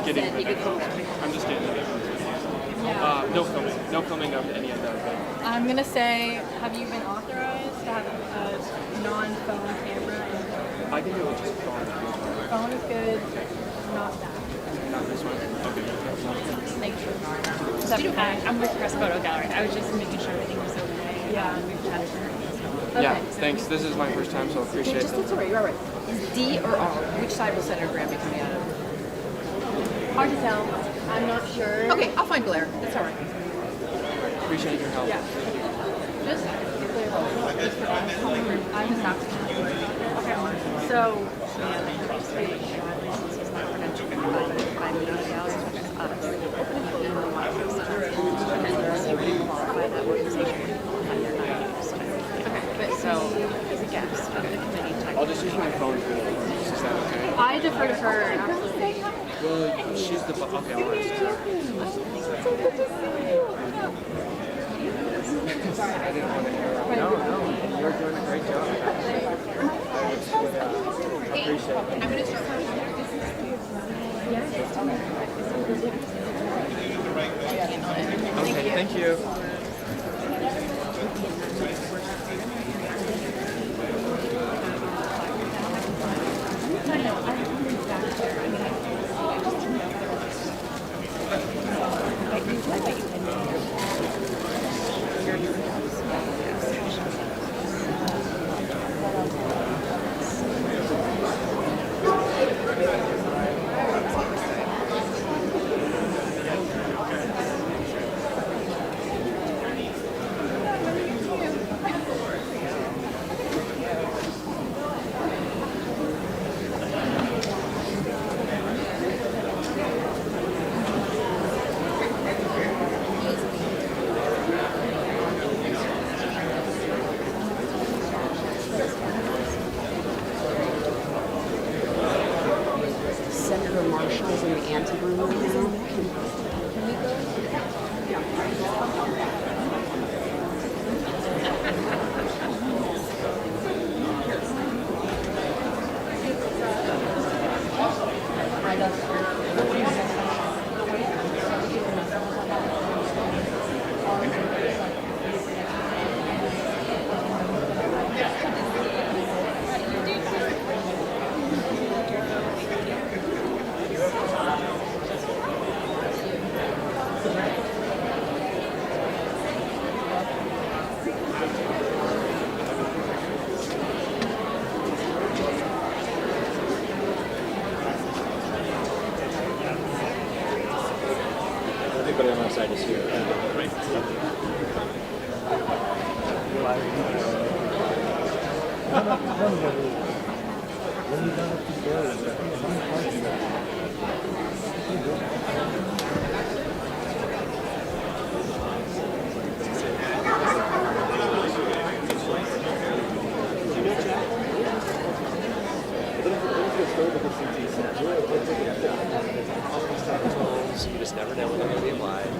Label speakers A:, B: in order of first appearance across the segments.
A: just getting
B: said he could come back.
A: I'm just getting it.
B: Yeah.
A: No filming of any of that.
B: I'm gonna say, have you been authorized to have a non-phone camera?
A: I can do it just phone.
B: Phone is good, not that.
A: Not this one. Okay.
B: Thank you.
C: I'm with Press Photo Gallery. I was just making sure everything was okay.
B: Yeah.
C: We've chatted for
A: Yeah, thanks. This is my first time, so I appreciate it.
D: That's all right. You're all right. Is D or R? Which side will Senator Graham be coming out of?
B: Hard to tell. I'm not sure.
D: Okay, I'll find Blair. That's all right.
A: Appreciate your help.
B: Yeah. Just clear. I'm just happy. Okay. So.
A: I'll just use my phone for this. Is that okay?
B: I defer to her, absolutely.
A: Well, she's the okay. I'll ask her. I didn't want to hear. No, you're doing a great job. I appreciate it.
D: I'm going to start.
A: Okay, thank you.
D: Senator Marshall's in the anteroom right now. Can we go?
E: Everybody on our side is here. You just never know when they're going to be applied.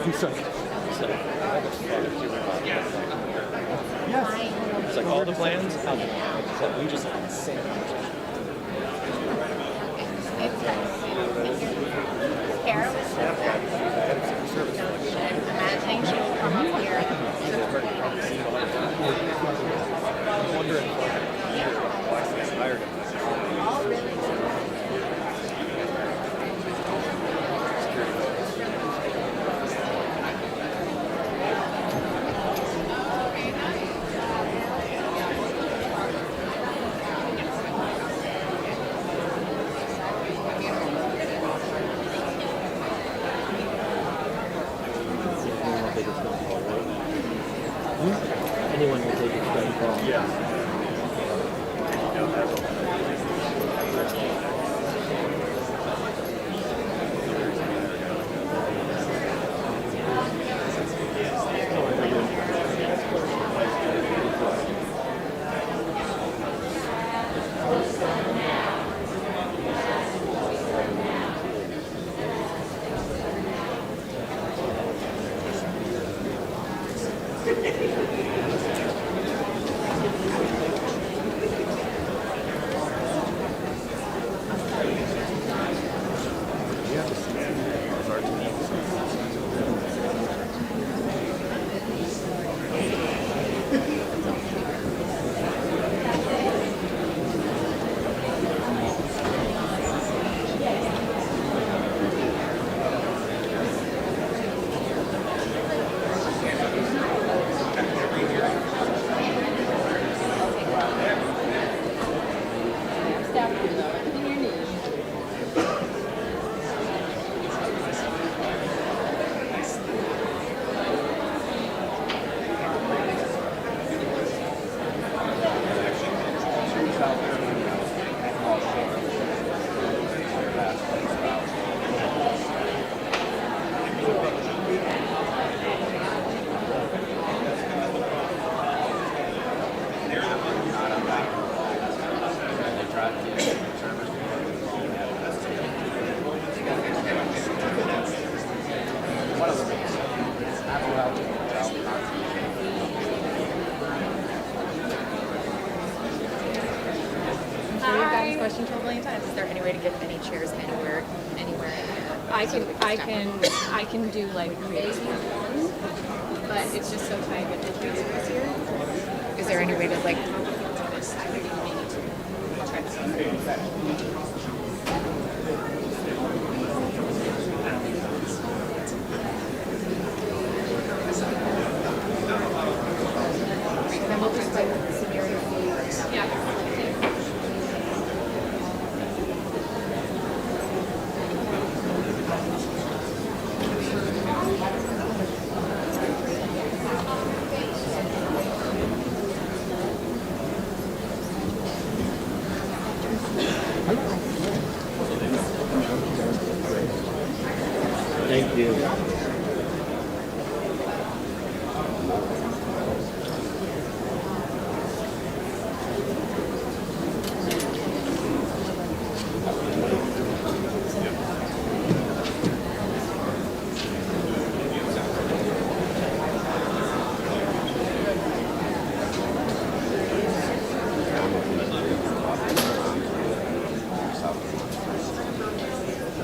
A: He's like,
E: So, all the fuck do you want?
A: yes.
E: It's like all the plans, how the plans. So we just had the same conversation.
F: Kara was so good. Imagining she would come up here.
E: I'm wondering why I hired him.
F: All really
E: Anyone will take a phone call. Yeah.
C: Question 12 million times. Is there any way to get any chairs anywhere in here?
B: I can do like maybe one, but it's just so tight with the trees this year.
C: Is there any way to like? Then we'll just like scenario. Yeah.
E: Thank you.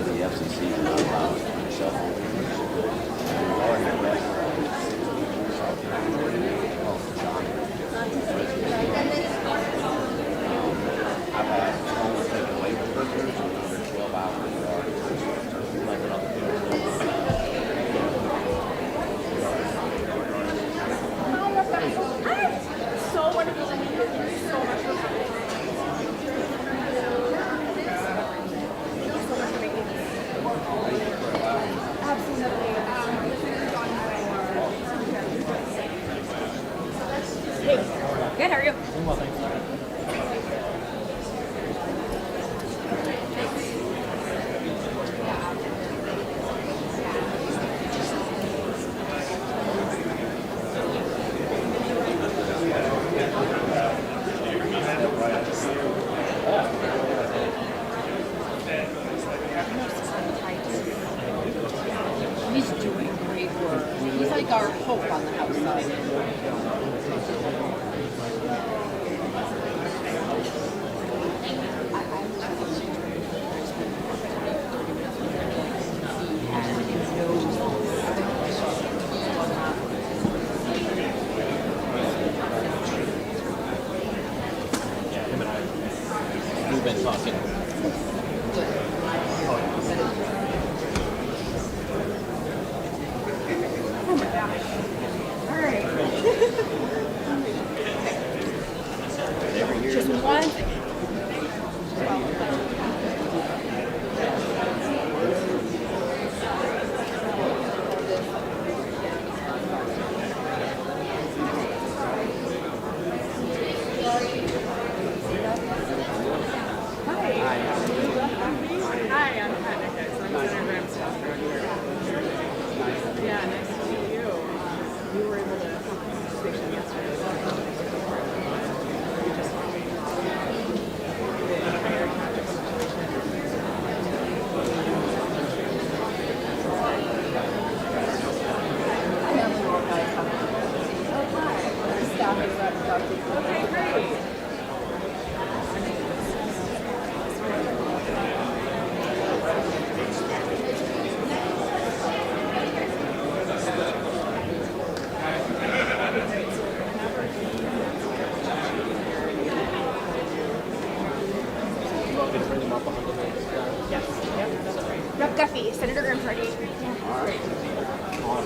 G: The FCC is not allowing cell phone I've had phones taken away from prisoners under 12 hours. Like it on the
B: So wonderful to meet you. Thank you so much for coming. Absolutely. Hey, good. How are you?
E: Well, thanks.
C: He's doing great work.
D: He's like our hope on the house side.
E: Yeah, him and I, we've been talking.
D: Just one thing.
C: Hi, I'm Hannah, guys. I'm Senator Graham's daughter. Yeah, nice to meet you. You were able to come to the station yesterday. You just very tragic situation. Okay, great. Yes, yep, that's right.
F: Rep Guffey, Senator Graham's party.
G: All right. On.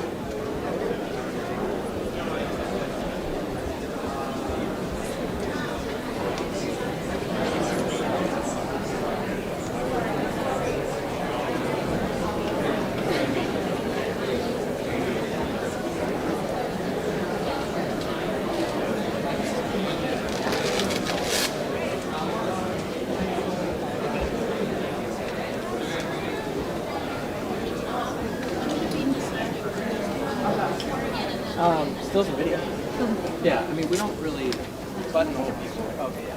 E: Still some video. Yeah, I mean, we don't really buttonhole people. Okay, yeah.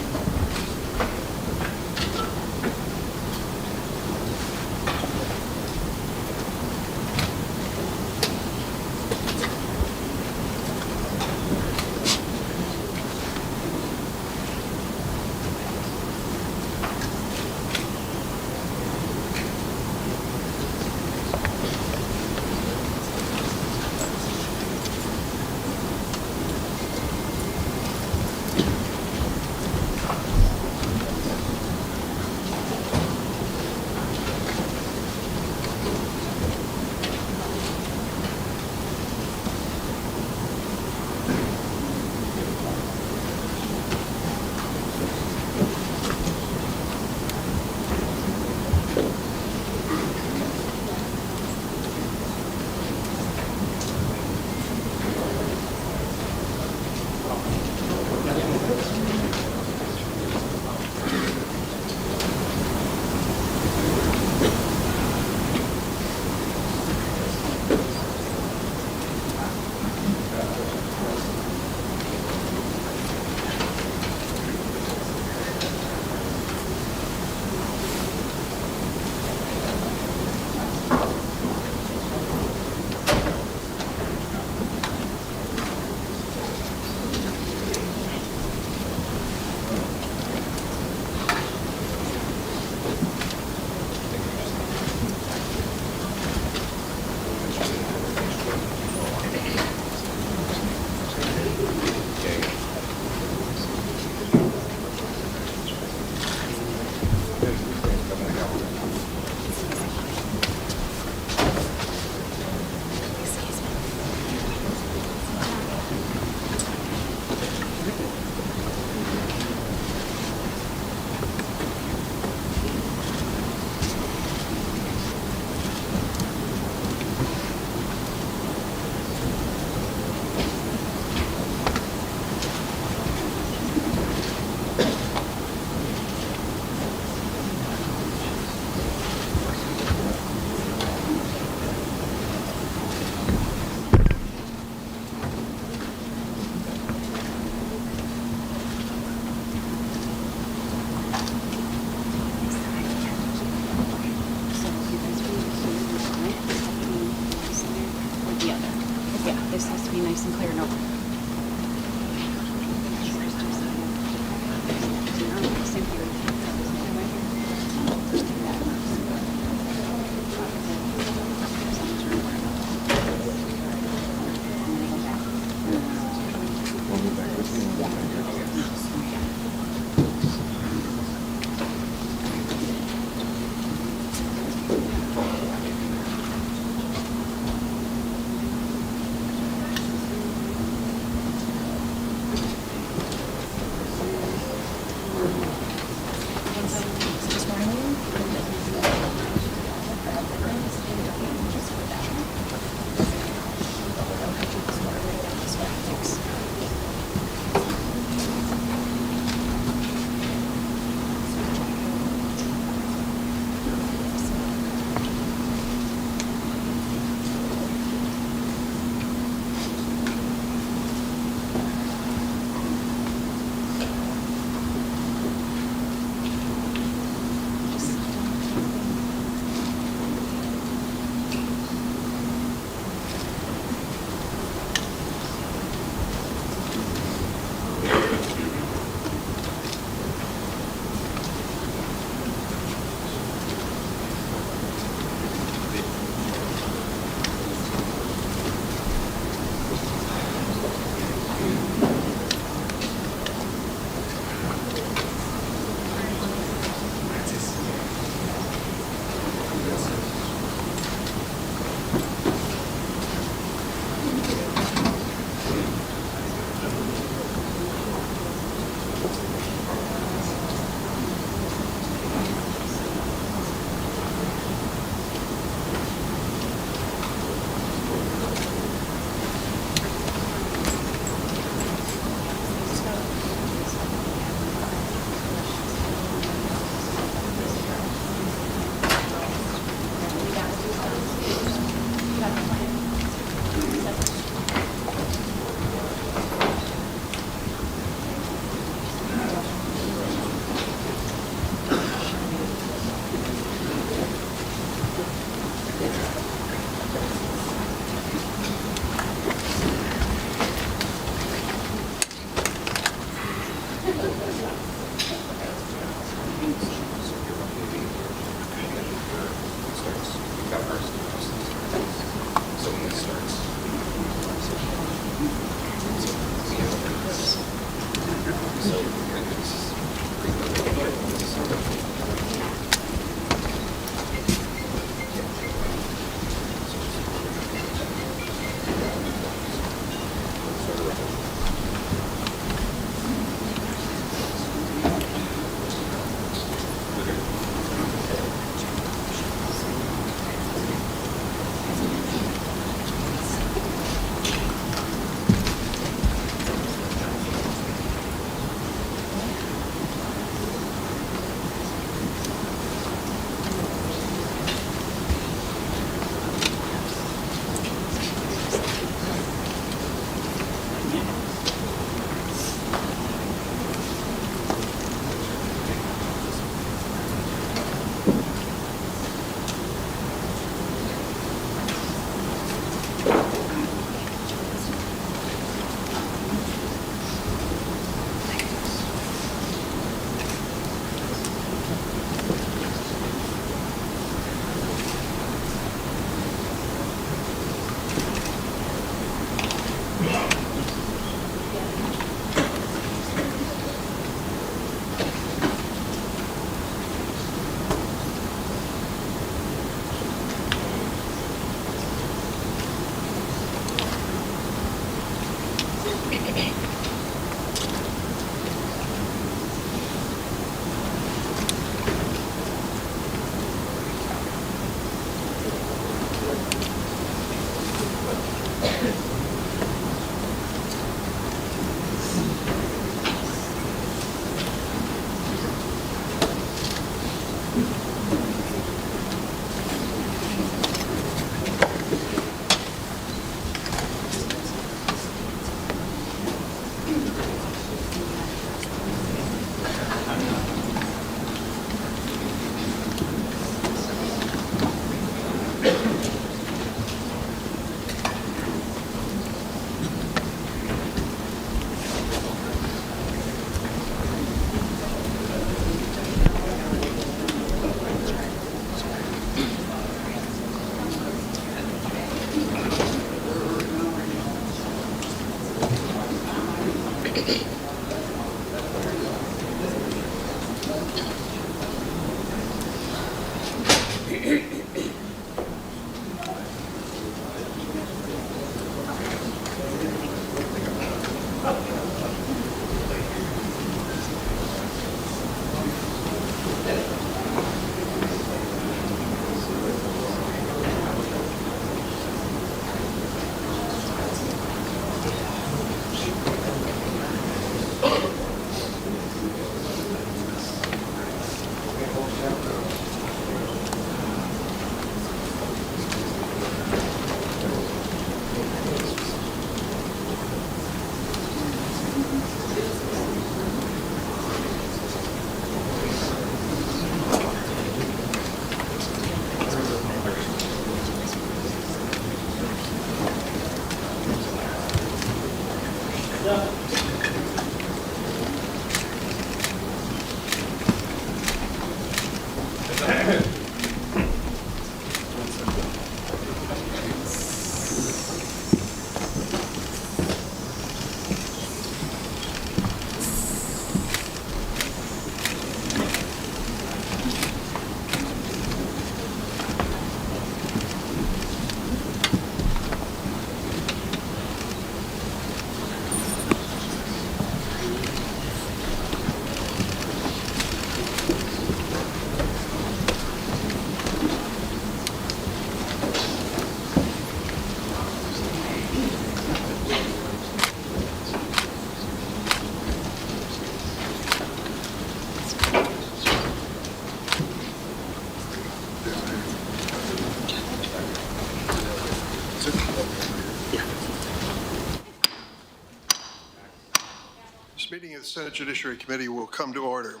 H: This meeting of the Senate Judiciary Committee will come to order.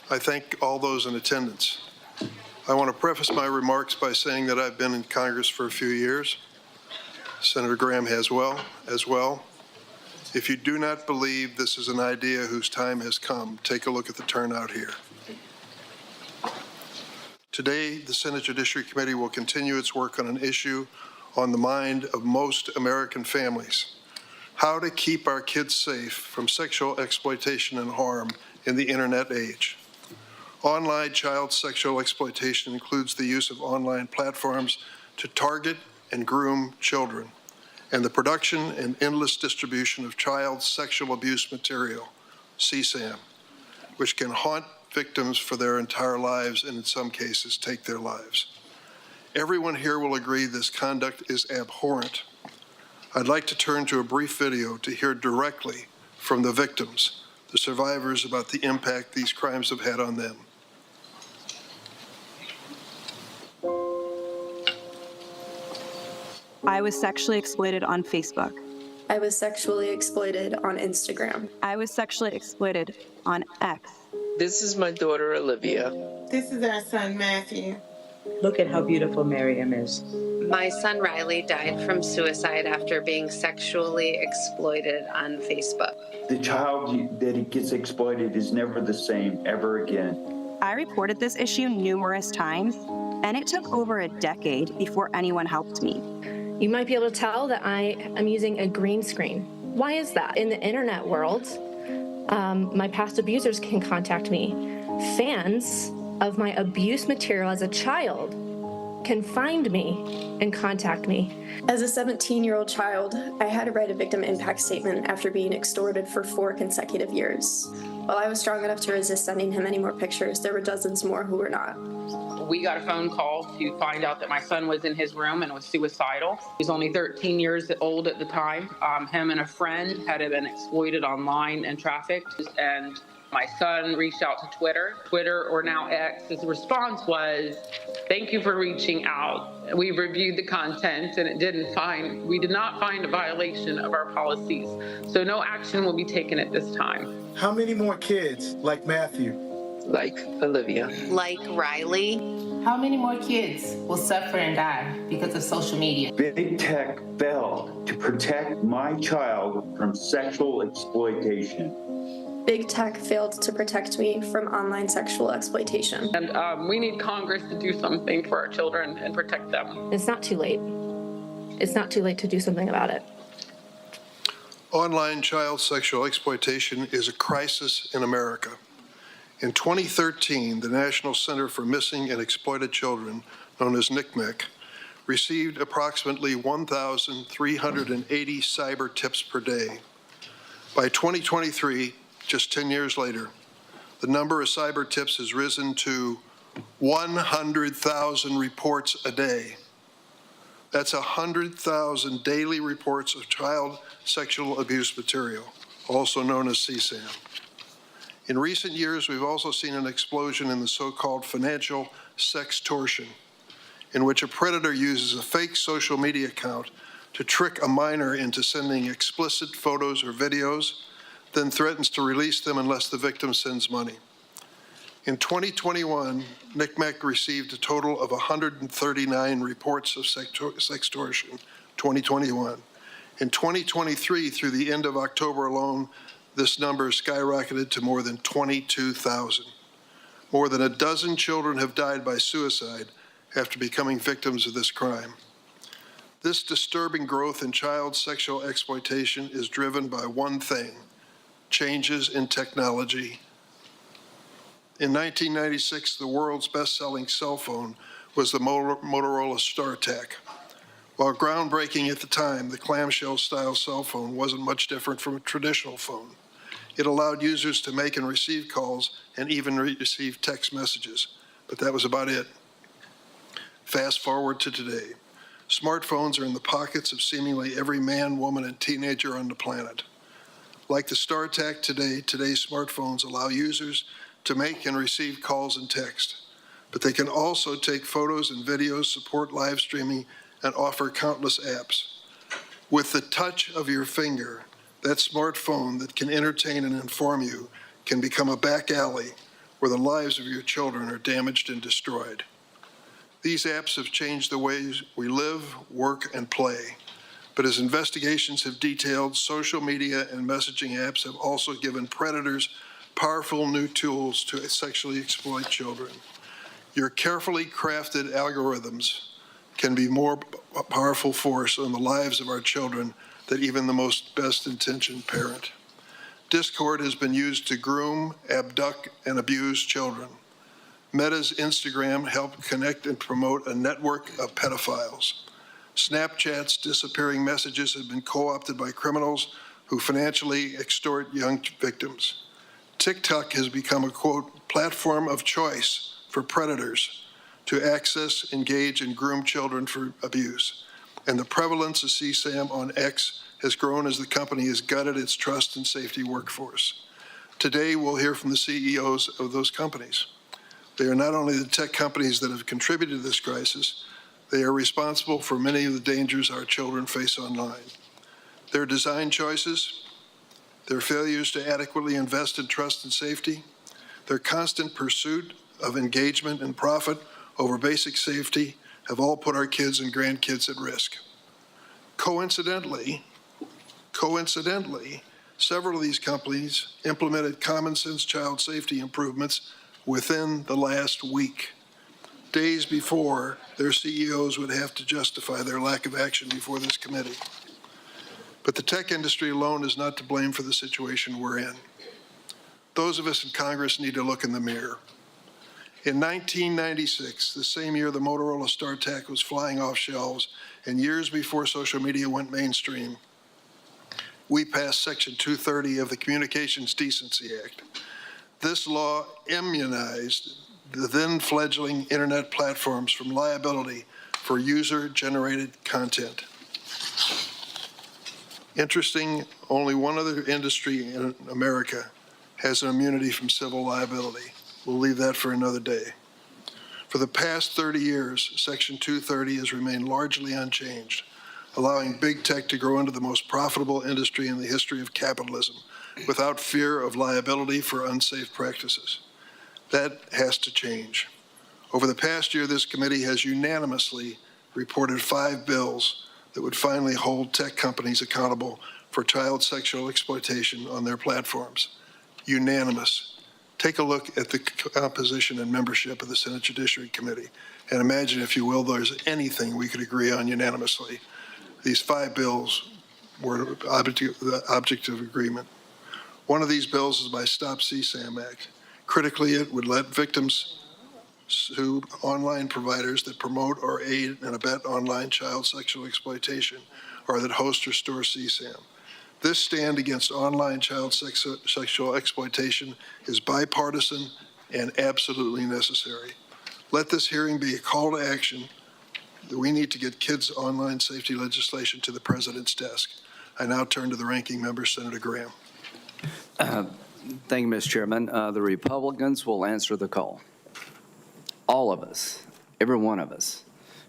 H: I thank all those in attendance. I want to preface my remarks by saying that I've been in Congress for a few years. Senator Graham has as well. If you do not believe this is an idea whose time has come, take a look at the turnout here. Today, the Senate Judiciary Committee will continue its work on an issue on the mind of most American families: how to keep our kids safe from sexual exploitation and harm in the internet age. Online child sexual exploitation includes the use of online platforms to target and groom children, and the production and endless distribution of child sexual abuse material, CSAM, which can haunt victims for their entire lives and in some cases take their lives. Everyone here will agree this conduct is abhorrent. I'd like to turn to a brief video to hear directly from the victims, the survivors, about the impact these crimes have had on them.
I: I was sexually exploited on Facebook.
J: I was sexually exploited on Instagram.
I: I was sexually exploited on X.
K: This is my daughter, Olivia.
L: This is our son, Matthew.
M: Look at how beautiful Miriam is.
D: My son, Riley, died from suicide after being sexually exploited on Facebook.
N: The child that gets exploited is never the same ever again.
I: I reported this issue numerous times, and it took over a decade before anyone helped me.
O: You might be able to tell that I am using a green screen. Why is that? In the internet world, my past abusers can contact me. Fans of my abuse material as a child can find me and contact me.
J: As a 17-year-old child, I had to write a victim impact statement after being extorted for 4 consecutive years. While I was strong enough to resist sending him any more pictures, there were dozens more who were not.
P: We got a phone call to find out that my son was in his room and was suicidal. He was only 13 years old at the time. Him and a friend had been exploited online and trafficked, and my son reached out to Twitter, or now X. His response was, "Thank you for reaching out. We reviewed the content and we did not find a violation of our policies. So no action will be taken at this time."
Q: How many more kids like Matthew?
K: Like Olivia.
D: Like Riley.
R: How many more kids will suffer and die because of social media?
N: Big tech failed to protect my child from sexual exploitation.
J: Big tech failed to protect me from online sexual exploitation.
P: And we need Congress to do something for our children and protect them.
O: It's not too late. It's not too late to do something about it.
H: Online child sexual exploitation is a crisis in America. In 2013, the National Center for Missing and Exploited Children, known as NCMEC, received approximately 1,380 cyber tips per day. By 2023, just 10 years later, the number of cyber tips has risen to 100,000 reports a day. That's 100,000 daily reports of child sexual abuse material, also known as CSAM. In recent years, we've also seen an explosion in the so-called financial sextortion, in which a predator uses a fake social media account to trick a minor into sending explicit photos or videos, then threatens to release them unless the victim sends money. In 2021, NCMEC received a total of 139 reports of sextortion, 2021. In 2023, through the end of October alone, this number skyrocketed to more than 22,000. More than a dozen children have died by suicide after becoming victims of this crime. This disturbing growth in child sexual exploitation is driven by one thing: changes in technology. In 1996, the world's best-selling cell phone was the Motorola StarTAC. While groundbreaking at the time, the clamshell-style cell phone wasn't much different from a traditional phone. It allowed users to make and receive calls and even receive text messages, but that was about it. Fast forward to today. Smartphones are in the pockets of seemingly every man, woman, and teenager on the planet. Like the StarTAC today, today's smartphones allow users to make and receive calls and text, but they can also take photos and videos, support live streaming, and offer countless apps. With the touch of your finger, that smartphone that can entertain and inform you can become a back alley where the lives of your children are damaged and destroyed. These apps have changed the ways we live, work, and play. But as investigations have detailed, social media and messaging apps have also given predators powerful new tools to sexually exploit children. Your carefully crafted algorithms can be more powerful force on the lives of our children than even the most best-intentioned parent. Discord has been used to groom, abduct, and abuse children. Meta's Instagram helped connect and promote a network of pedophiles. Snapchat's disappearing messages have been co-opted by criminals who financially extort young victims. TikTok has become a, quote, platform of choice for predators to access, engage, and groom children for abuse. And the prevalence of CSAM on X has grown as the company has gutted its trust and safety workforce. Today, we'll hear from the CEOs of those companies. They are not only the tech companies that have contributed to this crisis, they are responsible for many of the dangers our children face online. Their design choices, their failures to adequately invest in trust and safety, their constant pursuit of engagement and profit over basic safety have all put our kids and grandkids at risk. Coincidentally, several of these companies implemented common sense child safety improvements within the last week, days before their CEOs would have to justify their lack of action before this committee. But the tech industry alone is not to blame for the situation we're in. Those of us in Congress need to look in the mirror. In 1996, the same year the Motorola StarTAC was flying off shelves, and years before social media went mainstream, we passed Section 230 of the Communications Decency Act. This law immunized the then fledgling internet platforms from liability for user-generated content. Interesting, only one other industry in America has an immunity from civil liability. We'll leave that for another day. For the past 30 years, Section 230 has remained largely unchanged, allowing big tech to grow into the most profitable industry in the history of capitalism without fear of liability for unsafe practices. That has to change. Over the past year, this committee has unanimously reported 5 bills that would finally hold tech companies accountable for child sexual exploitation on their platforms. Unanimous. Take a look at the composition and membership of the Senate Judiciary Committee and imagine, if you will, there's anything we could agree on unanimously. These 5 bills were the object of agreement. One of these bills is by Stop CSAM Act, Critically, it would let victims sue online providers that promote or aid and abet online child sexual exploitation or that host or store CSAM. This stand against online child sexual exploitation is bipartisan and absolutely necessary. Let this hearing be a call to action that we need to get kids' online safety legislation to the president's desk. I now turn to the ranking member, Senator Graham.
S: Thank you, Mr. Chairman. The Republicans will answer the call. All of us, every one of us,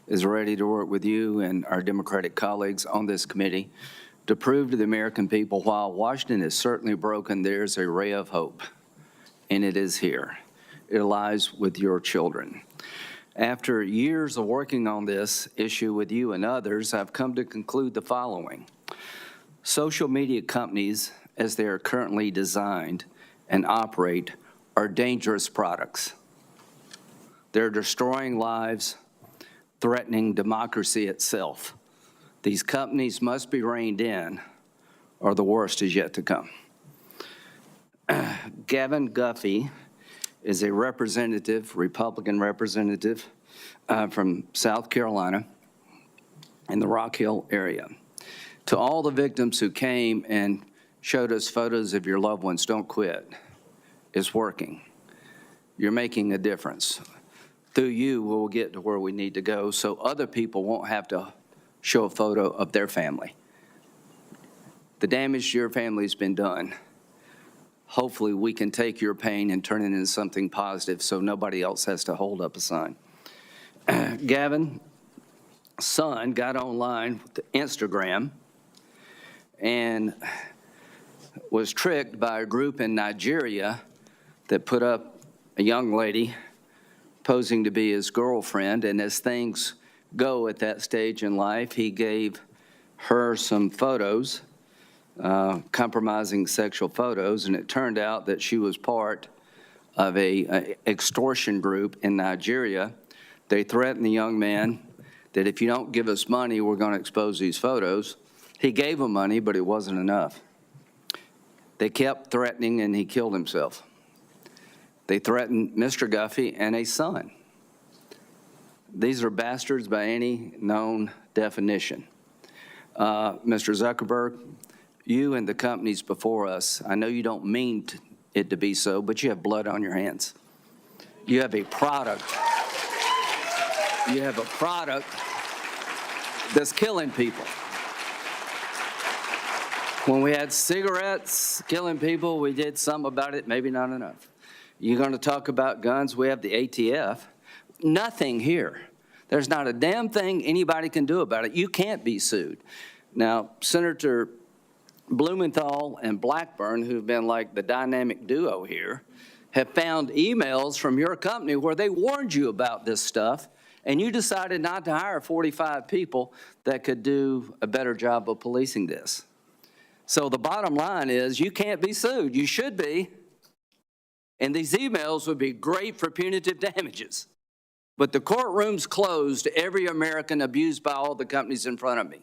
S: is ready to work with you and our Democratic colleagues on this committee to prove to the American people while Washington is certainly broken, there's a ray of hope, and it is here. It lies with your children. After years of working on this issue with you and others, I've come to conclude the following. Social media companies, as they are currently designed and operate, are dangerous products. They're destroying lives, threatening democracy itself. These companies must be reined in, or the worst is yet to come. Gavin Guffey is a representative, Republican representative from South Carolina in the Rock Hill area. To all the victims who came and showed us photos of your loved ones, don't quit. It's working. You're making a difference. Through you, we'll get to where we need to go so other people won't have to show a photo of their family. The damage to your family has been done. Hopefully we can take your pain and turn it into something positive so nobody else has to hold up a sign. Gavin's son got online with Instagram and was tricked by a group in Nigeria that put up a young lady posing to be his girlfriend, and as things go at that stage in life, he gave her some photos, compromising sexual photos, and it turned out that she was part of a extortion group in Nigeria. They threatened the young man that if you don't give us money, we're going to expose these photos. He gave him money, but it wasn't enough. They kept threatening, and he killed himself. They threatened Mr. Guffey and a son. These are bastards by any known definition. Mr. Zuckerberg, you and the companies before us, I know you don't mean it to be so, but you have blood on your hands. You have a product. You have a product that's killing people. When we had cigarettes killing people, we did some about it, maybe not enough. You're going to talk about guns, we have the ATF. Nothing here. There's not a damn thing anybody can do about it. You can't be sued. Now, Senator Blumenthal and Blackburn, who've been like the dynamic duo here, have found emails from your company where they warned you about this stuff, and you decided not to hire 45 people that could do a better job of policing this. So the bottom line is you can't be sued. You should be. And these emails would be great for punitive damages. But the courtroom's closed to every American abused by all the companies in front of me.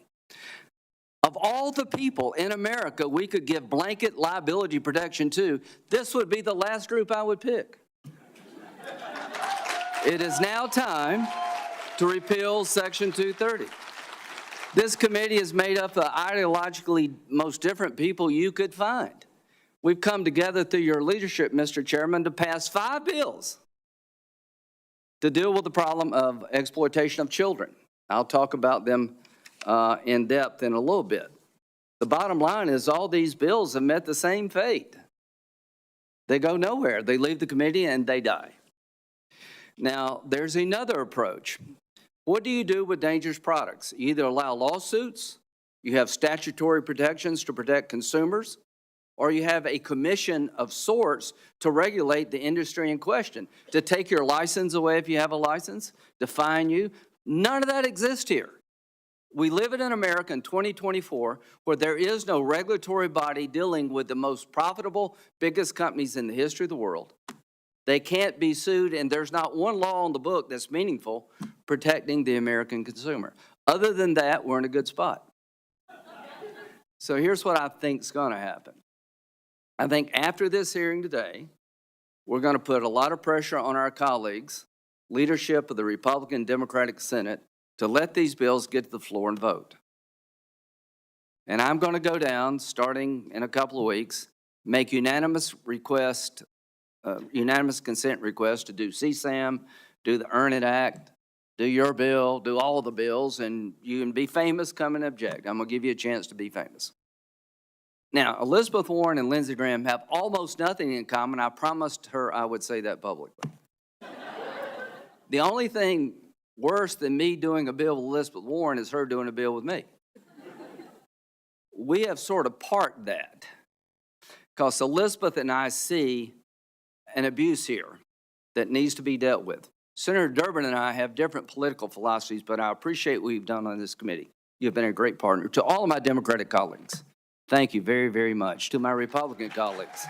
S: Of all the people in America we could give blanket liability protection to, this would be the last group I would pick. It is now time to repeal Section 230. This committee is made up of the ideologically most different people you could find. We've come together through your leadership, Mr. Chairman, to pass 5 bills to deal with the problem of exploitation of children. I'll talk about them in depth in a little bit. The bottom line is all these bills have met the same fate. They go nowhere. They leave the committee and they die. Now, there's another approach. What do you do with dangerous products? You either allow lawsuits, you have statutory protections to protect consumers, or you have a commission of sorts to regulate the industry in question, to take your license away if you have a license, to fine you. None of that exists here. We live in America in 2024 where there is no regulatory body dealing with the most profitable, biggest companies in the history of the world. They can't be sued, and there's not one law on the book that's meaningful protecting the American consumer. Other than that, we're in a good spot. So here's what I think is going to happen. I think after this hearing today, we're going to put a lot of pressure on our colleagues, leadership of the Republican Democratic Senate, to let these bills get to the floor and vote. And I'm going to go down, starting in a couple of weeks, make unanimous consent request to do CSAM, do the Earn It Act, do your bill, do all of the bills, and you can be famous, come and object. I'm going to give you a chance to be famous. Now, Elizabeth Warren and Lindsey Graham have almost nothing in common. I promised her I would say that publicly. The only thing worse than me doing a bill with Elizabeth Warren is her doing a bill with me. We have sort of parked that because Elizabeth and I see an abuse here that needs to be dealt with. Senator Durbin and I have different political philosophies, but I appreciate what you've done on this committee. You've been a great partner. To all of my Democratic colleagues, thank you very, very much. To my Republican colleagues,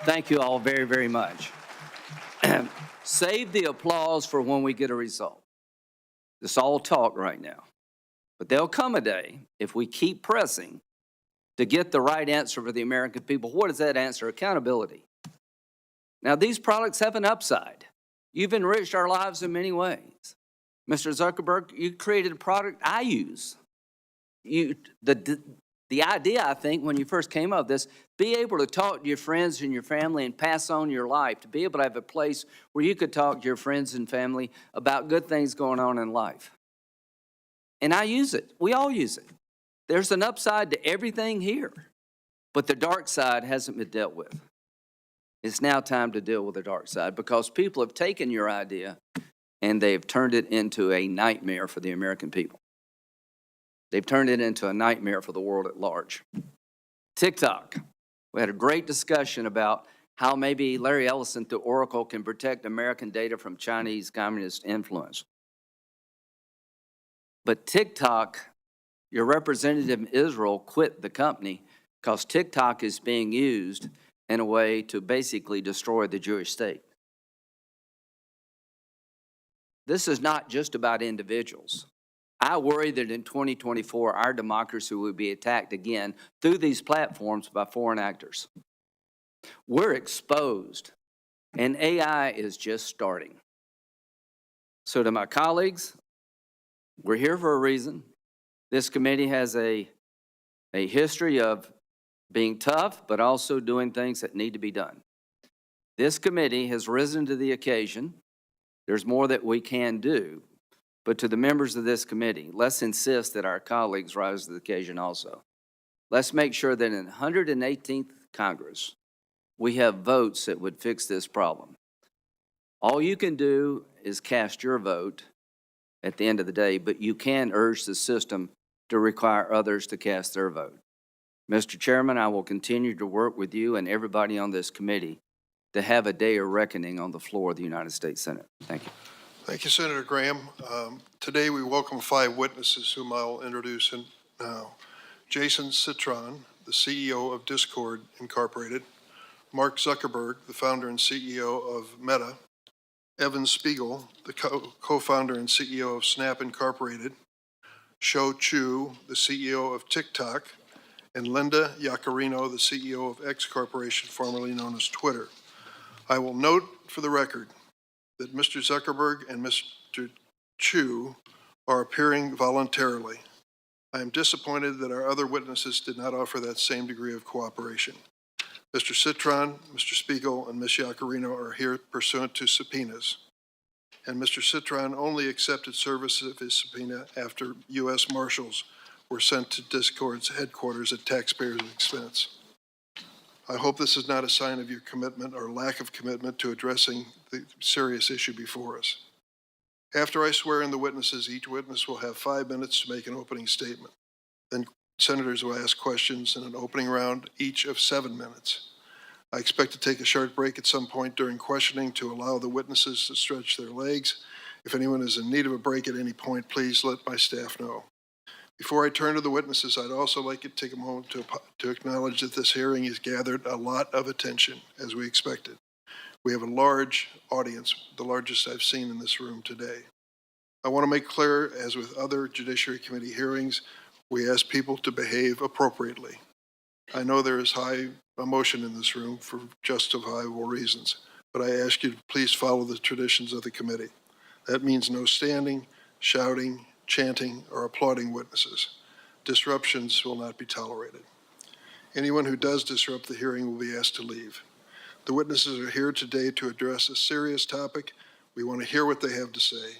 S: thank you all very, very much. Save the applause for when we get a result. This all talk right now. But there'll come a day, if we keep pressing, to get the right answer for the American people. What is that answer? Accountability. Now, these products have an upside. You've enriched our lives in many ways. Mr. Zuckerberg, you created a product I use. The idea, I think, when you first came up with this, be able to talk to your friends and your family and pass on your life, to be able to have a place where you could talk to your friends and family about good things going on in life. And I use it. We all use it. There's an upside to everything here, but the dark side hasn't been dealt with. It's now time to deal with the dark side because people have taken your idea and they've turned it into a nightmare for the American people. They've turned it into a nightmare for the world at large. TikTok. We had a great discussion about how maybe Larry Ellison through Oracle can protect American data from Chinese communist influence. But TikTok, your representative in Israel quit the company because TikTok is being used in a way to basically destroy the Jewish state. This is not just about individuals. I worry that in 2024, our democracy will be attacked again through these platforms by foreign actors. We're exposed, and AI is just starting. So to my colleagues, we're here for a reason. This committee has a history of being tough, but also doing things that need to be done. This committee has risen to the occasion. There's more that we can do. But to the members of this committee, let's insist that our colleagues rise to the occasion also. Let's make sure that in the 118th Congress, we have votes that would fix this problem. All you can do is cast your vote at the end of the day, but you can urge the system to require others to cast their vote. Mr. Chairman, I will continue to work with you and everybody on this committee to have a day of reckoning on the floor of the United States Senate. Thank you.
H: Thank you, Senator Graham. Today we welcome 5 witnesses whom I'll introduce now. Jason Citron, the CEO of Discord Incorporated. Mark Zuckerberg, the founder and CEO of Meta. Evan Spiegel, the co-founder and CEO of Snap Incorporated. Shou Chu, the CEO of TikTok. And Linda Yaccarino, the CEO of X Corporation, formerly known as Twitter. I will note for the record that Mr. Zuckerberg and Mr. Chu are appearing voluntarily. I am disappointed that our other witnesses did not offer that same degree of cooperation. Mr. Citron, Mr. Spiegel, and Ms. Yaccarino are here pursuant to subpoenas. And Mr. Citron only accepted service of his subpoena after U.S. Marshals were sent to Discord's headquarters at taxpayers' expense. I hope this is not a sign of your commitment or lack of commitment to addressing the serious issue before us. After I swear in the witnesses, each witness will have 5 minutes to make an opening statement. Then senators will ask questions in an opening round, each of 7 minutes. I expect to take a short break at some point during questioning to allow the witnesses to stretch their legs. If anyone is in need of a break at any point, please let my staff know. Before I turn to the witnesses, I'd also like to take a moment to acknowledge that this hearing has gathered a lot of attention, as we expected. We have a large audience, the largest I've seen in this room today. I want to make clear, as with other Judiciary Committee hearings, we ask people to behave appropriately. I know there is high emotion in this room for justifiable reasons. but I ask you to please follow the traditions of the committee. That means no standing, shouting, chanting, or applauding witnesses. Disruptions will not be tolerated. Anyone who does disrupt the hearing will be asked to leave. The witnesses are here today to address a serious topic. We want to hear what they have to say.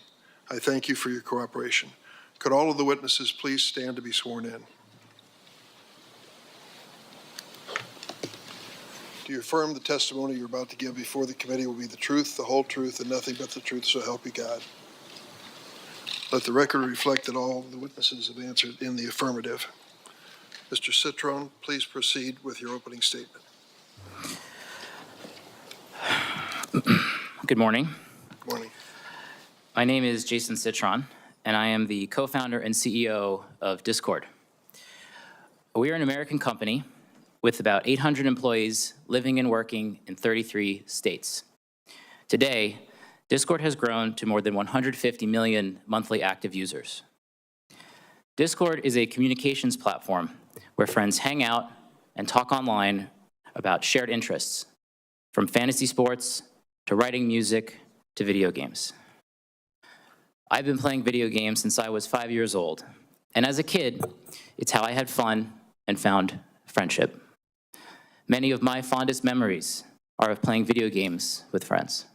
H: I thank you for your cooperation. Could all of the witnesses please stand to be sworn in? Do you affirm the testimony you're about to give before the committee will be the truth, the whole truth, and nothing but the truth, so help you God? Let the record reflect that all the witnesses have answered in the affirmative. Mr. Citron, please proceed with your opening statement.
T: Good morning.
H: Good morning.
T: My name is Jason Citron, and I am the co-founder and CEO of Discord. We are an American company with about 800 employees living and working in 33 states. Today, Discord has grown to more than 150 million monthly active users. Discord is a communications platform where friends hang out and talk online about shared interests, from fantasy sports to writing music to video games. I've been playing video games since I was 5 years old, and as a kid, it's how I had fun and found friendship. Many of my fondest memories are of playing video games with friends.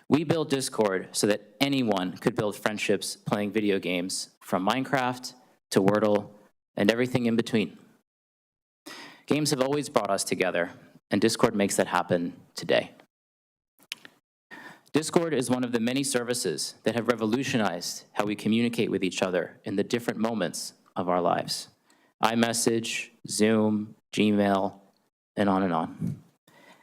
T: We built Discord so that anyone could build friendships playing video games, from Minecraft to Wordle and everything in between. Games have always brought us together, and Discord makes that happen today. Discord is one of the many services that have revolutionized how we communicate with each other in the different moments of our lives. iMessage, Zoom, Gmail, and on and on.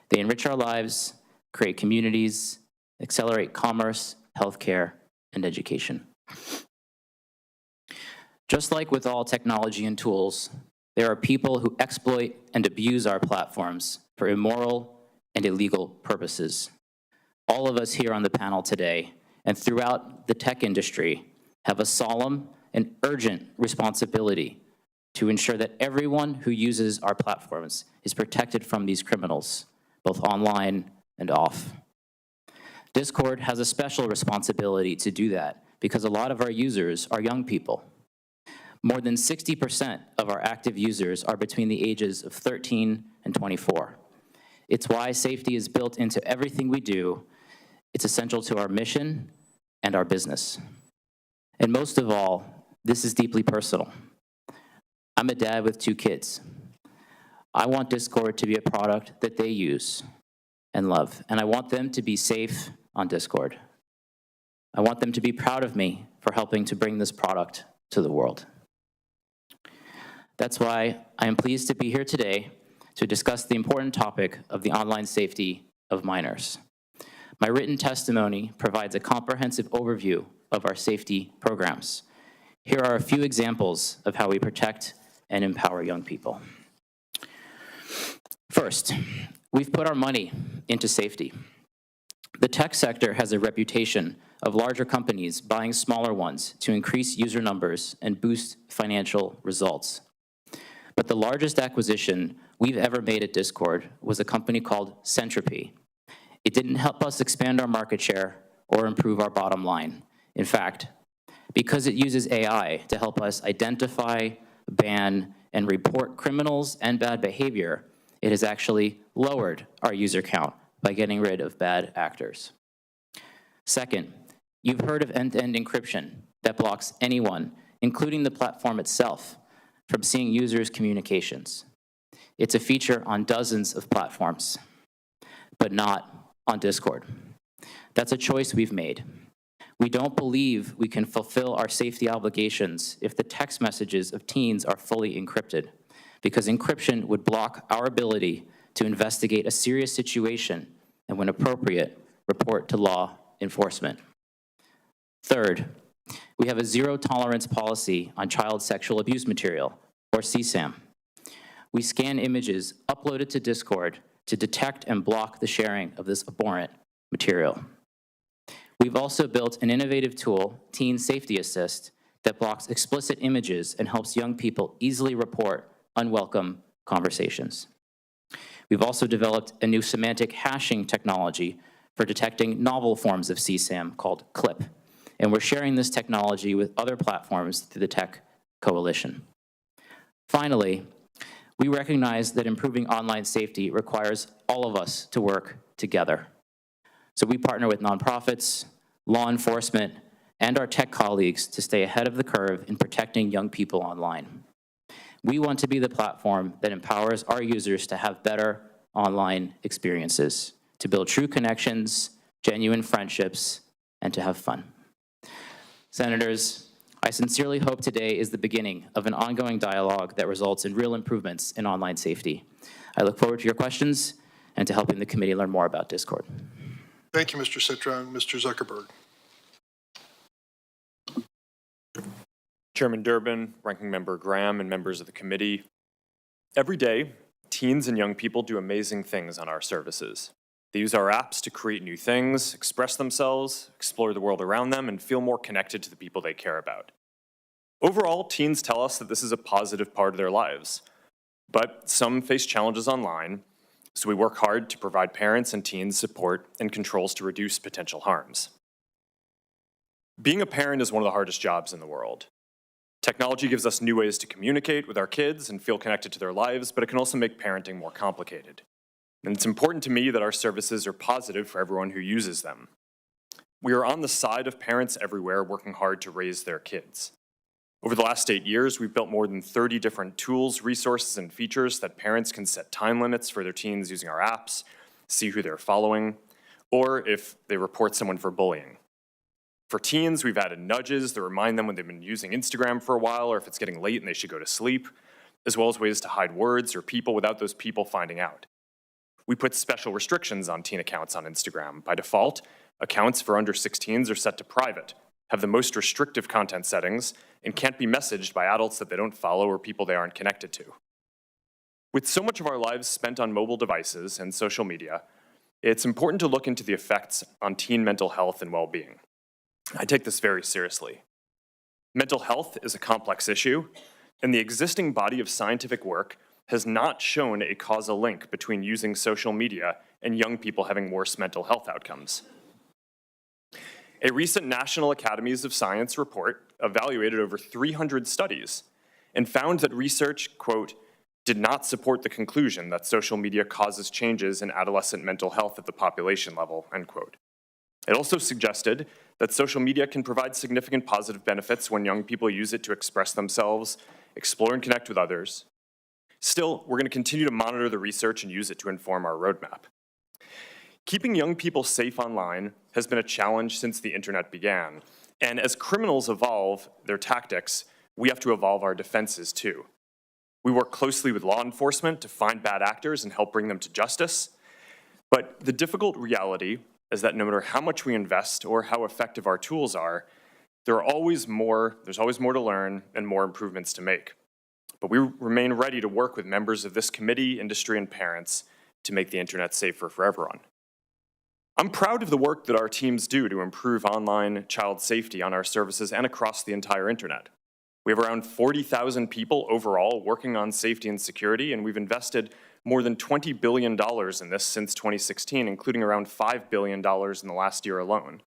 T: They enrich our lives, create communities, accelerate commerce, healthcare, and education. Just like with all technology and tools, there are people who exploit and abuse our platforms for immoral and illegal purposes. All of us here on the panel today and throughout the tech industry have a solemn and urgent responsibility to ensure that everyone who uses our platforms is protected from these criminals, both online and off. Discord has a special responsibility to do that because a lot of our users are young people. More than 60% of our active users are between the ages of 13 and 24. It's why safety is built into everything we do. It's essential to our mission and our business. And most of all, this is deeply personal. I'm a dad with 2 kids. I want Discord to be a product that they use and love, and I want them to be safe on Discord. I want them to be proud of me for helping to bring this product to the world. That's why I am pleased to be here today to discuss the important topic of the online safety of minors. My written testimony provides a comprehensive overview of our safety programs. Here are a few examples of how we protect and empower young people. First, we've put our money into safety. The tech sector has a reputation of larger companies buying smaller ones to increase user numbers and boost financial results. But the largest acquisition we've ever made at Discord was a company called Centropy. It didn't help us expand our market share or improve our bottom line. In fact, because it uses AI to help us identify, ban, and report criminals and bad behavior, it has actually lowered our user count by getting rid of bad actors. Second, you've heard of end-to-end encryption that blocks anyone, including the platform itself, from seeing users' communications. It's a feature on dozens of platforms, but not on Discord. That's a choice we've made. We don't believe we can fulfill our safety obligations if the text messages of teens are fully encrypted, because encryption would block our ability to investigate a serious situation and, when appropriate, report to law enforcement. Third, we have a zero-tolerance policy on child sexual abuse material, or CSAM. We scan images uploaded to Discord to detect and block the sharing of this abhorrent material. We've also built an innovative tool, Teen Safety Assist, that blocks explicit images and helps young people easily report unwelcome conversations. We've also developed a new semantic hashing technology for detecting novel forms of CSAM called CLIP, and we're sharing this technology with other platforms through the Tech Coalition. Finally, we recognize that improving online safety requires all of us to work together. So we partner with nonprofits, law enforcement, and our tech colleagues to stay ahead of the curve in protecting young people online. We want to be the platform that empowers our users to have better online experiences, to build true connections, genuine friendships, and to have fun. Senators, I sincerely hope today is the beginning of an ongoing dialogue that results in real improvements in online safety. I look forward to your questions and to helping the committee learn more about Discord.
H: Thank you, Mr. Citron. Mr. Zuckerberg.
U: Chairman Durbin, Ranking Member Graham, and members of the committee. Every day, teens and young people do amazing things on our services. They use our apps to create new things, express themselves, explore the world around them, and feel more connected to the people they care about. Overall, teens tell us that this is a positive part of their lives. But some face challenges online, so we work hard to provide parents and teens support and controls to reduce potential harms. Being a parent is one of the hardest jobs in the world. Technology gives us new ways to communicate with our kids and feel connected to their lives, but it can also make parenting more complicated. And it's important to me that our services are positive for everyone who uses them. We are on the side of parents everywhere working hard to raise their kids. Over the last 8 years, we've built more than 30 different tools, resources, and features that parents can set time limits for their teens using our apps, see who they're following, or if they report someone for bullying. For teens, we've added nudges that remind them when they've been using Instagram for a while or if it's getting late and they should go to sleep, as well as ways to hide words or people without those people finding out. We put special restrictions on teen accounts on Instagram. By default, accounts for under 16s are set to private, have the most restrictive content settings, and can't be messaged by adults that they don't follow or people they aren't connected to. With so much of our lives spent on mobile devices and social media, it's important to look into the effects on teen mental health and well-being. I take this very seriously. Mental health is a complex issue, and the existing body of scientific work has not shown a causal link between using social media and young people having worse mental health outcomes. A recent National Academies of Science report evaluated over 300 studies and found that research, quote, did not support the conclusion that social media causes changes in adolescent mental health at the population level, end quote. It also suggested that social media can provide significant positive benefits when young people use it to express themselves, explore and connect with others. Still, we're going to continue to monitor the research and use it to inform our roadmap. Keeping young people safe online has been a challenge since the internet began, and as criminals evolve their tactics, we have to evolve our defenses too. We work closely with law enforcement to find bad actors and help bring them to justice, but the difficult reality is that no matter how much we invest or how effective our tools are, there's always more to learn and more improvements to make. But we remain ready to work with members of this committee, industry, and parents to make the internet safer for everyone. I'm proud of the work that our teams do to improve online child safety on our services and across the entire internet. We have around 40,000 people overall working on safety and security, and we've invested more than $20 billion in this since 2016, including around $5 billion in the last year alone.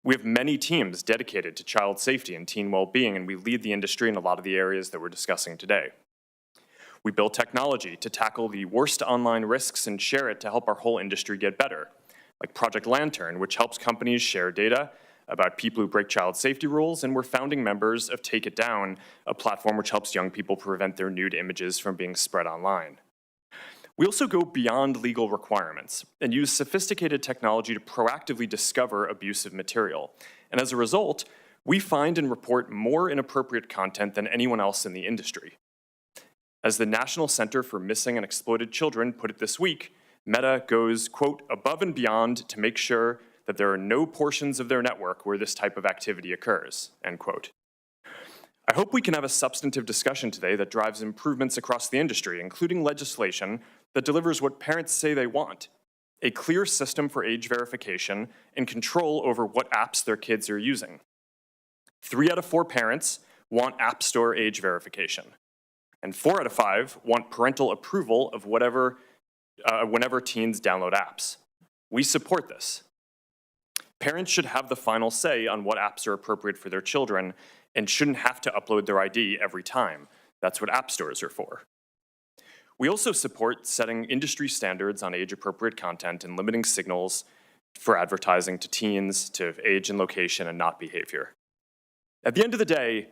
U: We have many teams dedicated to child safety and teen well-being, and we lead the industry in a lot of the areas that we're discussing today. We build technology to tackle the worst online risks and share it to help our whole industry get better, like Project Lantern, which helps companies share data about people who break child safety rules, and we're founding members of Take It Down, a platform which helps young people prevent their nude images from being spread online. We also go beyond legal requirements and use sophisticated technology to proactively discover abusive material. And as a result, we find and report more inappropriate content than anyone else in the industry. As the National Center for Missing and Exploited Children put it this week, Meta goes, quote, above and beyond to make sure that there are no portions of their network where this type of activity occurs, end quote. I hope we can have a substantive discussion today that drives improvements across the industry, including legislation that delivers what parents say they want, a clear system for age verification and control over what apps their kids are using. 3 out of 4 parents want App Store age verification, and 4 out of 5 want parental approval of whatever teens download apps. We support this. Parents should have the final say on what apps are appropriate for their children and shouldn't have to upload their ID every time. That's what app stores are for. We also support setting industry standards on age-appropriate content and limiting signals for advertising to teens to age and location and not behavior. At the end of the day,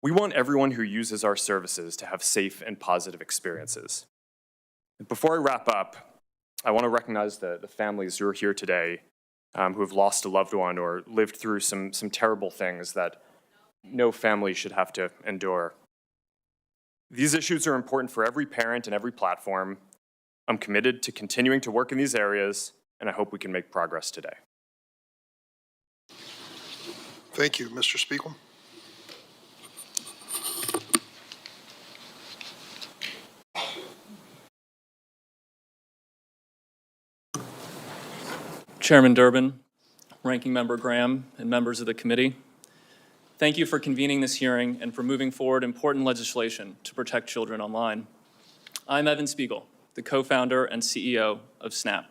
U: we want everyone who uses our services to have safe and positive experiences. Before I wrap up, I want to recognize the families who are here today who have lost a loved one or lived through some terrible things that no family should have to endure. These issues are important for every parent and every platform. I'm committed to continuing to work in these areas, and I hope we can make progress today.
H: Thank you, Mr. Spiegel.
A: Chairman Durbin, Ranking Member Graham, and members of the committee, thank you for convening this hearing and for moving forward important legislation to protect children online. I'm Evan Spiegel, the co-founder and CEO of Snap.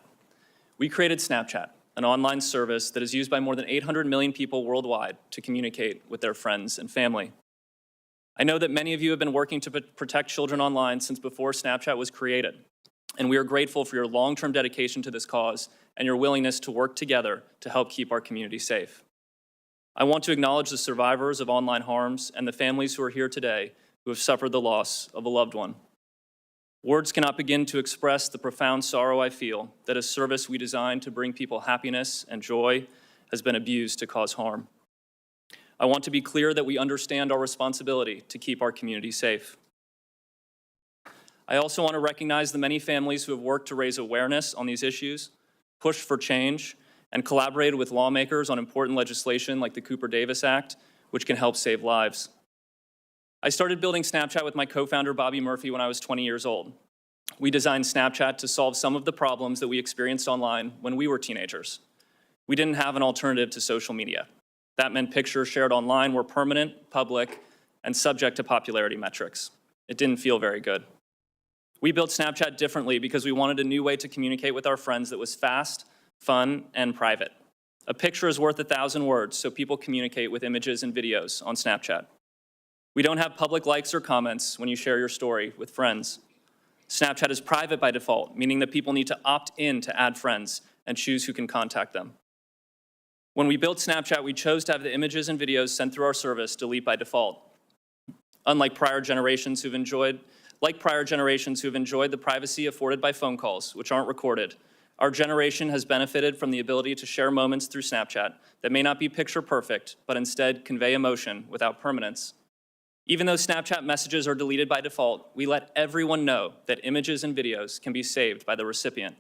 A: We created Snapchat, an online service that is used by more than 800 million people worldwide to communicate with their friends and family. I know that many of you have been working to protect children online since before Snapchat was created, and we are grateful for your long-term dedication to this cause and your willingness to work together to help keep our community safe. I want to acknowledge the survivors of online harms and the families who are here today who have suffered the loss of a loved one. Words cannot begin to express the profound sorrow I feel that a service we designed to bring people happiness and joy has been abused to cause harm. I want to be clear that we understand our responsibility to keep our community safe. I also want to recognize the many families who have worked to raise awareness on these issues, pushed for change, and collaborated with lawmakers on important legislation like the Cooper-Davis Act, which can help save lives. I started building Snapchat with my co-founder Bobby Murphy when I was 20 years old. We designed Snapchat to solve some of the problems that we experienced online when we were teenagers. We didn't have an alternative to social media. That meant pictures shared online were permanent, public, and subject to popularity metrics. It didn't feel very good. We built Snapchat differently because we wanted a new way to communicate with our friends that was fast, fun, and private. A picture is worth 1,000 words, so people communicate with images and videos on Snapchat. We don't have public likes or comments when you share your story with friends. Snapchat is private by default, meaning that people need to opt in to add friends and choose who can contact them. When we built Snapchat, we chose to have the images and videos sent through our service delete by default. Unlike prior generations who've enjoyed the privacy afforded by phone calls, which aren't recorded, our generation has benefited from the ability to share moments through Snapchat that may not be picture perfect, but instead convey emotion without permanence. Even though Snapchat messages are deleted by default, we let everyone know that images and videos can be saved by the recipient.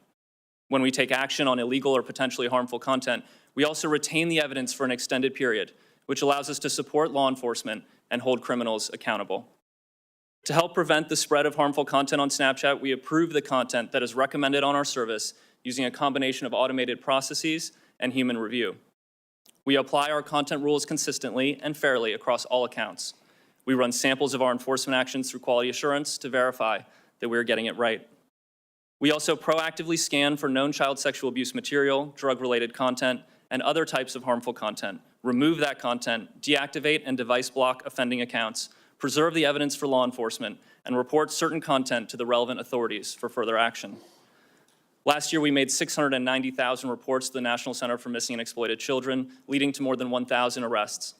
A: When we take action on illegal or potentially harmful content, we also retain the evidence for an extended period, which allows us to support law enforcement and hold criminals accountable. To help prevent the spread of harmful content on Snapchat, we approve the content that is recommended on our service using a combination of automated processes and human review. We apply our content rules consistently and fairly across all accounts. We run samples of our enforcement actions through quality assurance to verify that we are getting it right. We also proactively scan for known child sexual abuse material, drug-related content, and other types of harmful content, remove that content, deactivate and device block offending accounts, preserve the evidence for law enforcement, and report certain content to the relevant authorities for further action. Last year, we made 690,000 reports to the National Center for Missing and Exploited Children, leading to more than 1,000 arrests.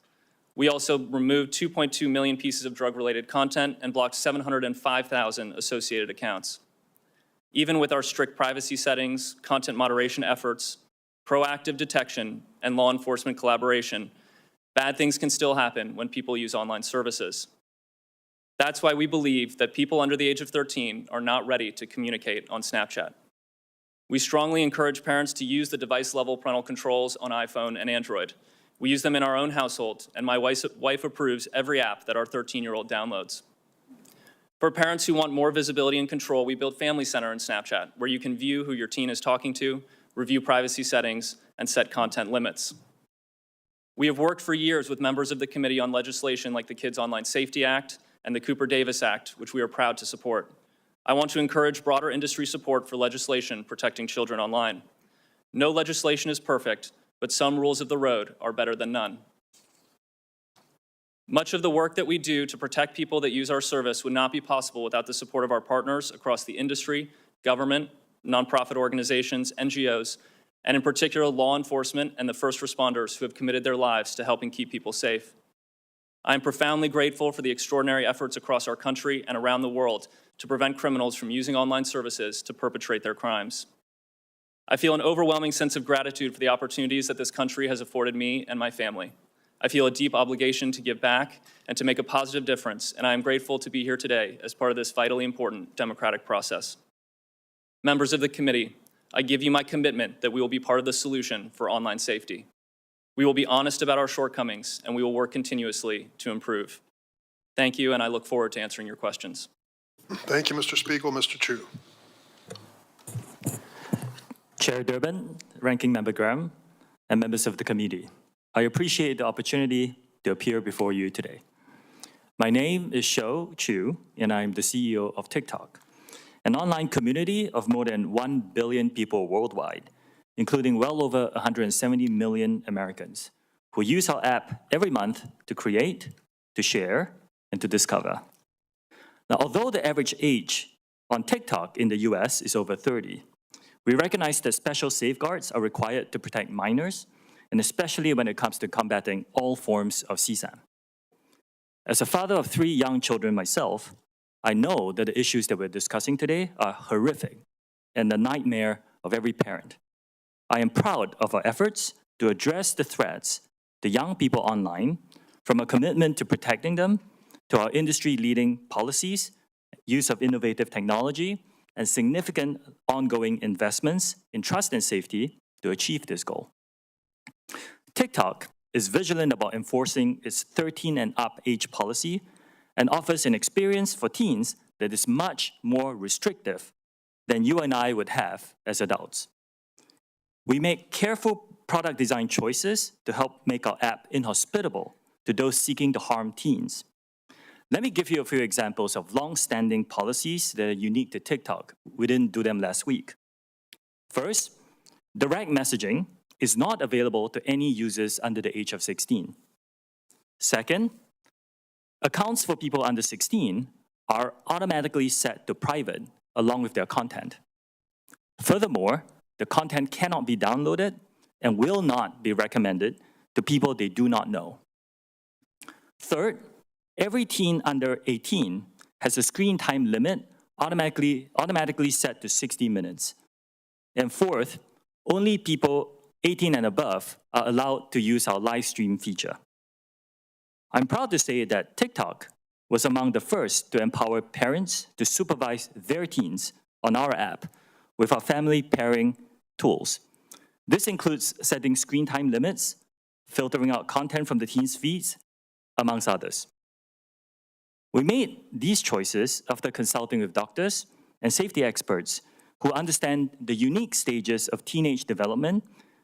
A: We also removed 2.2 million pieces of drug-related content and blocked 705,000 associated accounts. Even with our strict privacy settings, content moderation efforts, proactive detection, and law enforcement collaboration, bad things can still happen when people use online services. That's why we believe that people under the age of 13 are not ready to communicate on Snapchat. We strongly encourage parents to use the device-level parental controls on iPhone and Android. We use them in our own household, and my wife approves every app that our 13-year-old downloads. For parents who want more visibility and control, we built Family Center in Snapchat, where you can view who your teen is talking to, review privacy settings, and set content limits. We have worked for years with members of the committee on legislation like the Kids Online Safety Act and the Cooper-Davis Act, which we are proud to support. I want to encourage broader industry support for legislation protecting children online. No legislation is perfect, but some rules of the road are better than none. Much of the work that we do to protect people that use our service would not be possible without the support of our partners across the industry, government, nonprofit organizations, NGOs, and in particular law enforcement and the first responders who have committed their lives to helping keep people safe. I am profoundly grateful for the extraordinary efforts across our country and around the world to prevent criminals from using online services to perpetrate their crimes. I feel an overwhelming sense of gratitude for the opportunities that this country has afforded me and my family. I feel a deep obligation to give back and to make a positive difference, and I am grateful to be here today as part of this vitally important democratic process. Members of the committee, I give you my commitment that we will be part of the solution for online safety. We will be honest about our shortcomings, and we will work continuously to improve. Thank you, and I look forward to answering your questions.
H: Thank you, Mr. Spiegel. Mr. Chu.
B: Chair Durbin, Ranking Member Graham, and members of the committee, I appreciate the opportunity to appear before you today. My name is Shou Chu, and I'm the CEO of TikTok, an online community of more than 1 billion people worldwide, including well over 170 million Americans who use our app every month to create, to share, and to discover. Now, although the average age on TikTok in the US is over 30, we recognize that special safeguards are required to protect minors, and especially when it comes to combating all forms of CSAM. As a father of 3 young children myself, I know that the issues that we're discussing today are horrific and the nightmare of every parent. I am proud of our efforts to address the threats to young people online, from a commitment to protecting them to our industry-leading policies, use of innovative technology, and significant ongoing investments in trust and safety to achieve this goal. TikTok is vigilant about enforcing its 13 and up age policy and offers an experience for teens that is much more restrictive than you and I would have as adults. We make careful product design choices to help make our app inhospitable to those seeking to harm teens. Let me give you a few examples of long-standing policies that are unique to TikTok. We didn't do them last week. First, direct messaging is not available to any users under the age of 16. Second, accounts for people under 16 are automatically set to private along with their content. Furthermore, the content cannot be downloaded and will not be recommended to people they do not know. Third, every teen under 18 has a screen time limit automatically set to 60 minutes. And fourth, only people 18 and above are allowed to use our live stream feature. I'm proud to say that TikTok was among the first to empower parents to supervise their teens on our app with our family pairing tools. This includes setting screen time limits, filtering out content from the teens' feeds, amongst others. We made these choices after consulting with doctors and safety experts who understand the unique stages of teenage development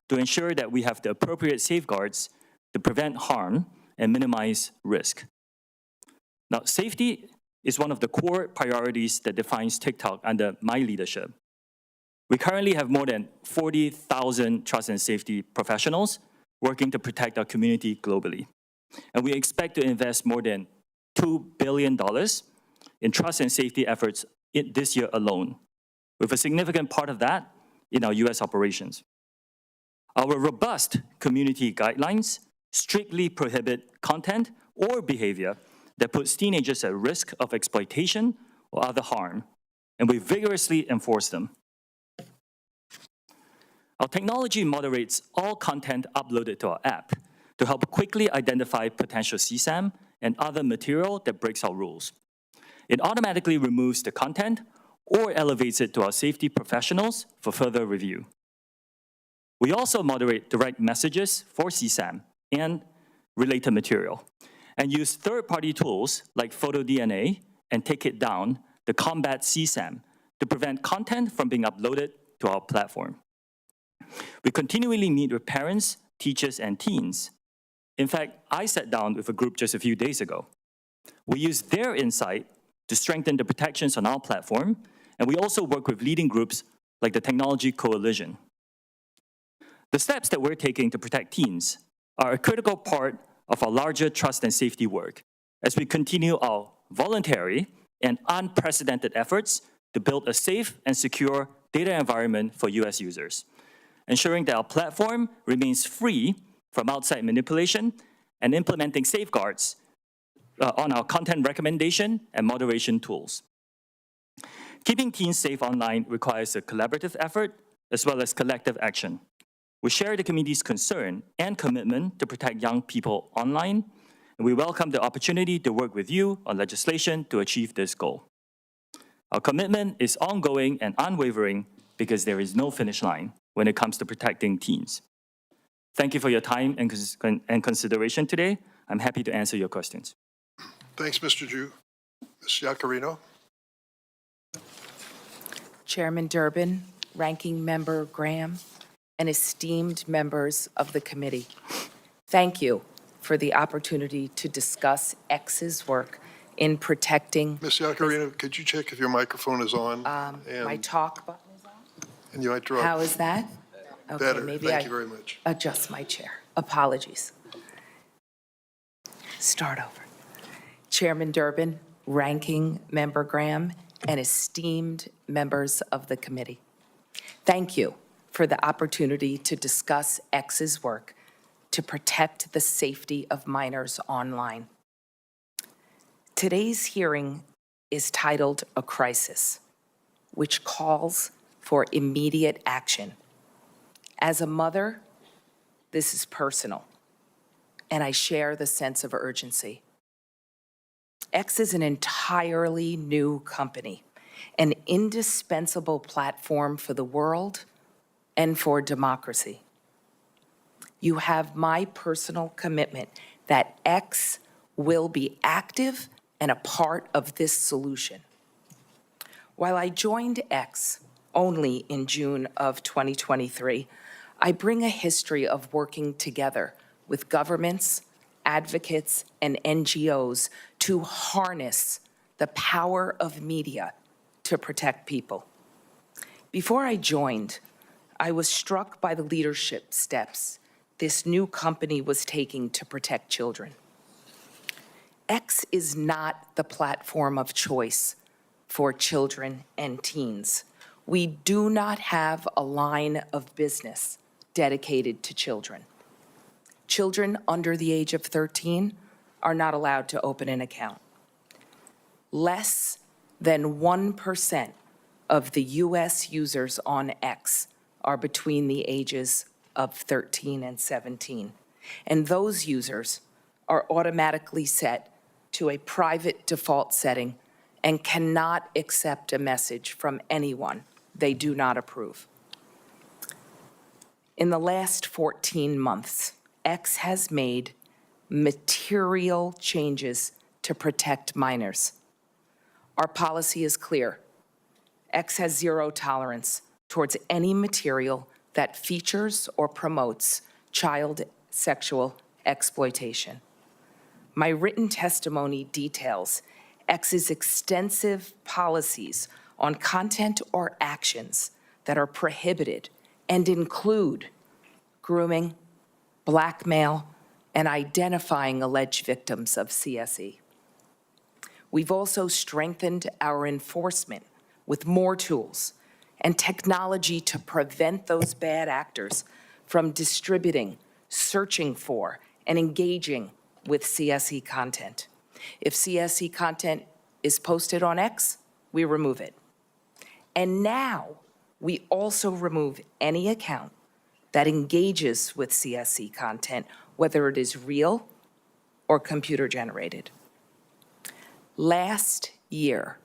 B: to ensure that we have the appropriate safeguards to prevent harm and minimize risk. Now, safety is one of the core priorities that defines TikTok under my leadership. We currently have more than 40,000 trust and safety professionals working to protect our community globally. And we expect to invest more than $2 billion in trust and safety efforts this year alone, with a significant part of that in our US operations. Our robust community guidelines strictly prohibit content or behavior that puts teenagers at risk of exploitation or other harm, and we vigorously enforce them. Our technology moderates all content uploaded to our app to help quickly identify potential CSAM and other material that breaks our rules. It automatically removes the content or elevates it to our safety professionals for further review. We also moderate direct messages for CSAM and related material, and use third-party tools like PhotoDNA and Take It Down to combat CSAM to prevent content from being uploaded to our platform. We continually meet with parents, teachers, and teens. In fact, I sat down with a group just a few days ago. We used their insight to strengthen the protections on our platform and we also work with leading groups like the Technology Coalition. The steps that we're taking to protect teens are a critical part of our larger trust and safety work as we continue our voluntary and unprecedented efforts to build a safe and secure data environment for US users, ensuring that our platform remains free from outside manipulation and implementing safeguards on our content recommendation and moderation tools. Keeping teens safe online requires a collaborative effort as well as collective action. We share the community's concern and commitment to protect young people online, and we welcome the opportunity to work with you on legislation to achieve this goal. Our commitment is ongoing and unwavering because there is no finish line when it comes to protecting teens. Thank you for your time and consideration today. I'm happy to answer your questions.
H: Thanks, Mr. Ju. Ms. Iacarino.
C: Chairman Durbin, Ranking Member Graham, and esteemed members of the committee, thank you for the opportunity to discuss X's work in protecting.
H: Ms. Iacarino, could you check if your microphone is on?
C: My talk button is on?
H: And you might draw.
C: How is that? Okay,
H: Better.
C: maybe
H: Thank you very much.
C: Adjust my chair. Apologies. Start over. Chairman Durbin, Ranking Member Graham, and esteemed members of the committee, thank you for the opportunity to discuss X's work to protect the safety of minors online. Today's hearing is titled A Crisis, which calls for immediate action. As a mother, this is personal, and I share the sense of urgency. X is an entirely new company, an indispensable platform for the world and for democracy. You have my personal commitment that X will be active and a part of this solution. While I joined X only in June of 2023, I bring a history of working together with governments, advocates, and NGOs to harness the power of media to protect people. Before I joined, I was struck by the leadership steps this new company was taking to protect children. X is not the platform of choice for children and teens. We do not have a line of business dedicated to children. Children under the age of 13 are not allowed to open an account. Less than 1% of the US users on X are between the ages of 13 and 17. And those users are automatically set to a private default setting and cannot accept a message from anyone they do not approve. In the last 14 months, X has made material changes to protect minors. Our policy is clear. X has zero tolerance towards any material that features or promotes child sexual exploitation. My written testimony details X's extensive policies on content or actions that are prohibited and include grooming, blackmail, and identifying alleged victims of CSE. We've also strengthened our enforcement with more tools and technology to prevent those bad actors from distributing, searching for, and engaging with CSE content. If CSE content is posted on X, we remove it. And now, we also remove any account that engages with CSE content, whether it is real or computer-generated. Last year,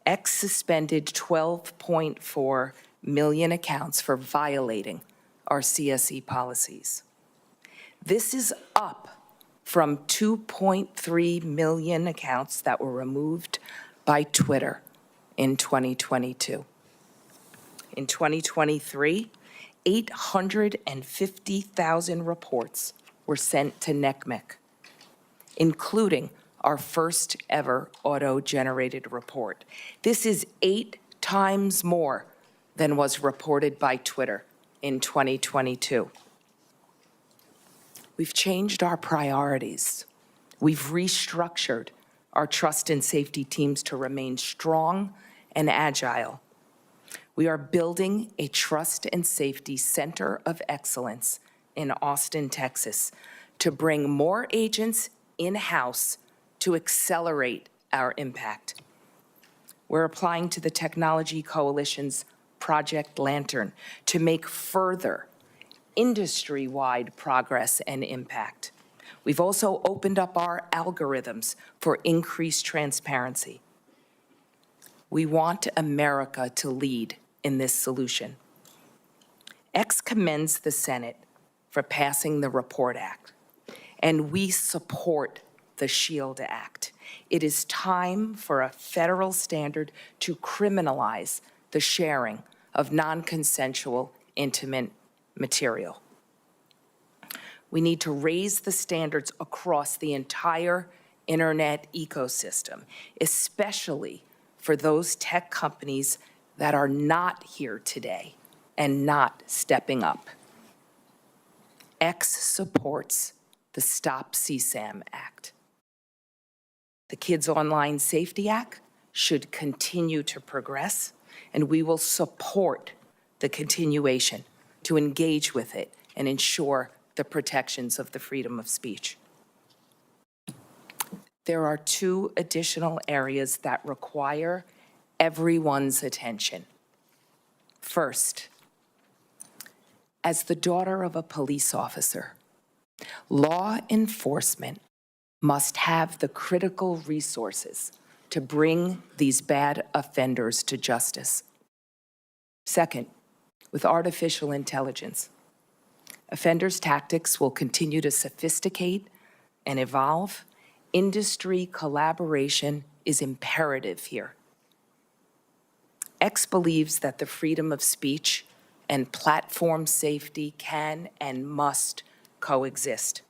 C: X suspended 12.4 million accounts for violating our CSE policies. This is up from 2.3 million accounts that were removed by Twitter in 2022. In 2023, 850,000 reports were sent to NCMEC, including our first ever auto-generated report. This is 8 times more than was reported by Twitter in 2022. We've changed our priorities. We've restructured our trust and safety teams to remain strong and agile. We are building a trust and safety center of excellence in Austin, Texas, to bring more agents in-house to accelerate our impact. We're applying to the Technology Coalition's Project Lantern to make further industry-wide progress and impact. We've also opened up our algorithms for increased transparency. We want America to lead in this solution. X commends the Senate for passing the REPORT Act, and we support the SHIELD Act. It is time for a federal standard to criminalize the sharing of non-consensual intimate material. We need to raise the standards across the entire internet ecosystem, especially for those tech companies that are not here today and not stepping up. X supports the Stop CSAM Act. The Kids Online Safety Act should continue to progress, and we will support the continuation to engage with it and ensure the protections of the freedom of speech. There are two additional areas that require everyone's attention. First, as the daughter of a police officer, law enforcement must have the critical resources to bring these bad offenders to justice. Second, with artificial intelligence, offenders' tactics will continue to sophisticate and evolve. Industry collaboration is imperative here. X believes that the freedom of speech and platform safety can and must coexist.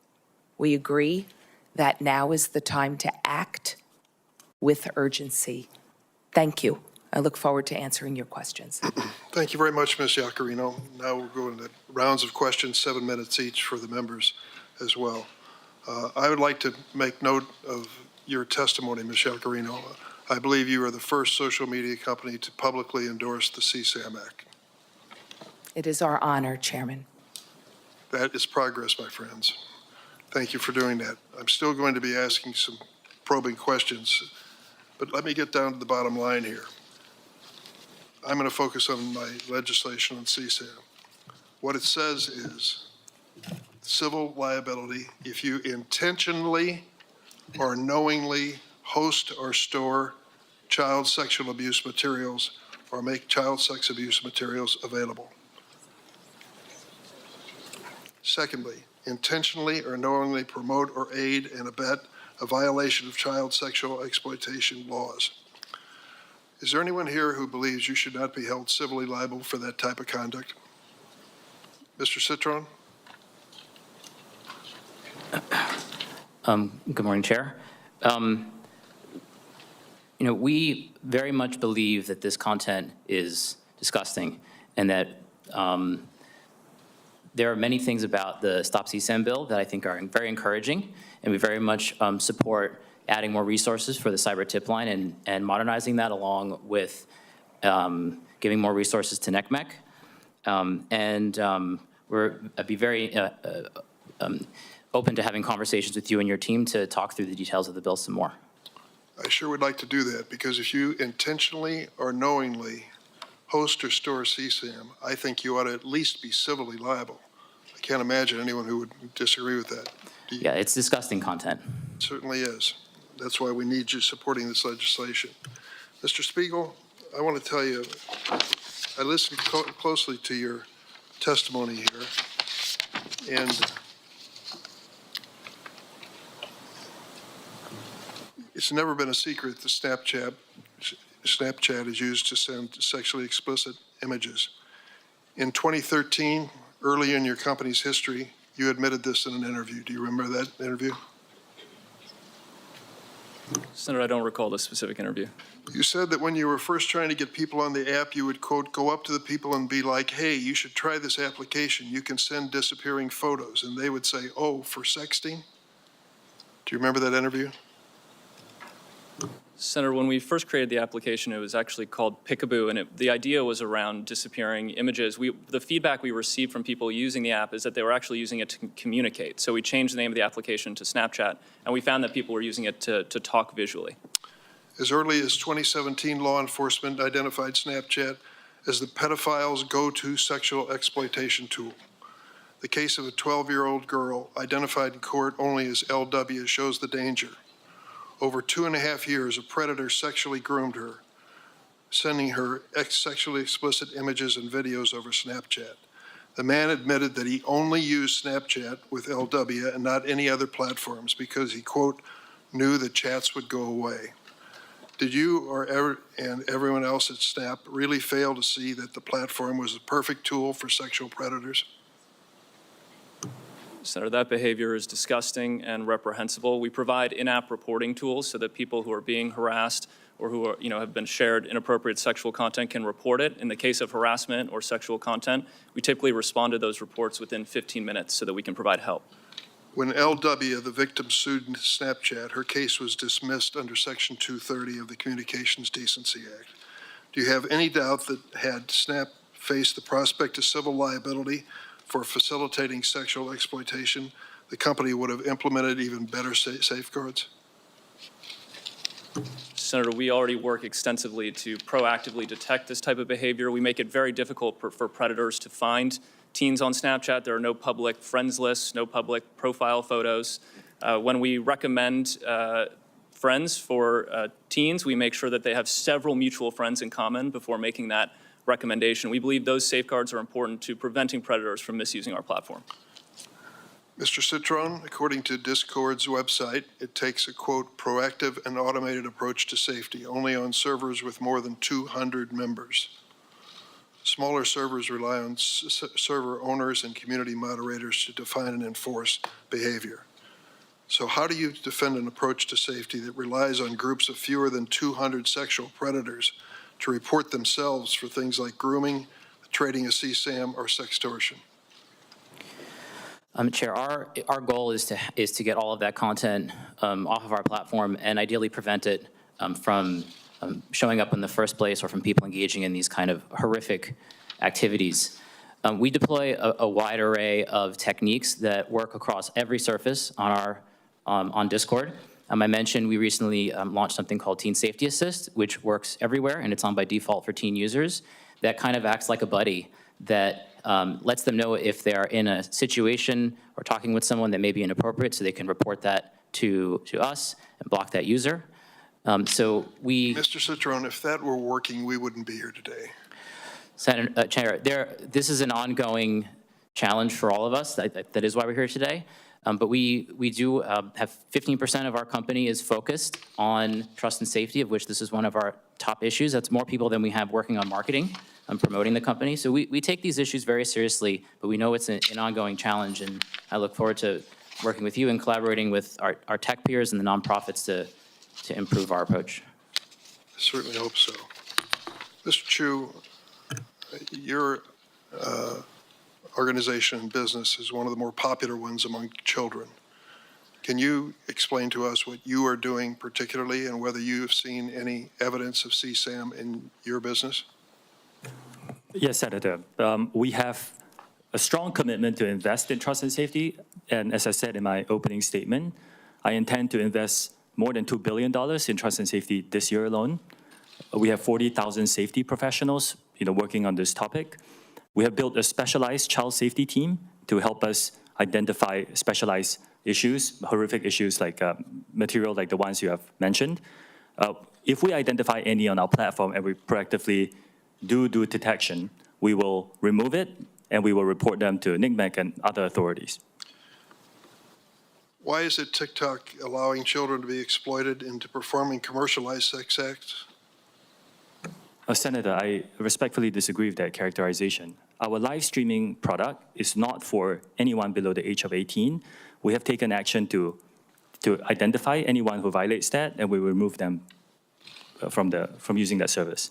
C: We agree that now is the time to act with urgency. Thank you. I look forward to answering your questions.
H: Thank you very much, Ms. Iaccarino. Now we'll go into rounds of questions, 7 minutes each for the members as well. I would like to make note of your testimony, Ms. Iaccarino. I believe you are the first social media company to publicly endorse the CSAM Act.
C: It is our honor, Chairman.
H: That is progress, my friends. Thank you for doing that. I'm still going to be asking some probing questions, but let me get down to the bottom line here. I'm going to focus on my legislation on CSAM. What it says is civil liability if you intentionally or knowingly host or store child sexual abuse materials or make child sex abuse materials available. Secondly, intentionally or knowingly promote or aid and abet a violation of child sexual exploitation laws. Is there anyone here who believes you should not be held civilly liable for that type of conduct? Mr. Citron?
T: Good morning, Chair. We very much believe that this content is disgusting and that there are many things about the Stop CSAM bill that I think are very encouraging, and we very much support adding more resources for the cyber tip line and modernizing that along with giving more resources to NECMEC. I'd be very open to having conversations with you and your team to talk through the details of the bill some more.
H: I sure would like to do that, because if you intentionally or knowingly host or store CSAM, I think you ought to at least be civilly liable. I can't imagine anyone who would disagree with that.
T: Yeah, it's disgusting content.
H: It certainly is. That's why we need you supporting this legislation. Mr. Spiegel, I want to tell you, I listened closely to your testimony here, and it's never been a secret that Snapchat is used to send sexually explicit images. In 2013, early in your company's history, you admitted this in an interview. Do you remember that interview?
A: Senator, I don't recall this specific interview.
H: You said that when you were first trying to get people on the app, you would, quote, go up to the people and be like, hey, you should try this application. You can send disappearing photos. And they would say, oh, for sexting? Do you remember that interview?
A: Senator, when we first created the application, it was actually called Pickaboo, and the idea was around disappearing images. The feedback we received from people using the app is that they were actually using it to communicate. So we changed the name of the application to Snapchat, and we found that people were using it to talk visually.
H: As early as 2017, law enforcement identified Snapchat as the pedophile's go-to sexual exploitation tool. The case of a 12-year-old girl identified in court only as LW shows the danger. Over 2.5 years, a predator sexually groomed her, sending her sexually explicit images and videos over Snapchat. The man admitted that he only used Snapchat with LW and not any other platforms because he, quote, knew that chats would go away. Did you and everyone else at Snap really fail to see that the platform was the perfect tool for sexual predators?
A: Senator, that behavior is disgusting and reprehensible. We provide in-app reporting tools so that people who are being harassed or who are, have been shared inappropriate sexual content can report it. In the case of harassment or sexual content, we typically respond to those reports within 15 minutes so that we can provide help.
H: When LW, the victim, sued Snapchat, her case was dismissed under Section 230 of the Communications Decency Act. Do you have any doubt that had Snap faced the prospect of civil liability for facilitating sexual exploitation, the company would have implemented even better safeguards?
A: Senator, we already work extensively to proactively detect this type of behavior. We make it very difficult for predators to find teens on Snapchat. There are no public friends lists, no public profile photos. When we recommend friends for teens, we make sure that they have several mutual friends in common before making that recommendation. We believe those safeguards are important to preventing predators from misusing our platform.
H: Mr. Citron, according to Discord's website, it takes a, quote, proactive and automated approach to safety only on servers with more than 200 members. Smaller servers rely on server owners and community moderators to define and enforce behavior. So how do you defend an approach to safety that relies on groups of fewer than 200 sexual predators to report themselves for things like grooming, trading a CSAM, or sextortion?
T: Chair, our goal is to get all of that content off of our platform and ideally prevent it from showing up in the first place or from people engaging in these kind of horrific activities. We deploy a wide array of techniques that work across every surface on Discord. I mentioned we recently launched something called Teen Safety Assist, which works everywhere, and it's on by default for teen users. That kind of acts like a buddy that lets them know if they're in a situation or talking with someone that may be inappropriate, so they can report that to us and block that user.
H: Mr. Citron, if that were working, we wouldn't be here today.
T: Senator, Chair, this is an ongoing challenge for all of us. That is why we're here today. But we do have 15% of our company is focused on trust and safety, of which this is one of our top issues. That's more people than we have working on marketing and promoting the company. So we take these issues very seriously, but we know it's an ongoing challenge, and I look forward to working with you and collaborating with our tech peers and the nonprofits to improve our approach.
H: I certainly hope so. Mr. Chu, your organization and business is one of the more popular ones among children. Can you explain to us what you are doing particularly and whether you have seen any evidence of CSAM in your business?
B: Yes, Senator. We have a strong commitment to invest in trust and safety. And as I said in my opening statement, I intend to invest more than $2 billion in trust and safety this year alone. We have 40,000 safety professionals working on this topic. We have built a specialized child safety team to help us identify specialized issues, horrific issues like material like the ones you have mentioned. If we identify any on our platform and we proactively do detection, we will remove it and we will report them to NCMEC and other authorities.
H: Why is it TikTok allowing children to be exploited into performing commercialized sex acts?
B: Senator, I respectfully disagree with that characterization. Our live streaming product is not for anyone below the age of 18. We have taken action to to identify anyone who violates that, and we remove them from using that service.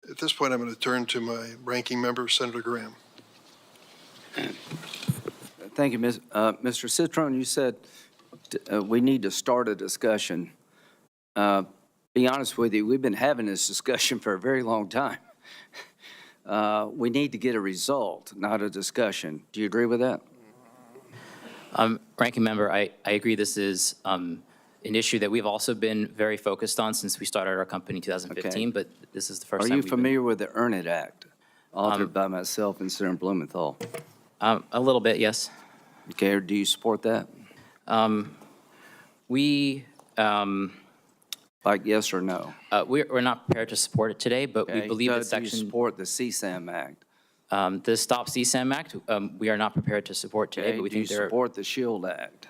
H: At this point, I'm going to turn to my ranking member, Senator Graham.
S: Thank you, Mr. Citron. You said we need to start a discussion. Be honest with you, we've been having this discussion for a very long time. We need to get a result, not a discussion. Do you agree with that?
T: Ranking member, I agree this is an issue that we've also been very focused on since we started our company in 2015,
S: Okay.
T: but this is the first
S: Are
T: time
S: you
T: we've
S: familiar with the Earn It Act, authored by myself and Senator Blumenthal?
T: A little bit, yes.
S: Okay, or do you support that?
T: We,
S: Like yes or no?
T: we're not prepared to support it today, but we
S: Okay.
T: believe that
S: Do you
T: section,
S: support the CSAM Act?
T: the Stop CSAM Act, we are not prepared to support today,
S: Okay,
T: but we
S: do you
T: think there,
S: support the SHIELD Act?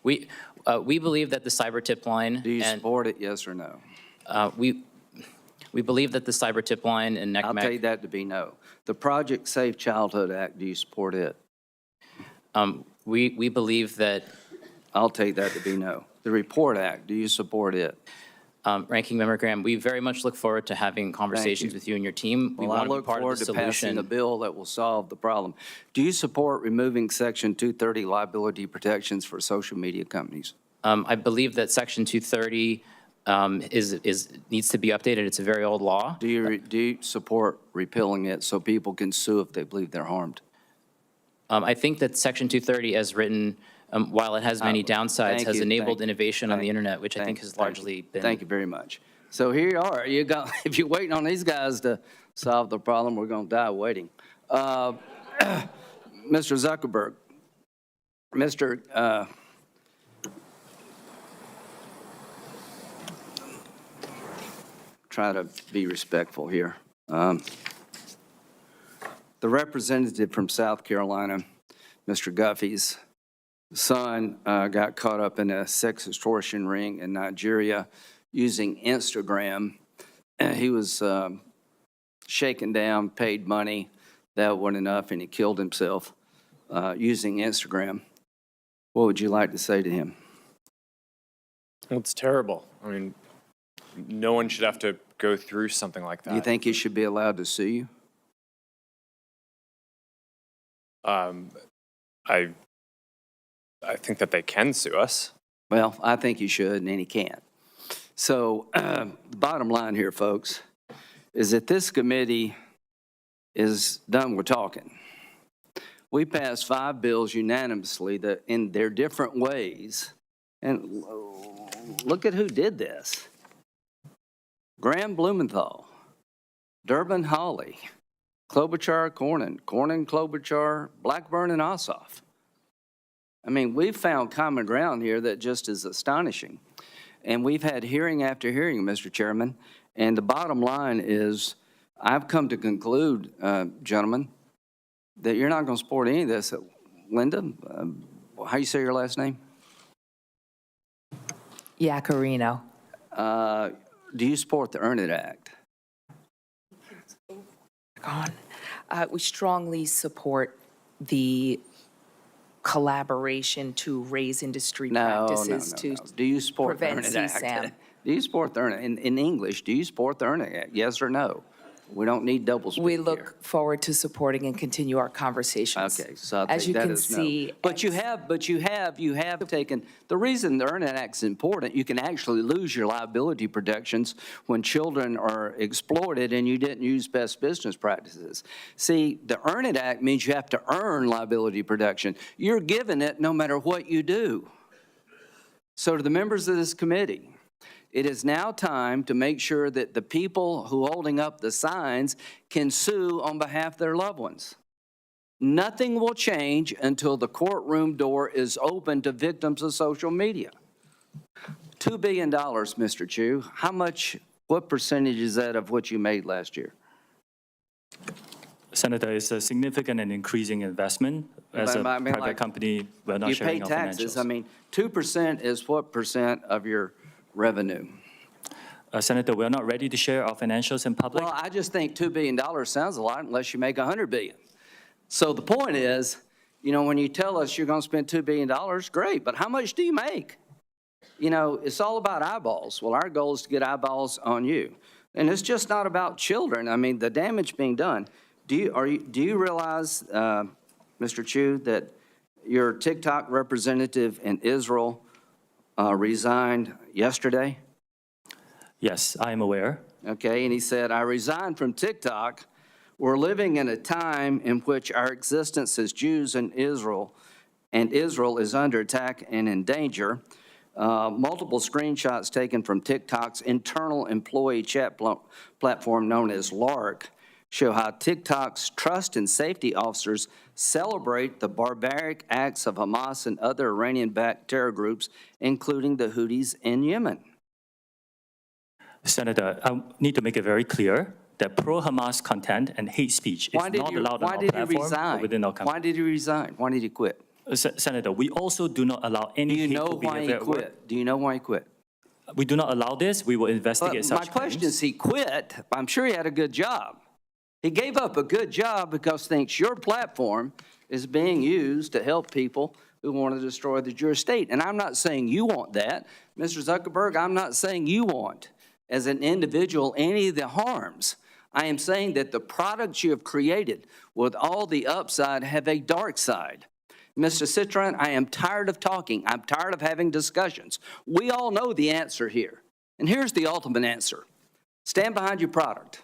T: we believe that the cyber tip line.
S: Do you
T: and,
S: support it, yes or no?
T: We believe that the cyber tip line and
S: I'll
T: NECMEC.
S: take that to be no. The Project Safe Childhood Act, do you support it?
T: We believe that.
S: I'll take that to be no. The Report Act, do you support it?
T: Ranking Member Graham, we very much look forward to having conversations with you and your team. We
S: Well, I
T: want to be
S: look
T: part of
S: forward
T: the
S: to passing
T: solution.
S: a bill that will solve the problem. Do you support removing Section 230 liability protections for social media companies?
T: I believe that Section 230 needs to be updated. It's a very old law.
S: Do you support repealing it so people can sue if they believe they're harmed?
T: I think that Section 230, as written, while it has many downsides, has enabled innovation on the internet, which I think has largely been.
S: Thank you very much. So here you are. You got, if you're waiting on these guys to solve the problem, we're going to die waiting. Mr. Zuckerberg, try to be respectful here. The representative from South Carolina, Mr. Guffey's son got caught up in a sex extortion ring in Nigeria using Instagram. And he was shaken down, paid money. That wasn't enough, and he killed himself using Instagram. What would you like to say to him?
U: It's terrible. I mean, no one should have to go through something like that.
S: Do you think he should be allowed to sue you?
U: I think that they can sue us.
S: Well, I think he should, and he can't. So the bottom line here, folks, is that this committee is done with talking. We passed 5 bills unanimously that in their different ways, and look at who did this. Graham Blumenthal, Durbin Hawley, Klobuchar Cornyn, Klobuchar, Blackburn, and Ossoff. I mean, we've found common ground here that just is astonishing. And we've had hearing after hearing, Mr. Chairman, and the bottom line is I've come to conclude, gentlemen, that you're not going to support any of this. Linda, how you say your last name?
C: Yacarino.
S: Do you support the Earn It Act?
C: We strongly support the collaboration to raise industry practices to
S: Do you support the Earn
C: prevent
S: It Act?
C: CSAM.
S: Do you support the Earn It? In English, do you support the Earn It Act? Yes or no? We don't need double speak
C: We
S: here.
C: look forward to supporting and continue our conversations.
S: Okay, so I'll
C: As
S: take
C: you
S: that
C: can
S: as no.
C: see,
S: But you have taken, the reason the Earn It Act is important, you can actually lose your liability protections when children are exploited and you didn't use best business practices. See, the Earn It Act means you have to earn liability protection. You're given it no matter what you do. So to the members of this committee, it is now time to make sure that the people who are holding up the signs can sue on behalf of their loved ones. Nothing will change until the courtroom door is open to victims of social media. $2 billion, Mr. Chu. What percentage is that of what you made last year?
B: Senator, it's a significant and increasing investment. As a private company, we're not sharing our financials.
S: You pay taxes. I mean, 2% is what percent of your revenue?
B: Senator, we're not ready to share our financials in public.
S: Well, I just think $2 billion sounds a lot unless you make $100 billion. So the point is, You know, when you tell us you're going to spend $2 billion, great, but how much do you make? You know, it's all about eyeballs. Well, our goal is to get eyeballs on you. And it's just not about children. I mean, the damage being done. Do you realize, Mr. Chu, that your TikTok representative in Israel resigned yesterday?
B: Yes, I am aware.
S: Okay, and he said, I resigned from TikTok. We're living in a time in which our existence as Jews in Israel, and Israel is under attack and in danger. Multiple screenshots taken from TikTok's internal employee chat platform known as LARC show how TikTok's trust and safety officers celebrate the barbaric acts of Hamas and other Iranian-backed terror groups, including the Houthis in Yemen.
B: Senator, I need to make it very clear that pro-Hamas content and hate speech is not allowed on our platform or within our company.
S: Why did he resign? Why did he quit?
B: Senator, we also do not allow any hateful behavior at work.
S: Do you know why he quit?
B: We do not allow this. We will investigate such
S: claims. My question is, he quit. I'm sure he had a good job. He gave up a good job because he thinks your platform is being used to help people who want to destroy the Jewish state. And I'm not saying you want that. Mr. Zuckerberg, I'm not saying you want, as an individual, any of the harms. I am saying that the products you have created with all the upside have a dark side. Mr. Citron, I am tired of talking. I'm tired of having discussions. We all know the answer here. And here's the ultimate answer. Stand behind your product.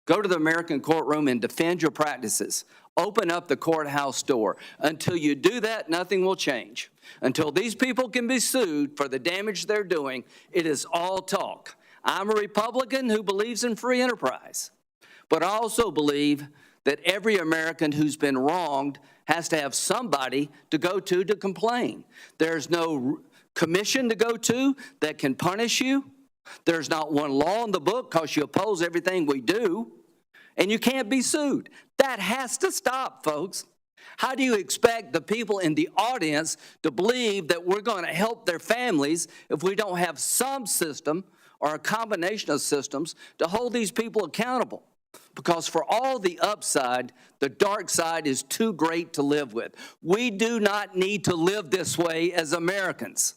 S: Go to the American courtroom and defend your practices. Open up the courthouse door. Until you do that, nothing will change. Until these people can be sued for the damage they're doing, it is all talk. I'm a Republican who believes in free enterprise, but I also believe that every American who's been wronged has to have somebody to go to complain. There's no commission to go to that can punish you. There's not one law in the book because you oppose everything we do, and you can't be sued. That has to stop, folks. How do you expect the people in the audience to believe that we're going to help their families if we don't have some system or a combination of systems to hold these people accountable? Because for all the upside, the dark side is too great to live with. We do not need to live this way as Americans.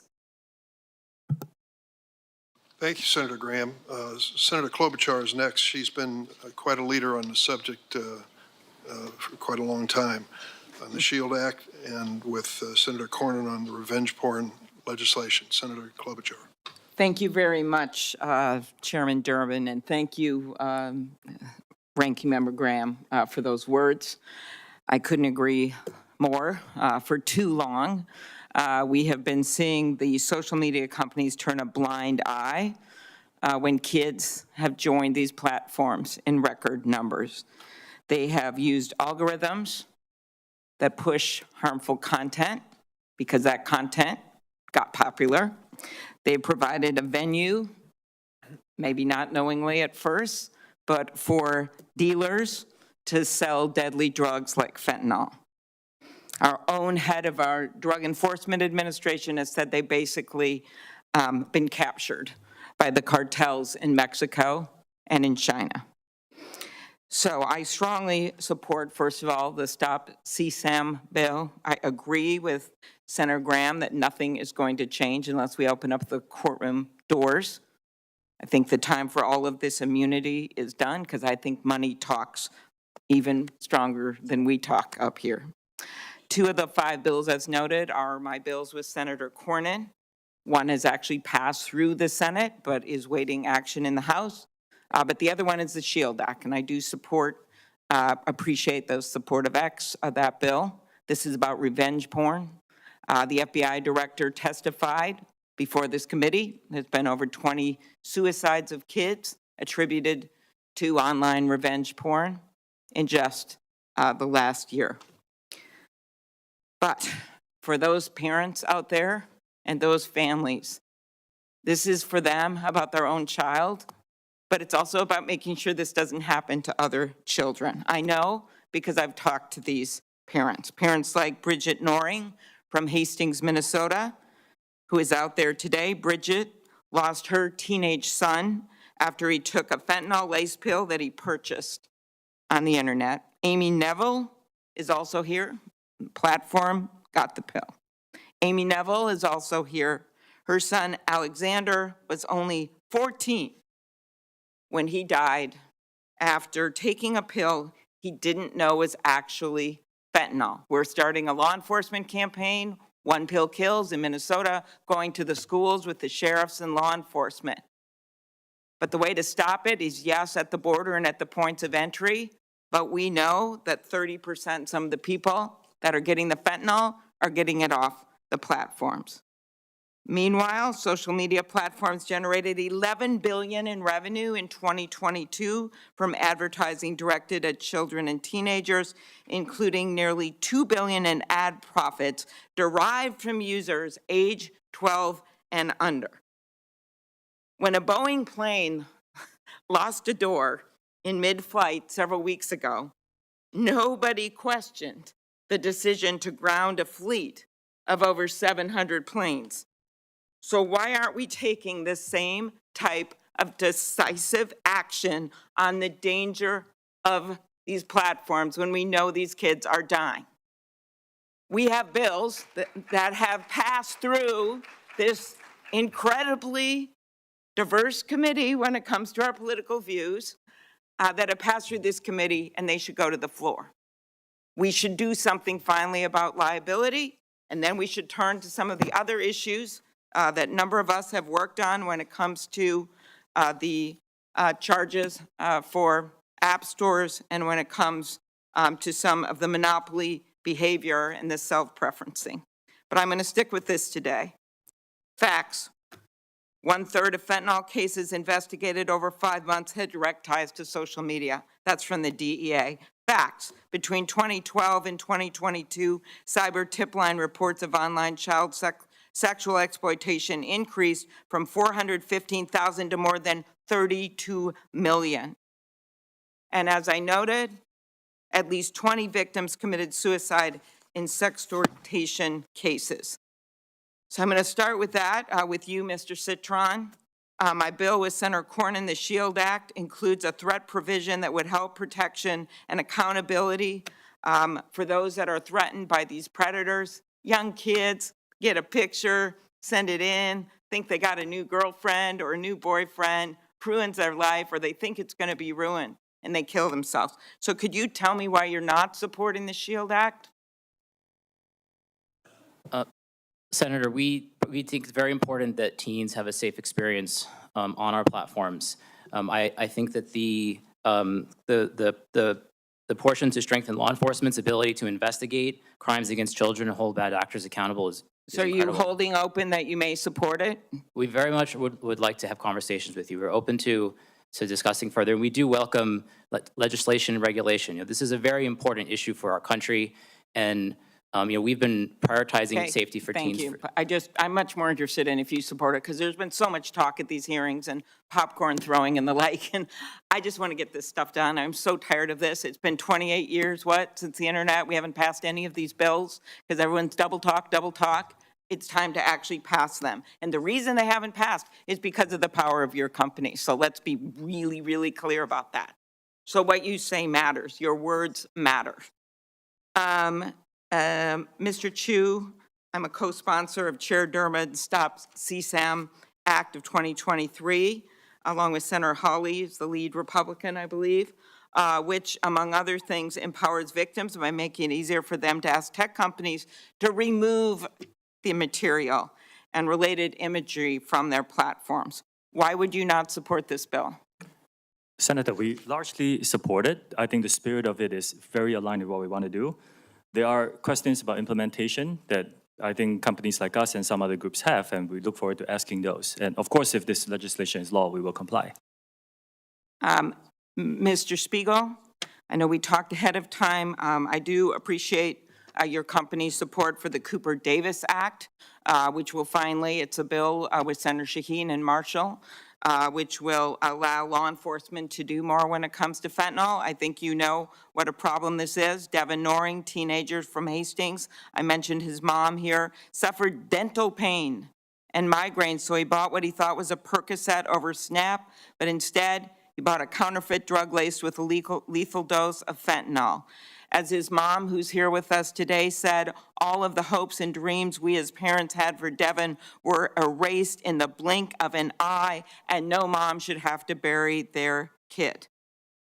H: Thank you, Senator Graham. Senator Klobuchar is next. She's been quite a leader on the subject for quite a long time on the SHIELD Act and with Senator Cornyn on the revenge porn legislation. Senator Klobuchar.
F: Thank you very much, Chairman Durbin, and thank you, Ranking Member Graham, for those words. I couldn't agree more. For too long, we have been seeing the social media companies turn a blind eye when kids have joined these platforms in record numbers. They have used algorithms that push harmful content because that content got popular. They provided a venue, maybe not knowingly at first, but for dealers to sell deadly drugs like fentanyl. Our own head of our Drug Enforcement Administration has said they've basically been captured by the cartels in Mexico and in China. So I strongly support, first of all, the Stop CSAM bill. I agree with Senator Graham that nothing is going to change unless we open up the courtroom doors. I think the time for all of this immunity is done because I think money talks even stronger than we talk up here. 2 of the 5 bills, as noted, are my bills with Senator Cornyn. One has actually passed through the Senate, but is waiting action in the House. But the other one is the SHIELD Act, and I do support, appreciate the support of that bill. This is about revenge porn. The FBI director testified before this committee. There's been over 20 suicides of kids attributed to online revenge porn in just the last year. But for those parents out there and those families, this is for them about their own child, but it's also about making sure this doesn't happen to other children. I know because I've talked to these parents. Parents like Bridget Noring from Hastings, Minnesota, who is out there today. Bridget lost her teenage son after he took a fentanyl lace pill that he purchased on the internet. Amy Neville is also here, platform got the pill. Amy Neville is also here. Her son, Alexander, was only 14 when he died after taking a pill he didn't know was actually fentanyl. We're starting a law enforcement campaign, One Pill Kills in Minnesota, going to the schools with the sheriffs and law enforcement. But the way to stop it is, yes, at the border and at the points of entry, but we know that 30% some of the people that are getting the fentanyl are getting it off the platforms. Meanwhile, social media platforms generated $11 billion in revenue in 2022 from advertising directed at children and teenagers, including nearly $2 billion in ad profits derived from users age 12 and under. When a Boeing plane lost a door in mid-flight several weeks ago, nobody questioned the decision to ground a fleet of over 700 planes. So why aren't we taking the same type of decisive action on the danger of these platforms when we know these kids are dying? We have bills that have passed through this incredibly diverse committee when it comes to our political views, that have passed through this committee, and they should go to the floor. We should do something finally about liability, and then we should turn to some of the other issues that a number of us have worked on when it comes to the charges for app stores and when it comes to some of the monopoly behavior and the self-preferencing. But I'm going to stick with this today. Facts. 1/3 of fentanyl cases investigated over 5 months had direct ties to social media. That's from the DEA. Facts. Between 2012 and 2022, cyber tip line reports of online child sexual exploitation increased from 415,000 to more than 32 million. And as I noted, at least 20 victims committed suicide in sextortion cases. So I'm going to start with that, with you, Mr. Citron. My bill with Senator Cornyn, the SHIELD Act, includes a threat provision that would help protection and accountability for those that are threatened by these predators. Young kids get a picture, send it in, think they got a new girlfriend or a new boyfriend, ruins their life, or they think it's going to be ruined, and they kill themselves. So could you tell me why you're not supporting the SHIELD Act?
T: Senator, we think it's very important that teens have a safe experience on our platforms. I think that the portion to strengthen law enforcement's ability to investigate crimes against children and hold bad actors accountable is
F: So are you holding open that you may support it?
T: We very much would like to have conversations with you. We're open to discussing further. And we do welcome legislation and regulation. You know, this is a very important issue for our country, and you know, we've been prioritizing safety for teens.
F: Thank you. I'm much more interested in if you support it, because there's been so much talk at these hearings and popcorn throwing and the like, and I just want to get this stuff done. I'm so tired of this. It's been 28 years, since the internet. We haven't passed any of these bills because everyone's double talk. It's time to actually pass them. And the reason they haven't passed is because of the power of your company. So let's be really, really clear about that. So what you say matters. Your words matter. Mr. Chu, I'm a co-sponsor of Chair Durbin's Stop CSAM Act of 2023, along with Senator Hawley, who's the lead Republican, I believe, which, among other things, empowers victims by making it easier for them to ask tech companies to remove the material and related imagery from their platforms. Why would you not support this bill?
B: Senator, we largely support it. I think the spirit of it is very aligned with what we want to do. There are questions about implementation that I think companies like us and some other groups have, and we look forward to asking those. And of course, if this legislation is law, we will comply.
F: Mr. Spiegel, I know we talked ahead of time. I do appreciate your company's support for the Cooper Davis Act, which will finally, it's a bill with Senator Shaheen and Marshall, which will allow law enforcement to do more when it comes to fentanyl. I think you know what a problem this is. Devin Noring, teenager from Hastings, I mentioned his mom here, suffered dental pain and migraines, so he bought what he thought was a Percocet over Snap, but instead he bought a counterfeit drug laced with a lethal dose of fentanyl. As his mom, who's here with us today, said, all of the hopes and dreams we as parents had for Devin were erased in the blink of an eye, and no mom should have to bury their kid.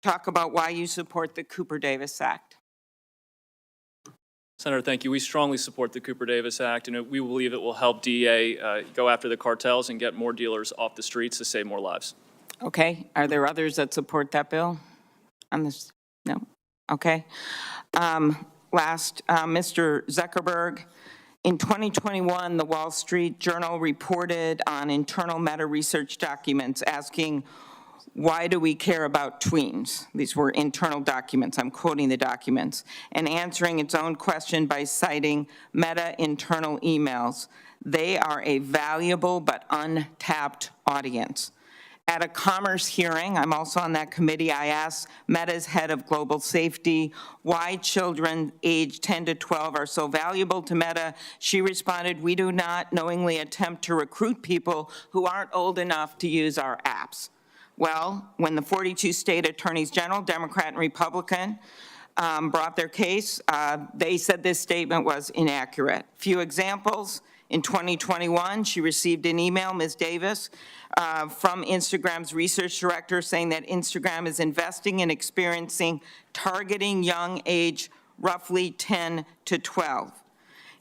F: Talk about why you support the Cooper-Davis Act.
A: Senator, thank you. We strongly support the Cooper-Davis Act, and we believe it will help DEA go after the cartels and get more dealers off the streets to save more lives.
F: Okay, are there others that support that bill? On this, no? Okay. Last, Mr. Zuckerberg, in 2021, the Wall Street Journal reported on internal Meta research documents asking, why do we care about tweens? These were internal documents. I'm quoting the documents. And answering its own question by citing Meta internal emails. They are a valuable but untapped audience. At a commerce hearing, I'm also on that committee, I asked Meta's head of global safety why children aged 10 to 12 are so valuable to Meta. She responded, we do not knowingly attempt to recruit people who aren't old enough to use our apps. Well, when the 42 state attorneys general, Democrat and Republican, brought their case, they said this statement was inaccurate. Few examples. In 2021, she received an email, Ms. Davis, from Instagram's research director saying that Instagram is investing in experiencing targeting young age, roughly 10 to 12.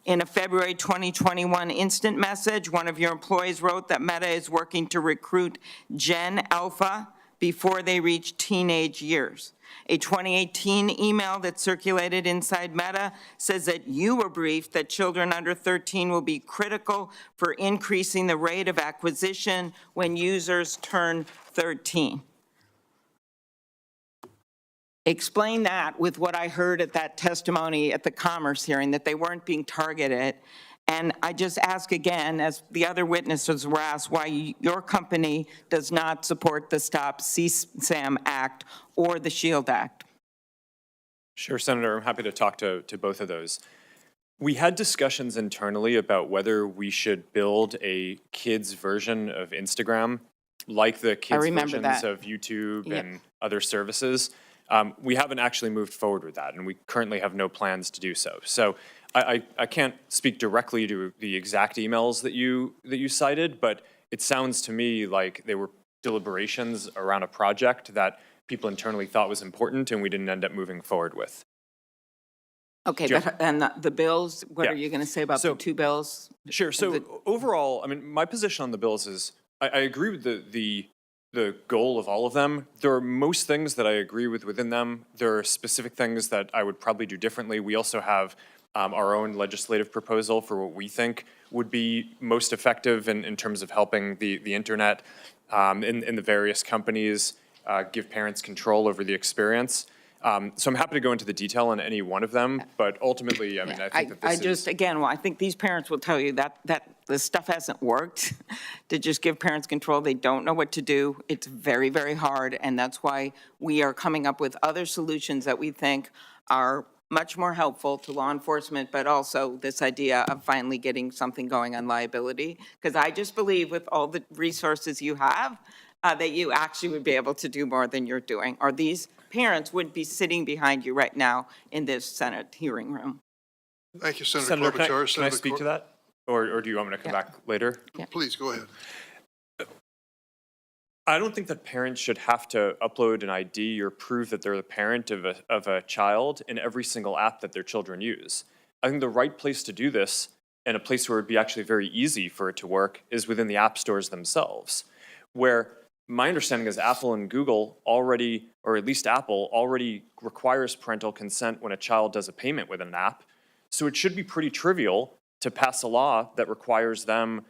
F: In a February 2021 instant message, one of your employees wrote that Meta is working to recruit Gen Alpha before they reach teenage years. A 2018 email that circulated inside Meta says that you were briefed that children under 13 will be critical for increasing the rate of acquisition when users turn 13. Explain that with what I heard at that testimony at the Commerce hearing, that they weren't being targeted. And I just ask again, as the other witnesses were asked, why your company does not support the Stop CSAM Act or the SHIELD Act.
U: Sure, Senator, I'm happy to talk to both of those. We had discussions internally about whether we should build a kids version of Instagram, like the kids versions of YouTube and other services. We haven't actually moved forward with that, and we currently have no plans to do so. So I can't speak directly to the exact emails that you cited, but it sounds to me like they were deliberations around a project that people internally thought was important and we didn't end up moving forward with.
F: Okay, but and the bills, what are you going to say about the two bills?
U: Sure, so overall, I mean, my position on the bills is I agree with the goal of all of them. There are most things that I agree with within them. There are specific things that I would probably do differently. We also have our own legislative proposal for what we think would be most effective in terms of helping the internet in the various companies give parents control over the experience. So I'm happy to go into the detail on any one of them, but ultimately, I mean, I think that this
F: I think these parents will tell you that this stuff hasn't worked to just give parents control. They don't know what to do. It's very, very hard, and that's why we are coming up with other solutions that we think are much more helpful to law enforcement, but also this idea of finally getting something going on liability. Because I just believe with all the resources you have, that you actually would be able to do more than you're doing, or these parents would be sitting behind you right now in this Senate hearing room.
H: Thank you, Senator Klobuchar.
U: Can I speak to that? Or do you want me to come back later?
H: Please, go ahead.
U: I don't think that parents should have to upload an ID or prove that they're the parent of a child in every single app that their children use. I think the right place to do this, and a place where it'd be actually very easy for it to work, is within the app stores themselves, where my understanding is Apple and Google already, or at least Apple, already requires parental consent when a child does a payment with an app. So it should be pretty trivial to pass a law that requires them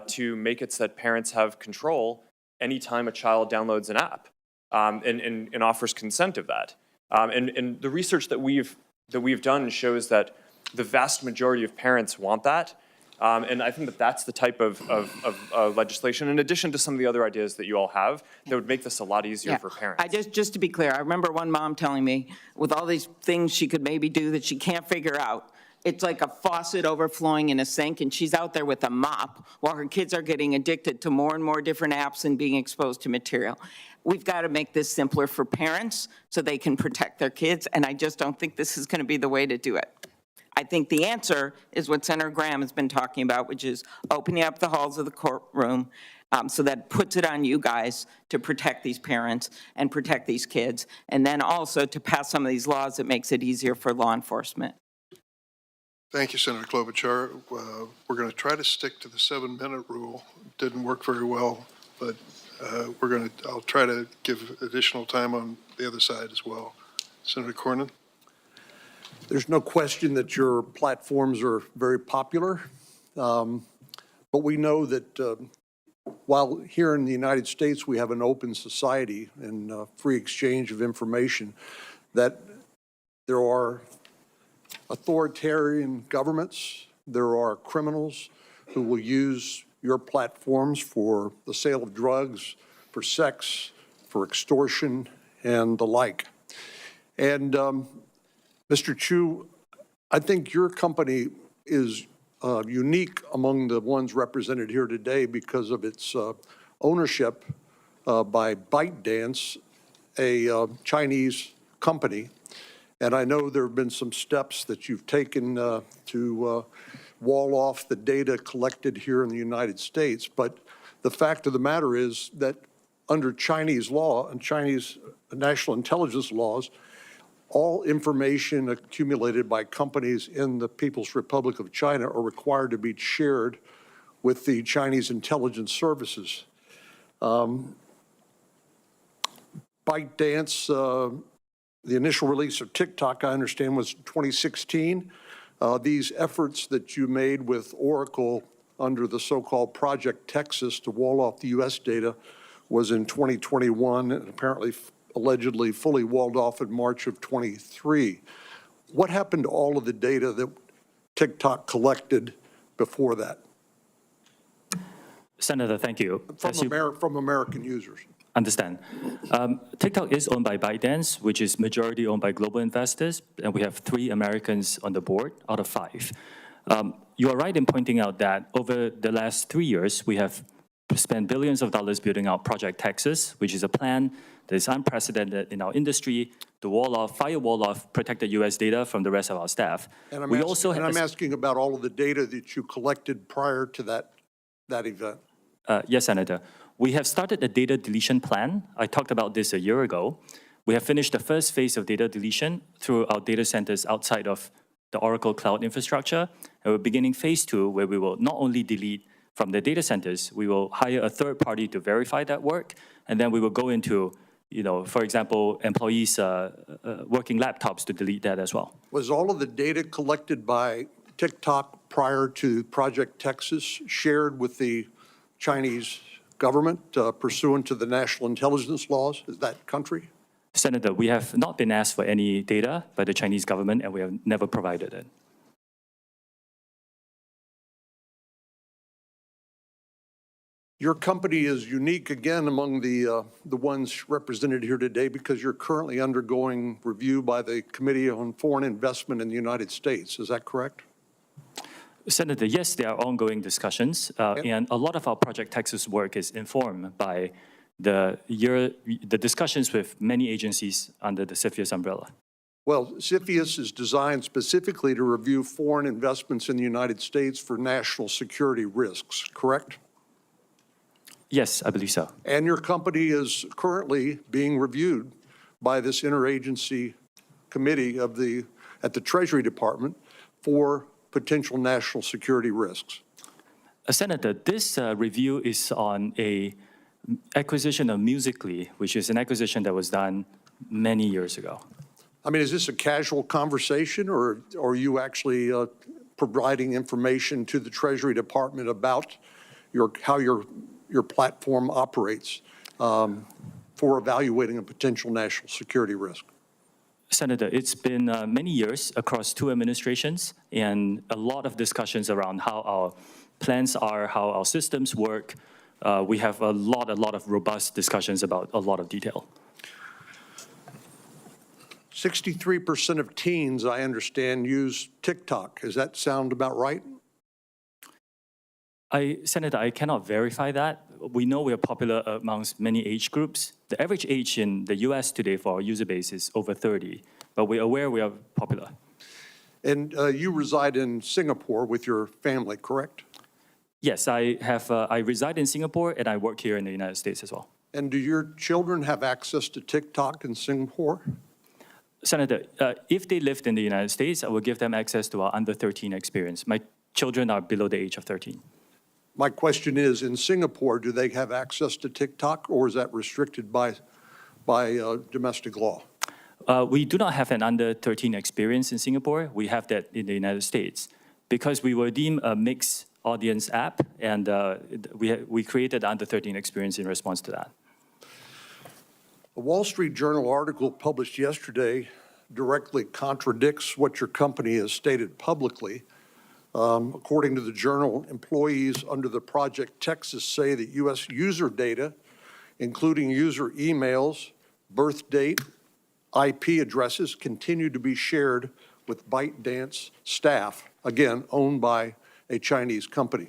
U: to make it so that parents have control anytime a child downloads an app and offers consent of that. And the research that we've done shows that the vast majority of parents want that. And I think that that's the type of legislation, in addition to some of the other ideas that you all have, that would make this a lot easier for parents.
F: Just to be clear, I remember one mom telling me, with all these things she could maybe do that she can't figure out, it's like a faucet overflowing in a sink, and she's out there with a mop while her kids are getting addicted to more and more different apps and being exposed to material. we've got to make this simpler for parents so they can protect their kids, and I just don't think this is going to be the way to do it. I think the answer is what Senator Graham has been talking about, which is opening up the halls of the courtroom so that puts it on you guys to protect these parents and protect these kids, and then also to pass some of these laws that makes it easier for law enforcement.
H: Thank you, Senator Klobuchar. We're going to try to stick to the 7-minute rule. Didn't work very well, but I'll try to give additional time on the other side as well. Senator Cornyn.
G: There's no question that your platforms are very popular, but we know that while here in the United States we have an open society and free exchange of information, that there are authoritarian governments, there are criminals who will use your platforms for the sale of drugs, for sex, for extortion, and the like. And Mr. Chu, I think your company is unique among the ones represented here today because of its ownership by ByteDance, a Chinese company. And I know there have been some steps that you've taken to wall off the data collected here in the United States. But the fact of the matter is that under Chinese law and Chinese national intelligence laws, all information accumulated by companies in the People's Republic of China are required to be shared with the Chinese intelligence services. ByteDance, the initial release of TikTok, I understand, was 2016. These efforts that you made with Oracle under the so-called Project Texas to wall off the U.S. data was in 2021 and apparently allegedly fully walled off in March of 23. What happened to all of the data that TikTok collected before that?
B: Senator, thank you.
G: From American users.
B: Understand. TikTok is owned by ByteDance, which is majority owned by global investors, and we have 3 Americans on the board out of 5. You are right in pointing out that over the last 3 years, we have spent billions of dollars building out Project Texas, which is a plan that is unprecedented in our industry to firewall off protected U.S. data from the rest of our staff.
G: And I'm asking about all of the data that you collected prior to that event.
B: Yes, Senator. We have started a data deletion plan. I talked about this a year ago. We have finished the first phase of data deletion through our data centers outside of the Oracle Cloud infrastructure. And we're beginning phase 2, where we will not only delete from the data centers, we will hire a third party to verify that work. And then we will go into, for example, employees' working laptops to delete that as well.
G: Was all of the data collected by TikTok prior to Project Texas shared with the Chinese government pursuant to the national intelligence laws? Is that country?
B: Senator, we have not been asked for any data by the Chinese government, and we have never provided it.
G: Your company is unique again among the ones represented here today because you're currently undergoing review by the Committee on Foreign Investment in the United States. Is that correct?
B: Senator, yes, there are ongoing discussions, and a lot of our Project Texas work is informed by the discussions with many agencies under the CFIUS umbrella.
G: Well, CFIUS is designed specifically to review foreign investments in the United States for national security risks, correct?
B: Yes, I believe so.
G: And your company is currently being reviewed by this interagency committee at the Treasury Department for potential national security risks.
B: Senator, this review is on a acquisition of Musical.ly, which is an acquisition that was done many years ago.
G: I mean, is this a casual conversation, or are you actually providing information to the Treasury Department about how your platform operates for evaluating a potential national security risk?
B: Senator, it's been many years across 2 administrations and a lot of discussions around how our plans are, how our systems work. We have a lot of robust discussions about a lot of detail.
G: 63% of teens, I understand, use TikTok. Does that sound about right?
B: Senator, I cannot verify that. We know we are popular amongst many age groups. The average age in the US today for our user base is over 30, but we're aware we are popular.
G: And you reside in Singapore with your family, correct?
B: Yes, I reside in Singapore and I work here in the United States as well.
G: And do your children have access to TikTok in Singapore?
B: Senator, if they lived in the United States, I will give them access to our under 13 experience. My children are below the age of 13.
G: My question is, in Singapore, do they have access to TikTok, or is that restricted by domestic law?
B: We do not have an under 13 experience in Singapore. We have that in the United States. Because we were deemed a mixed audience app, and we created the under 13 experience in response to that.
G: A Wall Street Journal article published yesterday directly contradicts what your company has stated publicly. According to the journal, employees under the Project Texas say that U.S. user data, including user emails, birth date, IP addresses, continue to be shared with ByteDance staff, again, owned by a Chinese company.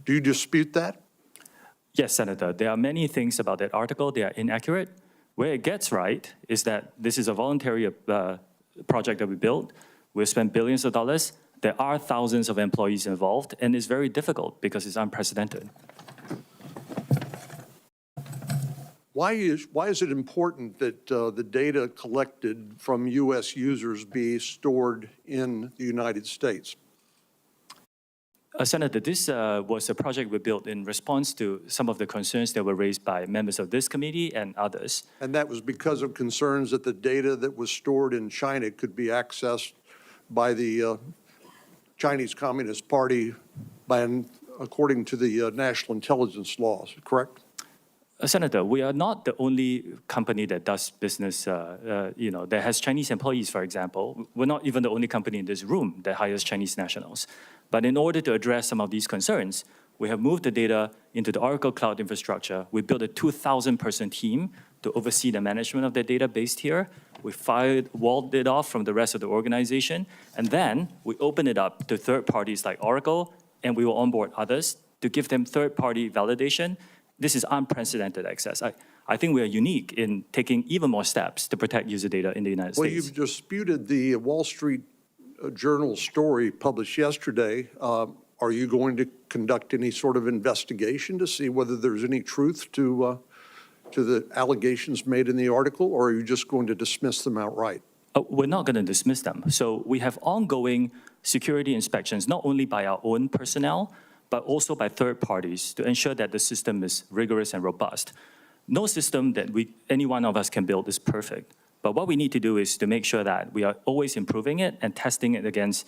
G: Do you dispute that?
B: Yes, Senator. There are many things about that article. They are inaccurate. Where it gets right is that this is a voluntary project that we built. We spent billions of dollars. There are thousands of employees involved, and it's very difficult because it's unprecedented.
G: Why is it important that the data collected from U.S. users be stored in the United States?
B: Senator, this was a project we built in response to some of the concerns that were raised by members of this committee and others.
G: And that was because of concerns that the data that was stored in China could be accessed by the Chinese Communist Party according to the national intelligence laws, correct?
B: Senator, we are not the only company that does business, that has Chinese employees, for example. We're not even the only company in this room that hires Chinese nationals. But in order to address some of these concerns, we have moved the data into the Oracle Cloud infrastructure. We built a 2,000-person team to oversee the management of the data based here. We walled it off from the rest of the organization, and then we open it up to third parties like Oracle, and we will onboard others to give them third-party validation. This is unprecedented access. I think we are unique in taking even more steps to protect user data in the United States.
G: Well, you've disputed the Wall Street Journal story published yesterday. Are you going to conduct any sort of investigation to see whether there's any truth to the allegations made in the article, or are you just going to dismiss them outright?
B: We're not going to dismiss them. So we have ongoing security inspections, not only by our own personnel, but also by third parties to ensure that the system is rigorous and robust. No system that any one of us can build is perfect. But what we need to do is to make sure that we are always improving it and testing it against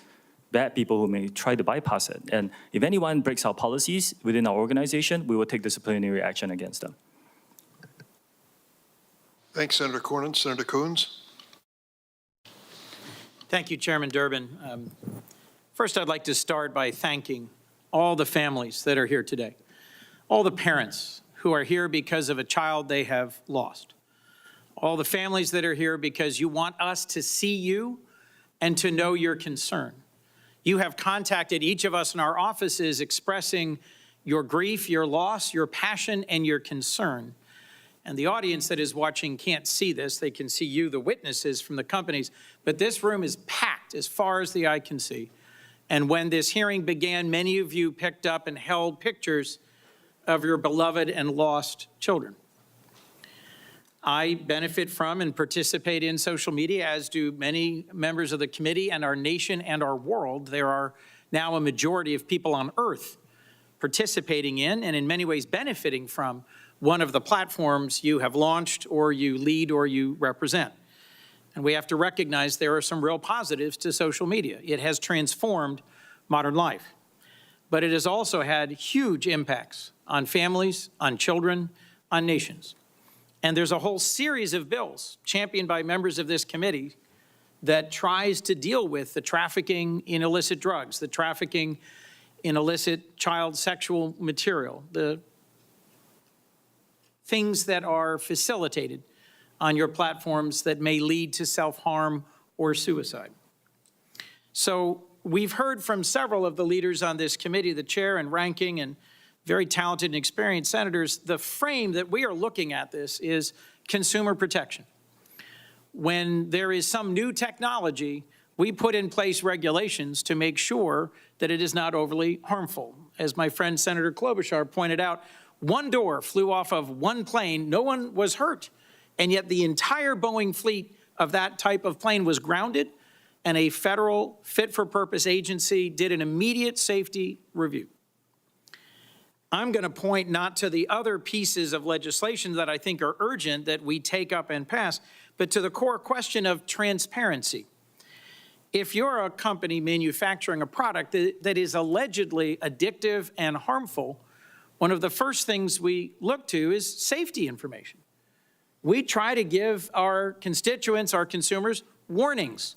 B: bad people who may try to bypass it. And if anyone breaks our policies within our organization, we will take disciplinary action against them.
H: Thanks, Senator Cornyn. Senator Coons.
E: Thank you, Chairman Durbin. First, I'd like to start by thanking all the families that are here today, all the parents who are here because of a child they have lost, all the families that are here because you want us to see you and to know your concern. You have contacted each of us in our offices expressing your grief, your loss, your passion, and your concern. And the audience that is watching can't see this. They can see you, the witnesses from the companies, but this room is packed as far as the eye can see. And when this hearing began, many of you picked up and held pictures of your beloved and lost children. I benefit from and participate in social media, as do many members of the committee and our nation and our world. There are now a majority of people on Earth participating in and in many ways benefiting from one of the platforms you have launched or you lead or you represent. And we have to recognize there are some real positives to social media. It has transformed modern life, but it has also had huge impacts on families, on children, on nations. And there's a whole series of bills championed by members of this committee that tries to deal with the trafficking in illicit drugs, the trafficking in illicit child sexual material, the things that are facilitated on your platforms that may lead to self-harm or suicide. So we've heard from several of the leaders on this committee, the chair and ranking and very talented and experienced senators. The frame that we are looking at this is consumer protection. When there is some new technology, we put in place regulations to make sure that it is not overly harmful. As my friend Senator Klobuchar pointed out, one door flew off of one plane, no one was hurt, and yet the entire Boeing fleet of that type of plane was grounded, and a federal fit-for-purpose agency did an immediate safety review. I'm going to point not to the other pieces of legislation that I think are urgent that we take up and pass, but to the core question of transparency. If you're a company manufacturing a product that is allegedly addictive and harmful, one of the first things we look to is safety information. We try to give our constituents, our consumers, warnings,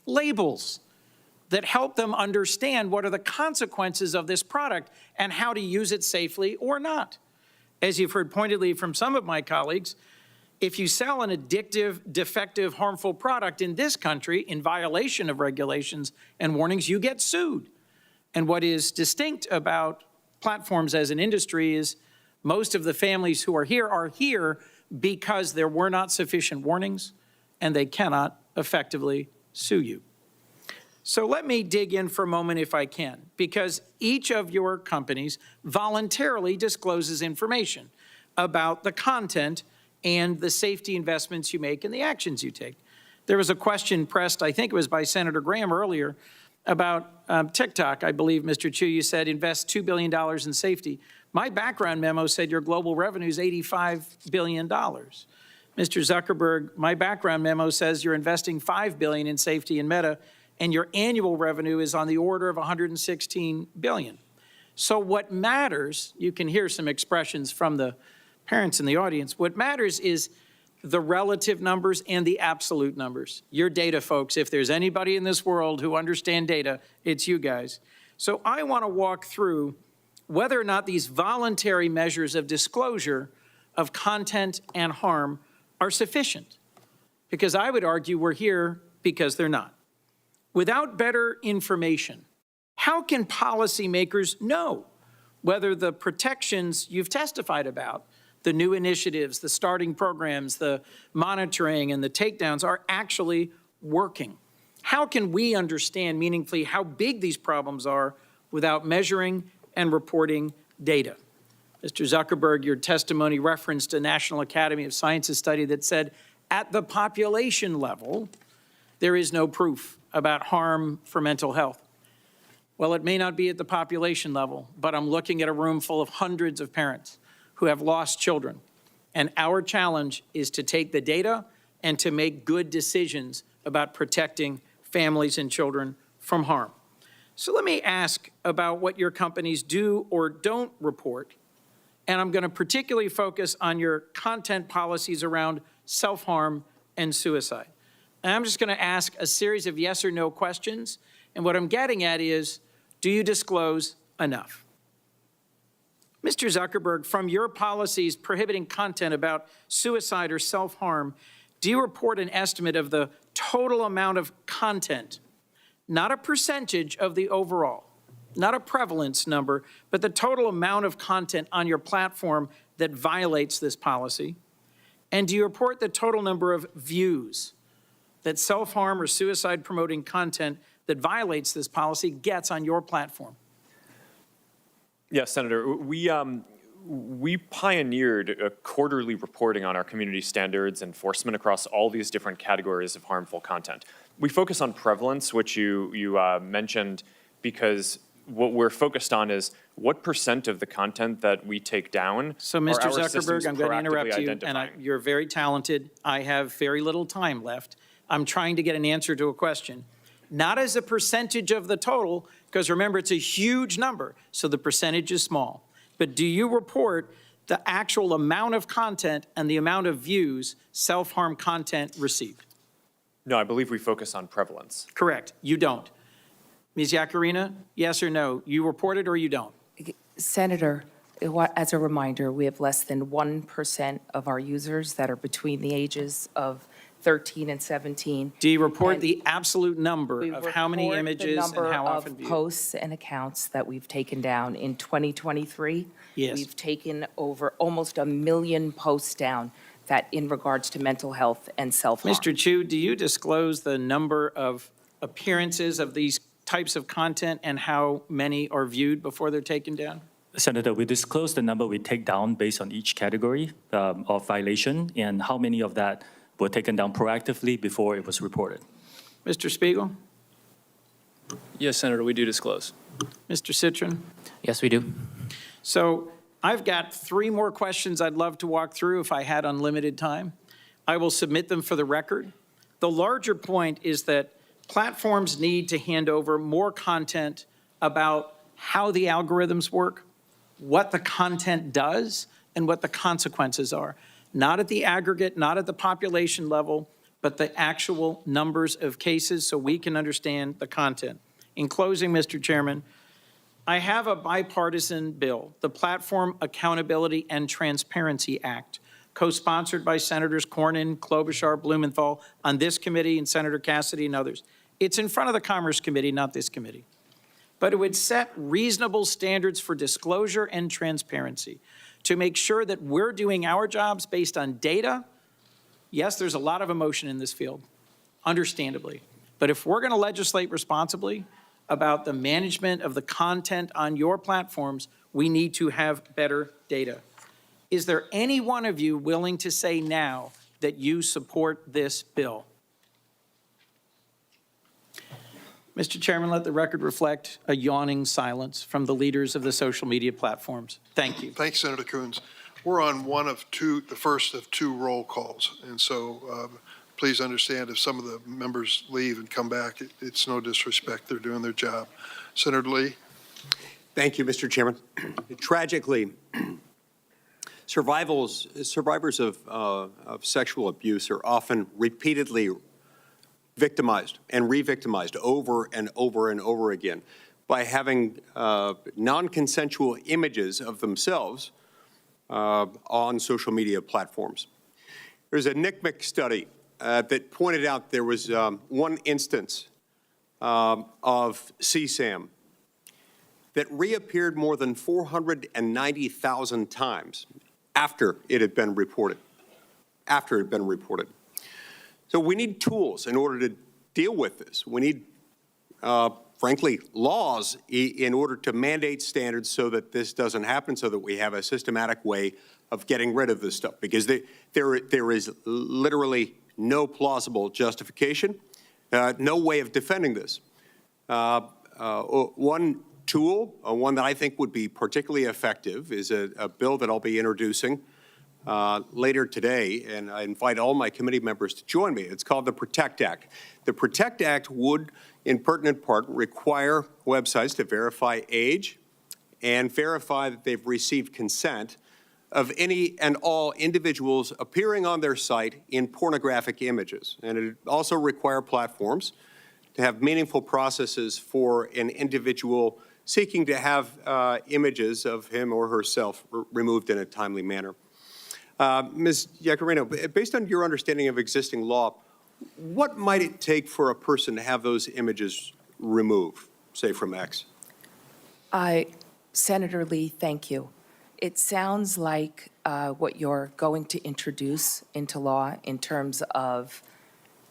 E: labels that help them understand what are the consequences of this product and how to use it safely or not. As you've heard pointedly from some of my colleagues, if you sell an addictive, defective, harmful product in this country in violation of regulations and warnings, you get sued. And what is distinct about platforms as an industry is most of the families who are here because there were not sufficient warnings and they cannot effectively sue you. So let me dig in for a moment if I can, because each of your companies voluntarily discloses information about the content and the safety investments you make and the actions you take. There was a question pressed, I think it was by Senator Graham earlier, about TikTok. I believe, Mr. Chu, you said invest $2 billion in safety. My background memo said your global revenue is $85 billion. Mr. Zuckerberg, my background memo says you're investing $5 billion in safety in Meta, and your annual revenue is on the order of $116 billion. So what matters, you can hear some expressions from the parents in the audience, what matters is the relative numbers and the absolute numbers. Your data folks, if there's anybody in this world who understand data, it's you guys. So I want to walk through whether or not these voluntary measures of disclosure of content and harm are sufficient. Because I would argue we're here because they're not. Without better information, how can policymakers know whether the protections you've testified about, the new initiatives, the starting programs, the monitoring, and the takedowns are actually working? How can we understand meaningfully how big these problems are without measuring and reporting data? Mr. Zuckerberg, your testimony referenced a National Academy of Sciences study that said at the population level, there is no proof about harm for mental health. Well, it may not be at the population level, but I'm looking at a room full of hundreds of parents who have lost children. And our challenge is to take the data and to make good decisions about protecting families and children from harm. So let me ask about what your companies do or don't report. And I'm going to particularly focus on your content policies around self-harm and suicide. And I'm just going to ask a series of yes or no questions. And what I'm getting at is, do you disclose enough? Mr. Zuckerberg, from your policies prohibiting content about suicide or self-harm, do you report an estimate of the total amount of content, not a percentage of the overall, not a prevalence number, but the total amount of content on your platform that violates this policy? And do you report the total number of views that self-harm or suicide-promoting content that violates this policy gets on your platform?
U: Yes, Senator. We pioneered a quarterly reporting on our community standards enforcement across all these different categories of harmful content. We focus on prevalence, which you mentioned, because what we're focused on is what % of the content that we take down.
E: So, Mr. Zuckerberg, I'm going to interrupt you, and you're very talented. I have very little time left. I'm trying to get an answer to a question. Not as a percentage of the total, because remember, it's a huge number, so the percentage is small. But do you report the actual amount of content and the amount of views self-harm content received?
U: No, I believe we focus on prevalence.
E: Correct. You don't. Ms. Yacarina, yes or no? You report it or you don't?
C: Senator, as a reminder, we have less than 1% of our users that are between the ages of 13 and 17.
E: Do you report
C: And
E: the absolute number
C: We
E: of how many
C: report
E: images and how often
C: the
E: viewed?
C: number of posts and accounts that we've taken down. In 2023,
E: Yes.
C: we've taken over almost 1 million posts down that in regards to mental health and self-harm.
E: Mr. Chu, do you disclose the number of appearances of these types of content and how many are viewed before they're taken down?
B: Senator, we disclose the number we take down based on each category of violation and how many of that were taken down proactively before it was reported.
E: Mr. Spiegel?
A: Yes, Senator, we do disclose.
E: Mr. Citron?
T: Yes, we do.
E: So I've got 3 more questions I'd love to walk through if I had unlimited time. I will submit them for the record. The larger point is that platforms need to hand over more content about how the algorithms work, what the content does, and what the consequences are. Not at the aggregate, not at the population level, but the actual numbers of cases so we can understand the content. In closing, Mr. Chairman, I have a bipartisan bill, the Platform Accountability and Transparency Act, co-sponsored by Senators Cornyn, Klobuchar, Blumenthal on this committee and Senator Cassidy and others. It's in front of the Commerce Committee, not this committee. But it would set reasonable standards for disclosure and transparency to make sure that we're doing our jobs based on data. Yes, there's a lot of emotion in this field, understandably. But if we're going to legislate responsibly about the management of the content on your platforms, we need to have better data. Is there any one of you willing to say now that you support this bill? Mr. Chairman, let the record reflect a yawning silence from the leaders of the social media platforms. Thank you.
H: Thanks, Senator Coons. We're on the first of 2 roll calls, and so please understand if some of the members leave and come back, it's no disrespect. They're doing their job. Senator Lee.
L: Thank you, Mr. Chairman. Tragically, survivors of sexual abuse are often repeatedly victimized and re-victimized over and over and over again by having non-consensual images of themselves on social media platforms. There's a NCMEC study that pointed out there was one instance of CSAM that reappeared more than 490,000 times after it had been reported. So we need tools in order to deal with this. We need, frankly, laws in order to mandate standards so that this doesn't happen, so that we have a systematic way of getting rid of this stuff, because there is literally no plausible justification, no way of defending this. One tool, one that I think would be particularly effective, is a bill that I'll be introducing later today, and I invite all my committee members to join me. It's called the PROTECT Act. The PROTECT Act would, in pertinent part, require websites to verify age and verify that they've received consent of any and all individuals appearing on their site in pornographic images. And it would also require platforms to have meaningful processes for an individual seeking to have images of him or herself removed in a timely manner. Ms. Iacarino, based on your understanding of existing law, what might it take for a person to have those images removed, say from X?
C: Senator Lee, thank you. It sounds like what you're going to introduce into law in terms of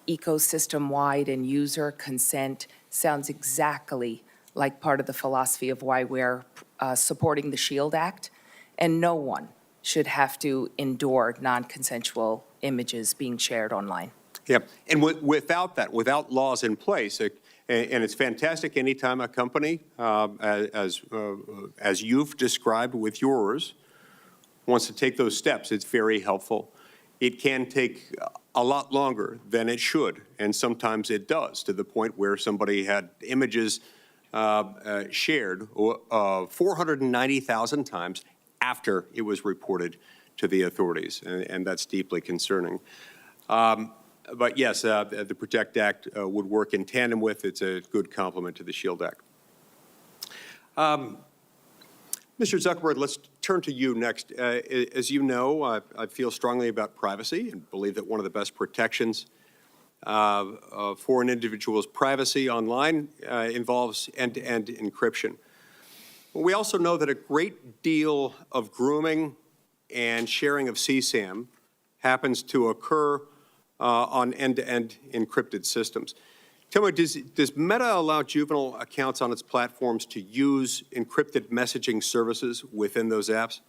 C: ecosystem-wide and user consent sounds exactly like part of the philosophy of why we're supporting the SHIELD Act, and no one should have to endure non-consensual images being shared online.
L: Yeah, and without that, without laws in place, and it's fantastic anytime a company, as you've described with yours, wants to take those steps, it's very helpful. It can take a lot longer than it should, and sometimes it does, to the point where somebody had images shared 490,000 times after it was reported to the authorities, and that's deeply concerning. But yes, the PROTECT Act would work in tandem with. It's a good complement to the SHIELD Act. Mr. Zuckerberg, let's turn to you next. As you know, I feel strongly about privacy and believe that one of the best protections for an individual's privacy online involves end-to-end encryption. We also know that a great deal of grooming and sharing of CSAM happens to occur on end-to-end encrypted systems. Tell me, does Meta allow juvenile accounts on its platforms to use encrypted messaging services within those apps?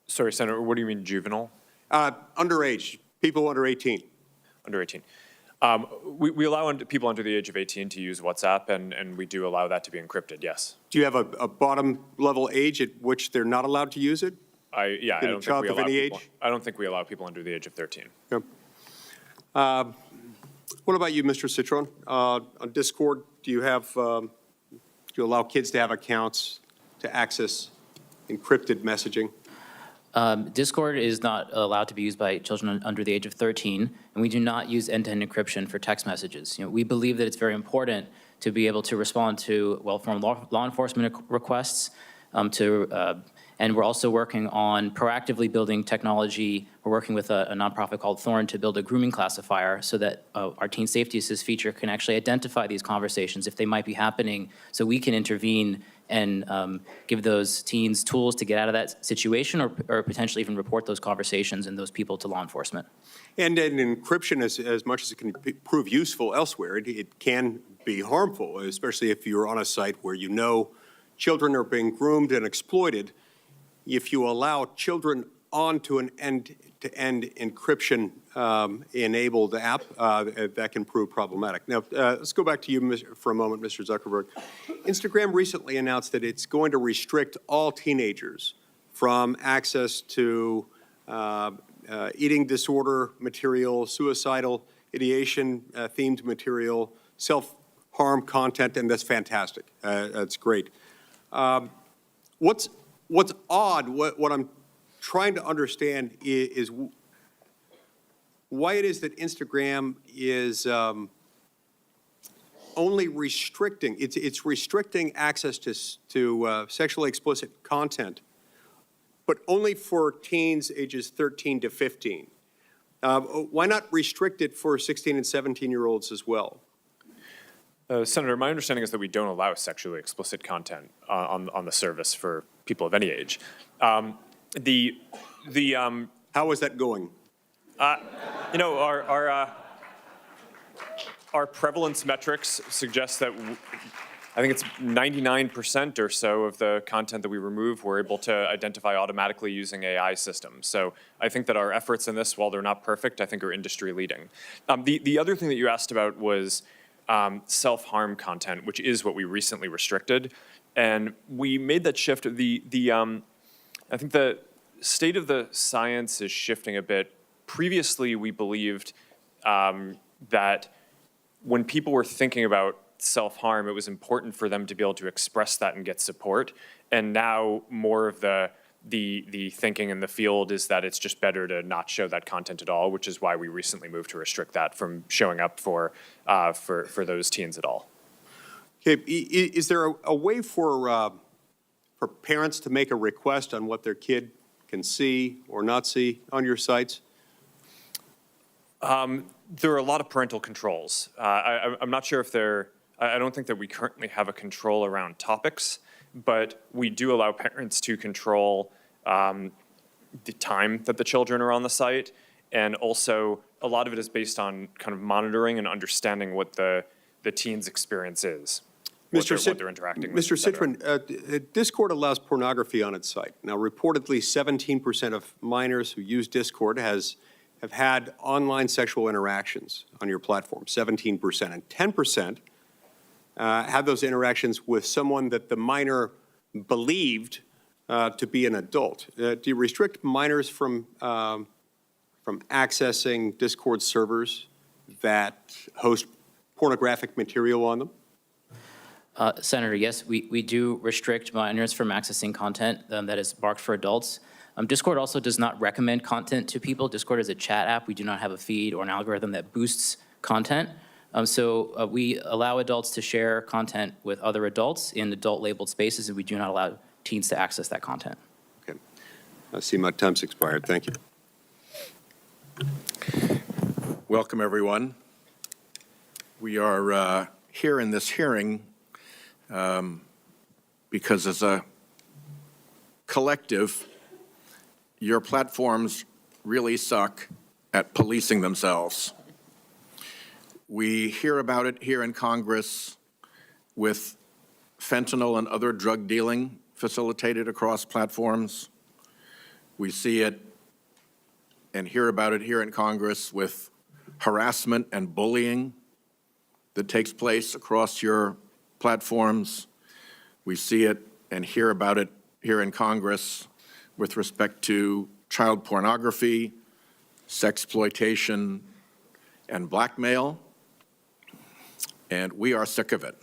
U: Sorry, Senator, what do you mean juvenile?
L: Underage, people under 18.
U: Under 18. We allow people under the age of 18 to use WhatsApp, and we do allow that to be encrypted, yes.
L: Do you have a bottom level age at which they're not allowed to use it?
U: I don't think we allow people. I don't think we allow people under the age of 13.
L: Yep. What about you, Mr. Citron? On Discord, do you allow kids to have accounts to access encrypted messaging?
T: Discord is not allowed to be used by children under the age of 13, and we do not use end-to-end encryption for text messages. We believe that it's very important to be able to respond to well-formed law enforcement requests, and we're also working on proactively building technology. We're working with a nonprofit called Thorn to build a grooming classifier so that our Teen Safety Assist feature can actually identify these conversations if they might be happening, so we can intervene and give those teens tools to get out of that situation or potentially even report those conversations and those people to law enforcement.
L: And encryption, as much as it can prove useful elsewhere, it can be harmful, especially if you're on a site where you know children are being groomed and exploited. If you allow children onto an end-to-end encryption enabled app, that can prove problematic. Now, let's go back to you for a moment, Mr. Zuckerberg. Instagram recently announced that it's going to restrict all teenagers from access to eating disorder material, suicidal ideation themed material, self-harm content, and that's fantastic. That's great. What's odd, what I'm trying to understand is why it is that Instagram is only restricting, it's restricting access to sexually explicit content, but only for teens ages 13 to 15. Why not restrict it for 16 and 17-year-olds as well?
U: Senator, my understanding is that we don't allow sexually explicit content on the service for people of any age. How
L: is that going?
U: Our prevalence metrics suggest that I think it's 99% or so of the content that we remove, we're able to identify automatically using AI systems. So I think that our efforts in this, while they're not perfect, I think are industry leading. The other thing that you asked about was self-harm content, which is what we recently restricted. And we made that shift. I think the state of the science is shifting a bit. Previously, we believed that when people were thinking about self-harm, it was important for them to be able to express that and get support. And now more of the thinking in the field is that it's just better to not show that content at all, which is why we recently moved to restrict that from showing up for those teens at all.
L: Okay, is there a way for parents to make a request on what their kid can see or not see on your sites?
U: There are a lot of parental controls. I'm not sure if I don't think that we currently have a control around topics, but we do allow parents to control the time that the children are on the site. And also, a lot of it is based on kind of monitoring and understanding what the teen's experience is, what they're interacting with.
L: Mr. Citron, Discord allows pornography on its site. Now, reportedly, 17% of minors who use Discord have had online sexual interactions on your platform, 17%. And 10% had those interactions with someone that the minor believed to be an adult. Do you restrict minors from accessing Discord servers that host pornographic material on them?
T: Senator, yes, we do restrict minors from accessing content that is marked for adults. Discord also does not recommend content to people. Discord is a chat app. We do not have a feed or an algorithm that boosts content. So we allow adults to share content with other adults in adult-labeled spaces, and we do not allow teens to access that content.
L: Okay. I see my time's expired. Thank you.
M: Welcome, everyone. We are here in this hearing because as a collective, your platforms really suck at policing themselves. We hear about it here in Congress with fentanyl and other drug dealing facilitated across platforms. We see it and hear about it here in Congress with harassment and bullying that takes place across your platforms. We see it and hear about it here in Congress with respect to child pornography, sexploitation, and blackmail, and we are sick of it.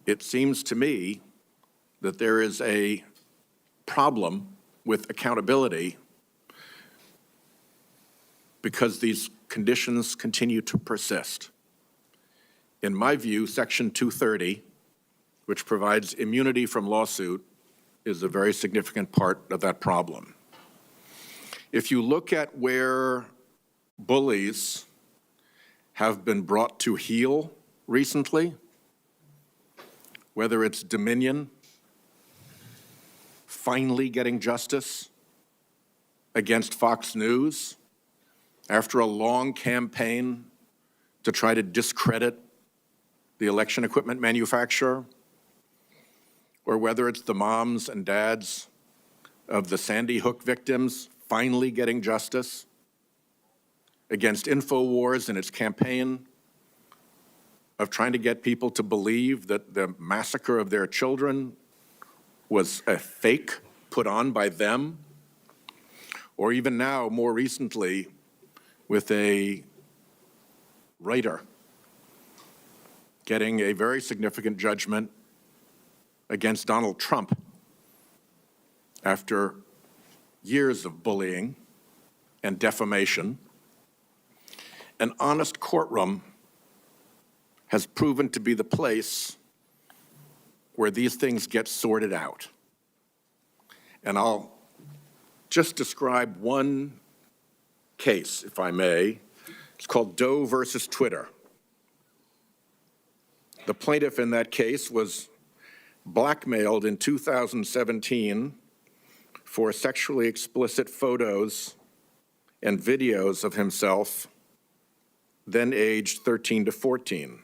M: It seems to me that there is a problem with accountability because these conditions continue to persist. In my view, Section 230, which provides immunity from lawsuit, is a very significant part of that problem. If you look at where bullies have been brought to heel recently, whether it's Dominion finally getting justice against Fox News after a long campaign to try to discredit the election equipment manufacturer, or whether it's the moms and dads of the Sandy Hook victims finally getting justice against InfoWars and its campaign of trying to get people to believe that the massacre of their children was a fake put on by them, or even now, more recently, with a writer getting a very significant judgment against Donald Trump after years of bullying and defamation. An honest courtroom has proven to be the place where these things get sorted out. And I'll just describe one case, if I may. It's called Doe versus Twitter. The plaintiff in that case was blackmailed in 2017 for sexually explicit photos and videos of himself, then aged 13 to 14.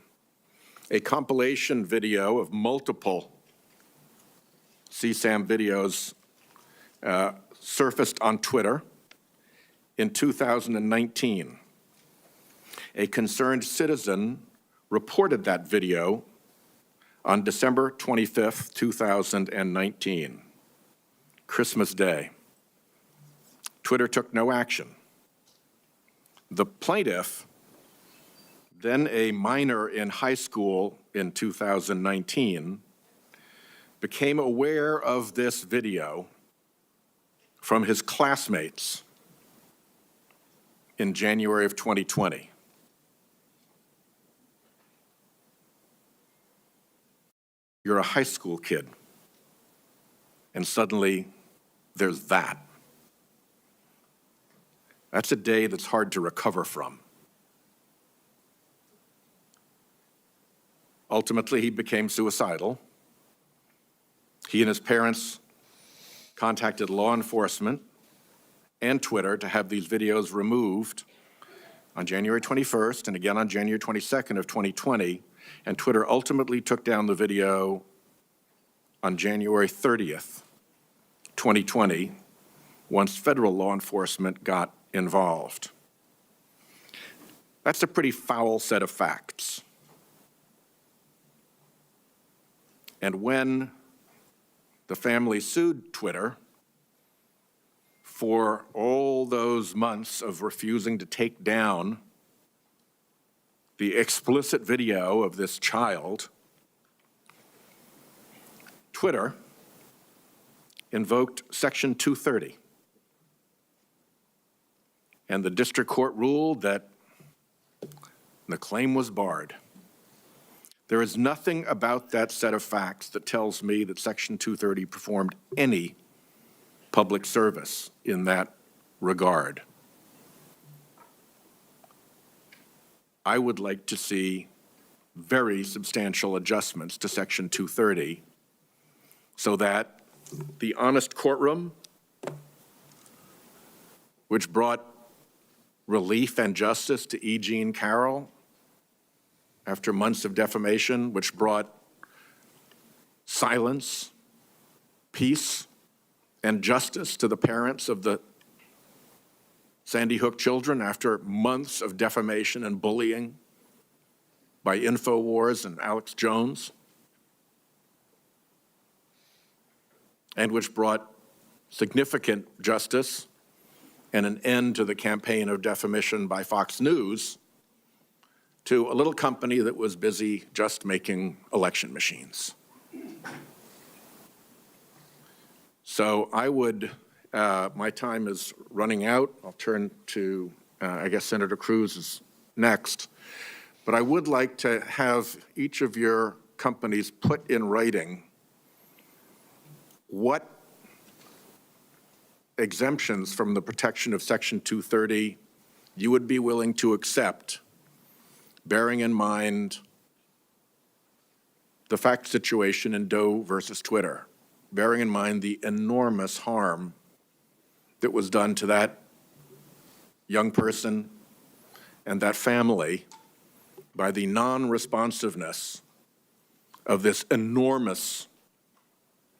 M: A compilation video of multiple CSAM videos surfaced on Twitter in 2019. A concerned citizen reported that video on December 25th, 2019, Christmas Day. Twitter took no action. The plaintiff, then a minor in high school in 2019, became aware of this video from his classmates in January of 2020. You're a high school kid, and suddenly there's that. That's a day that's hard to recover from. Ultimately, he became suicidal. He and his parents contacted law enforcement and Twitter to have these videos removed on January 21st and again on January 22nd of 2020, and Twitter ultimately took down the video on January 30th, 2020, once federal law enforcement got involved. That's a pretty foul set of facts. And when the family sued Twitter for all those months of refusing to take down the explicit video of this child, Twitter invoked Section 230. And the district court ruled that the claim was barred. There is nothing about that set of facts that tells me that Section 230 performed any public service in that regard. I would like to see very substantial adjustments to Section 230 so that the honest courtroom, which brought relief and justice to E. Jean Carroll after months of defamation, which brought silence, peace, and justice to the parents of the Sandy Hook children after months of defamation and bullying by InfoWars and Alex Jones, and which brought significant justice and an end to the campaign of defamation by Fox News to a little company that was busy just making election machines. So I would, my time is running out. I'll turn to, I guess Senator Cruz is next. But I would like to have each of your companies put in writing what exemptions from the protection of Section 230 you would be willing to accept, bearing in mind the fact situation in Doe versus Twitter, bearing in mind the enormous harm that was done to that young person and that family by the non-responsiveness of this enormous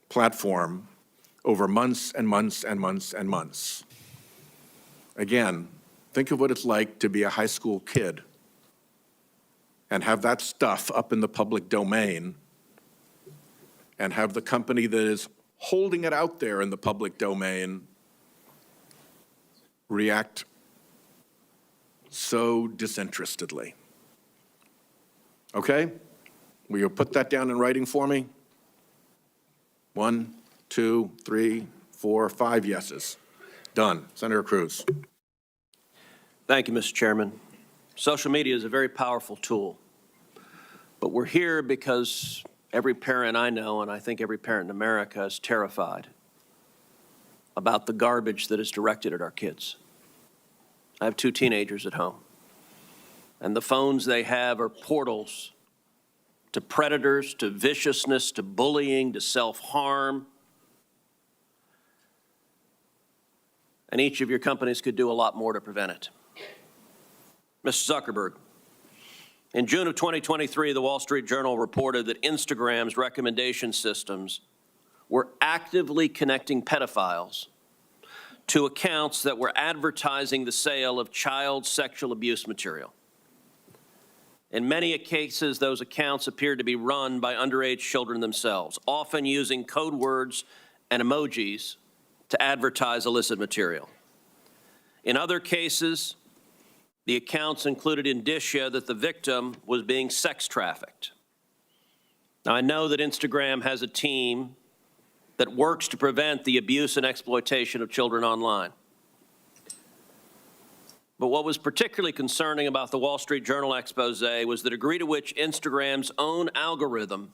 M: platform over months and months and months and months. Again, think of what it's like to be a high school kid and have that stuff up in the public domain and have the company that is holding it out there in the public domain react so disinterestedly. Okay? Will you put that down in writing for me? 1, 2, 3, 4, 5 yeses. Done. Senator Cruz.
I: Thank you, Mr. Chairman. Social media is a very powerful tool, but we're here because every parent I know, and I think every parent in America, is terrified about the garbage that is directed at our kids. I have 2 teenagers at home, and the phones they have are portals to predators, to viciousness, to bullying, to self-harm. And each of your companies could do a lot more to prevent it. Mr. Zuckerberg, in June of 2023, the Wall Street Journal reported that Instagram's recommendation systems were actively connecting pedophiles to accounts that were advertising the sale of child sexual abuse material. In many cases, those accounts appeared to be run by underage children themselves, often using code words and emojis to advertise illicit material. In other cases, the accounts included indicia that the victim was being sex trafficked. Now, I know that Instagram has a team that works to prevent the abuse and exploitation of children online. But what was particularly concerning about the Wall Street Journal expose was the degree to which Instagram's own algorithm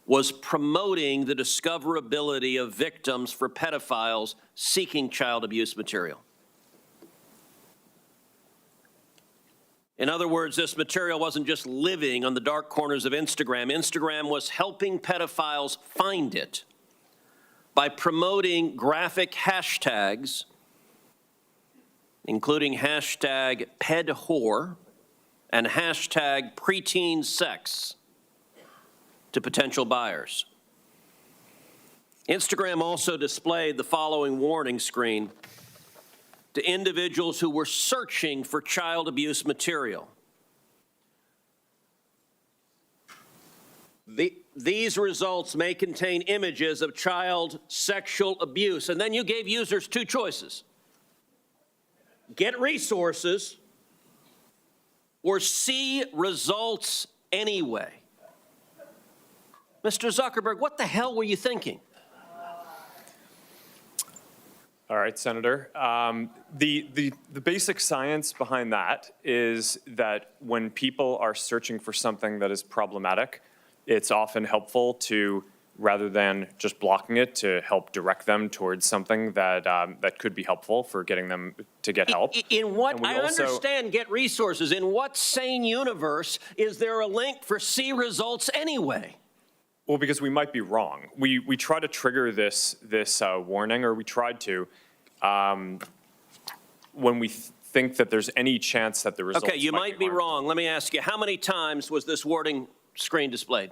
I: was promoting the discoverability of victims for pedophiles seeking child abuse material. In other words, this material wasn't just living on the dark corners of Instagram. Instagram was helping pedophiles find it by promoting graphic hashtags, including hashtag pedwhore and hashtag preteen sex, to potential buyers. Instagram also displayed the following warning screen to individuals who were searching for child abuse material. These results may contain images of child sexual abuse. And then you gave users 2 choices. Get resources or see results anyway. Mr. Zuckerberg, what the hell were you thinking?
U: All right, Senator. The basic science behind that is that when people are searching for something that is problematic, it's often helpful to rather than just blocking it to help direct them towards something that that could be helpful for getting them to get help.
I: In what,
U: And we
I: I
U: also-
I: understand get resources. In what sane universe is there a link for see results anyway?
U: Well, because we might be wrong. We try to trigger this warning, or we tried to, when we think that there's any chance that the results
I: Okay, you might be
U: harmful.
I: wrong. Let me ask you, how many times was this warning screen displayed?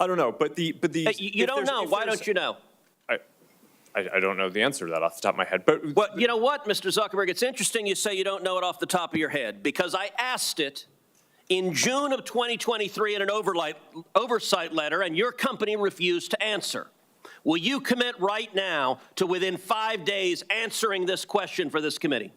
U: I don't know, but the
I: You don't know. Why don't you know?
U: I don't know the answer to that off the top of my head. But
I: Well, you know what, Mr. Zuckerberg? It's interesting you say you don't know it off the top of your head, because I asked it in June of 2023 in an oversight letter, and your company refused to answer. Will you commit right now to within 5 days answering this question for this committee?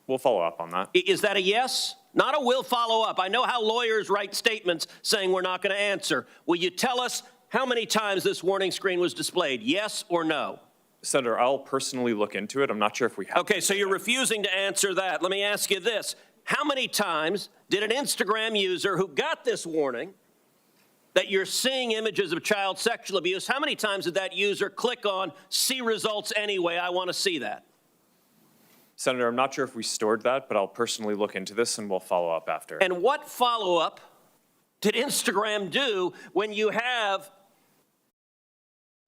U: we'll follow up on that.
I: Is that a yes? Not a will follow up. I know how lawyers write statements saying we're not going to answer. Will you tell us how many times this warning screen was displayed, yes or no?
U: Senator, I'll personally look into it. I'm not sure if we have.
I: Okay, so you're refusing to answer that. Let me ask you this. How many times did an Instagram user who got this warning that you're seeing images of child sexual abuse, how many times did that user click on see results anyway? I want to see that.
U: Senator, I'm not sure if we stored that, but I'll personally look into this and we'll follow up after.
I: And what follow-up did Instagram do when you have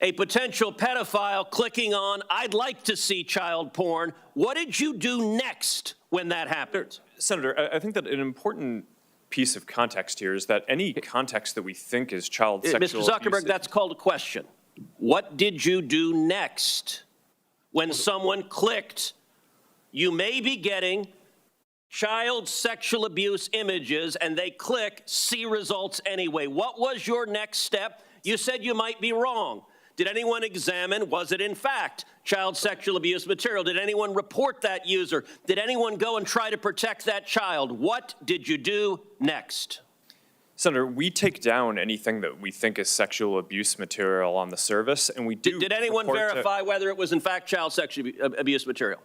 I: a potential pedophile clicking on, I'd like to see child porn? What did you do next when that happened?
U: Senator, I think that an important piece of context here is that any context that we think is child sexual
I: Mr. Zuckerberg,
U: abuse,
I: that's called a question. What did you do next when someone clicked, you may be getting child sexual abuse images, and they click see results anyway? What was your next step? You said you might be wrong. Did anyone examine, was it in fact child sexual abuse material? Did anyone report that user? Did anyone go and try to protect that child? What did you do next?
U: Senator, we take down anything that we think is sexual abuse material on the service, and we do.
I: Did anyone verify whether it was in fact child sexual abuse material?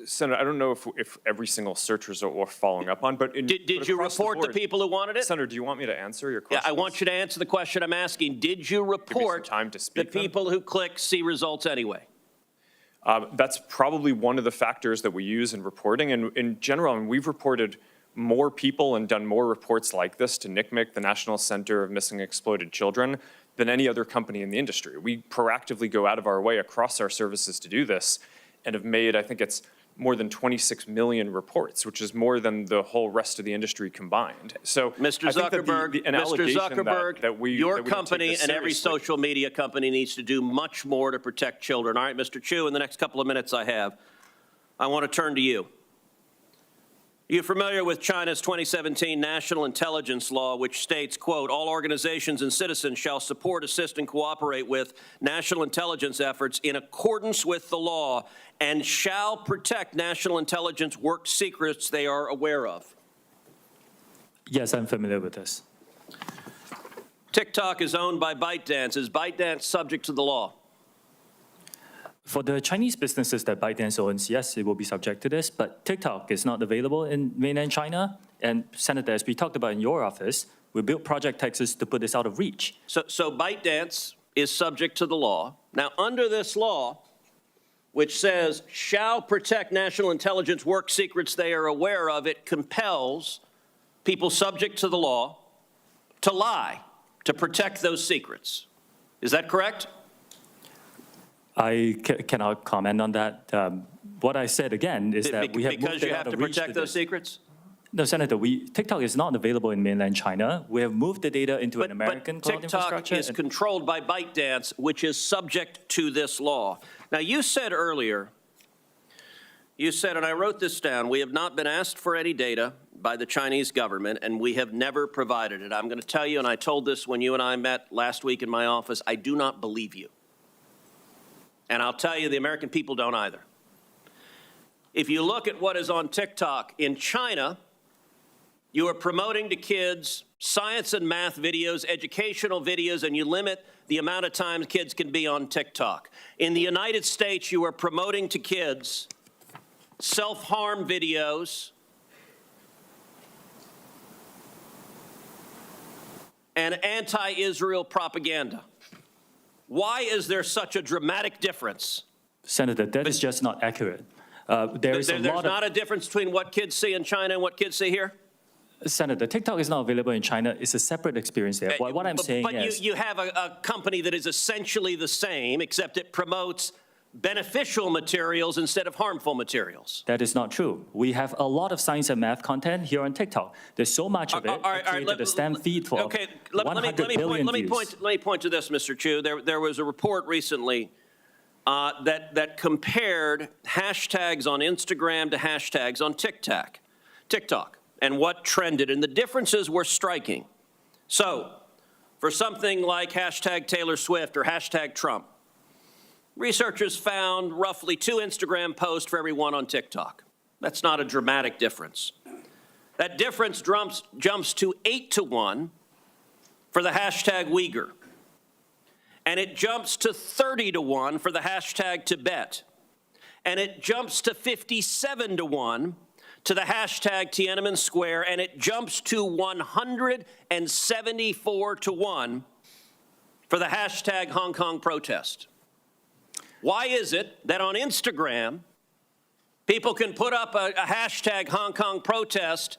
U: Senator, I don't know if every single search result we're following up on, but
I: did you report the people who wanted it?
U: Senator, do you want me to answer your question?
I: Yeah, I want you to answer the question I'm asking. Did you report the people who click see results anyway?
U: That's probably one of the factors that we use in reporting. And in general, I mean, we've reported more people and done more reports like this to NCMEC, the National Center of Missing and Exploited Children, than any other company in the industry. We proactively go out of our way across our services to do this, and have made, I think it's more than 26 million reports, which is more than the whole rest of the industry combined. So,
I: Mr. Zuckerberg, your company and every social media company needs to do much more to protect children. All right, Mr. Chu, in the next couple of minutes I have, I want to turn to you. You're familiar with China's 2017 national intelligence law, which states, quote, all organizations and citizens shall support, assist, and cooperate with national intelligence efforts in accordance with the law and shall protect national intelligence work secrets they are aware of.
B: Yes, I'm familiar with this.
I: TikTok is owned by ByteDance. Is ByteDance subject to the law?
B: For the Chinese businesses that ByteDance owns, yes, it will be subject to this, but TikTok is not available in mainland China. And Senator, as we talked about in your office, we built Project Texas to put this out of reach.
I: So ByteDance is subject to the law. Now, under this law, which says shall protect national intelligence work secrets they are aware of, it compels people subject to the law to lie, to protect those secrets. Is that correct?
B: I cannot comment on that. What I said again is that we have moved
I: because you
B: it
I: have
B: out
I: to
B: of reach
I: protect those
B: this.
I: secrets?
B: No, Senator, TikTok is not available in mainland China. We have moved the data into an American cloud infrastructure.
I: TikTok is controlled by ByteDance, which is subject to this law. Now, you said earlier, and I wrote this down, we have not been asked for any data by the Chinese government, and we have never provided it. I'm going to tell you, and I told this when you and I met last week in my office, I do not believe you. And I'll tell you, the American people don't either. If you look at what is on TikTok in China, you are promoting to kids science and math videos, educational videos, and you limit the amount of time kids can be on TikTok. In the United States, you are promoting to kids self-harm videos and anti-Israel propaganda. Why is there such a dramatic difference?
B: Senator, that is just not accurate. There's
I: not a difference between what kids see in China and what kids see here?
B: Senator, TikTok is not available in China. It's a separate experience there. What I'm saying is...
I: But you have a company that is essentially the same, except it promotes beneficial materials instead of harmful materials.
B: That is not true. We have a lot of science and math content here on TikTok. There's so much of it. I created a STEM feed for 100 billion views.
I: Let me point to this, Mr. Chu. There was a report recently that compared hashtags on Instagram to hashtags on TikTok, and what trended, and the differences were striking. So, for something like hashtag Taylor Swift or hashtag Trump, researchers found roughly 2 Instagram posts for every 1 on TikTok. That's not a dramatic difference. That difference jumps to 8 to 1 for the hashtag Uyghur. And it jumps to 30 to 1 for the hashtag Tibet. And it jumps to 57 to 1 to the hashtag Tiananmen Square, and it jumps to 174 to 1 for the hashtag Hong Kong protest. Why is it that on Instagram, people can put up a hashtag Hong Kong protest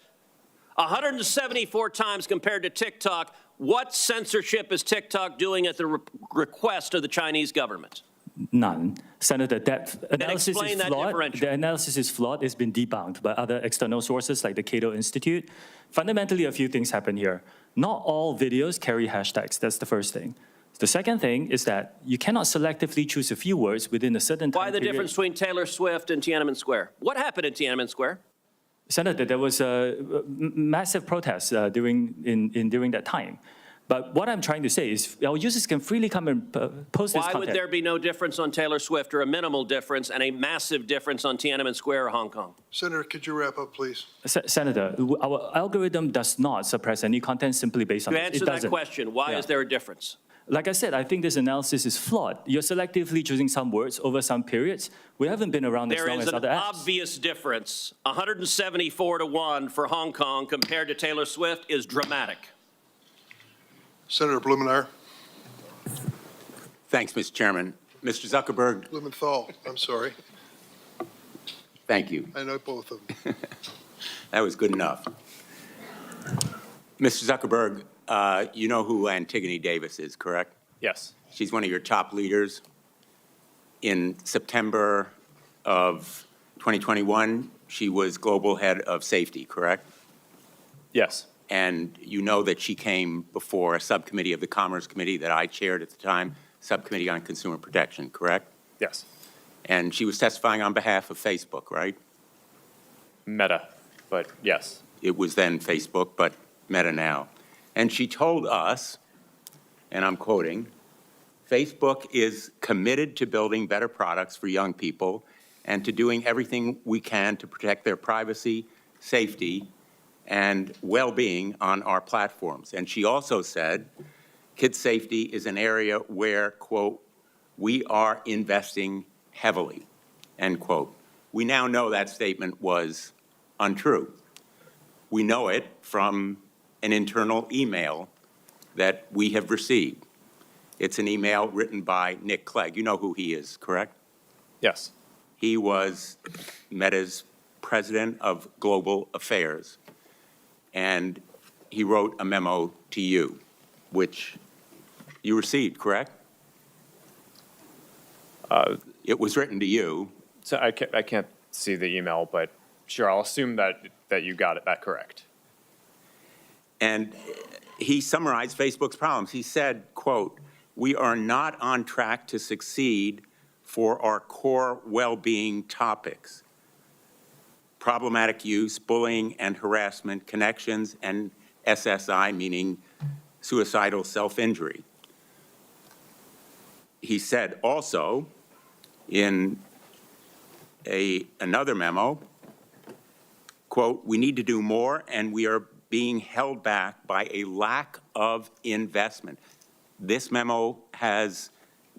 I: 174 times compared to TikTok? What censorship is TikTok doing at the request of the Chinese government?
B: None. Senator, that analysis
I: explain
B: is
I: that
B: flawed.
I: differential.
B: The analysis is flawed. It's been debunked by other external sources like the Cato Institute. Fundamentally, a few things happen here. Not all videos carry hashtags. That's the first thing. The second thing is that you cannot selectively choose a few words within a certain time
I: Why the
B: period.
I: difference between Taylor Swift and Tiananmen Square? What happened in Tiananmen Square?
B: Senator, there was a massive protest during that time. But what I'm trying to say is our users can freely come and post this
I: Why
B: content.
I: would there be no difference on Taylor Swift, or a minimal difference, and a massive difference on Tiananmen Square or Hong Kong?
H: Senator, could you wrap up, please?
B: Senator, our algorithm does not suppress any content simply based on
I: To
B: it.
I: answer that question, why is there a difference?
B: Like I said, I think this analysis is flawed. You're selectively choosing some words over some periods. We haven't been around as long as other apps.
I: There is an obvious difference. 174 to 1 for Hong Kong compared to Taylor Swift is dramatic.
H: Senator Blumenauer.
Q: Thanks, Mr. Chairman. Mr. Zuckerberg.
H: Blumenthal, I'm sorry.
Q: Thank you.
H: I know both of them.
Q: That was good enough. Mr. Zuckerberg, you know who Antigone Davis is, correct?
U: Yes.
Q: She's one of your top leaders. In September of 2021, she was global head of safety, correct?
U: Yes.
Q: And you know that she came before a subcommittee of the Commerce Committee that I chaired at the time, Subcommittee on Consumer Protection, correct?
U: Yes.
Q: And she was testifying on behalf of Facebook, right?
U: Meta, but yes.
Q: It was then Facebook, but Meta now. And she told us, and I'm quoting, Facebook is committed to building better products for young people and to doing everything we can to protect their privacy, safety, and well-being on our platforms. And she also said, kids' safety is an area where, quote, we are investing heavily, end quote. We now know that statement was untrue. We know it from an internal email that we have received. It's an email written by Nick Clegg. You know who he is, correct?
U: Yes.
Q: He was Meta's president of global affairs. And he wrote a memo to you, which you received, correct? It was written to you.
U: So I can't see the email, but sure, I'll assume that you got that correct.
Q: And he summarized Facebook's problems. He said, quote, we are not on track to succeed for our core well-being topics. Problematic use, bullying and harassment, connections, and SSI, meaning suicidal self-injury. He said also in another memo, quote, we need to do more and we are being held back by a lack of investment. This memo has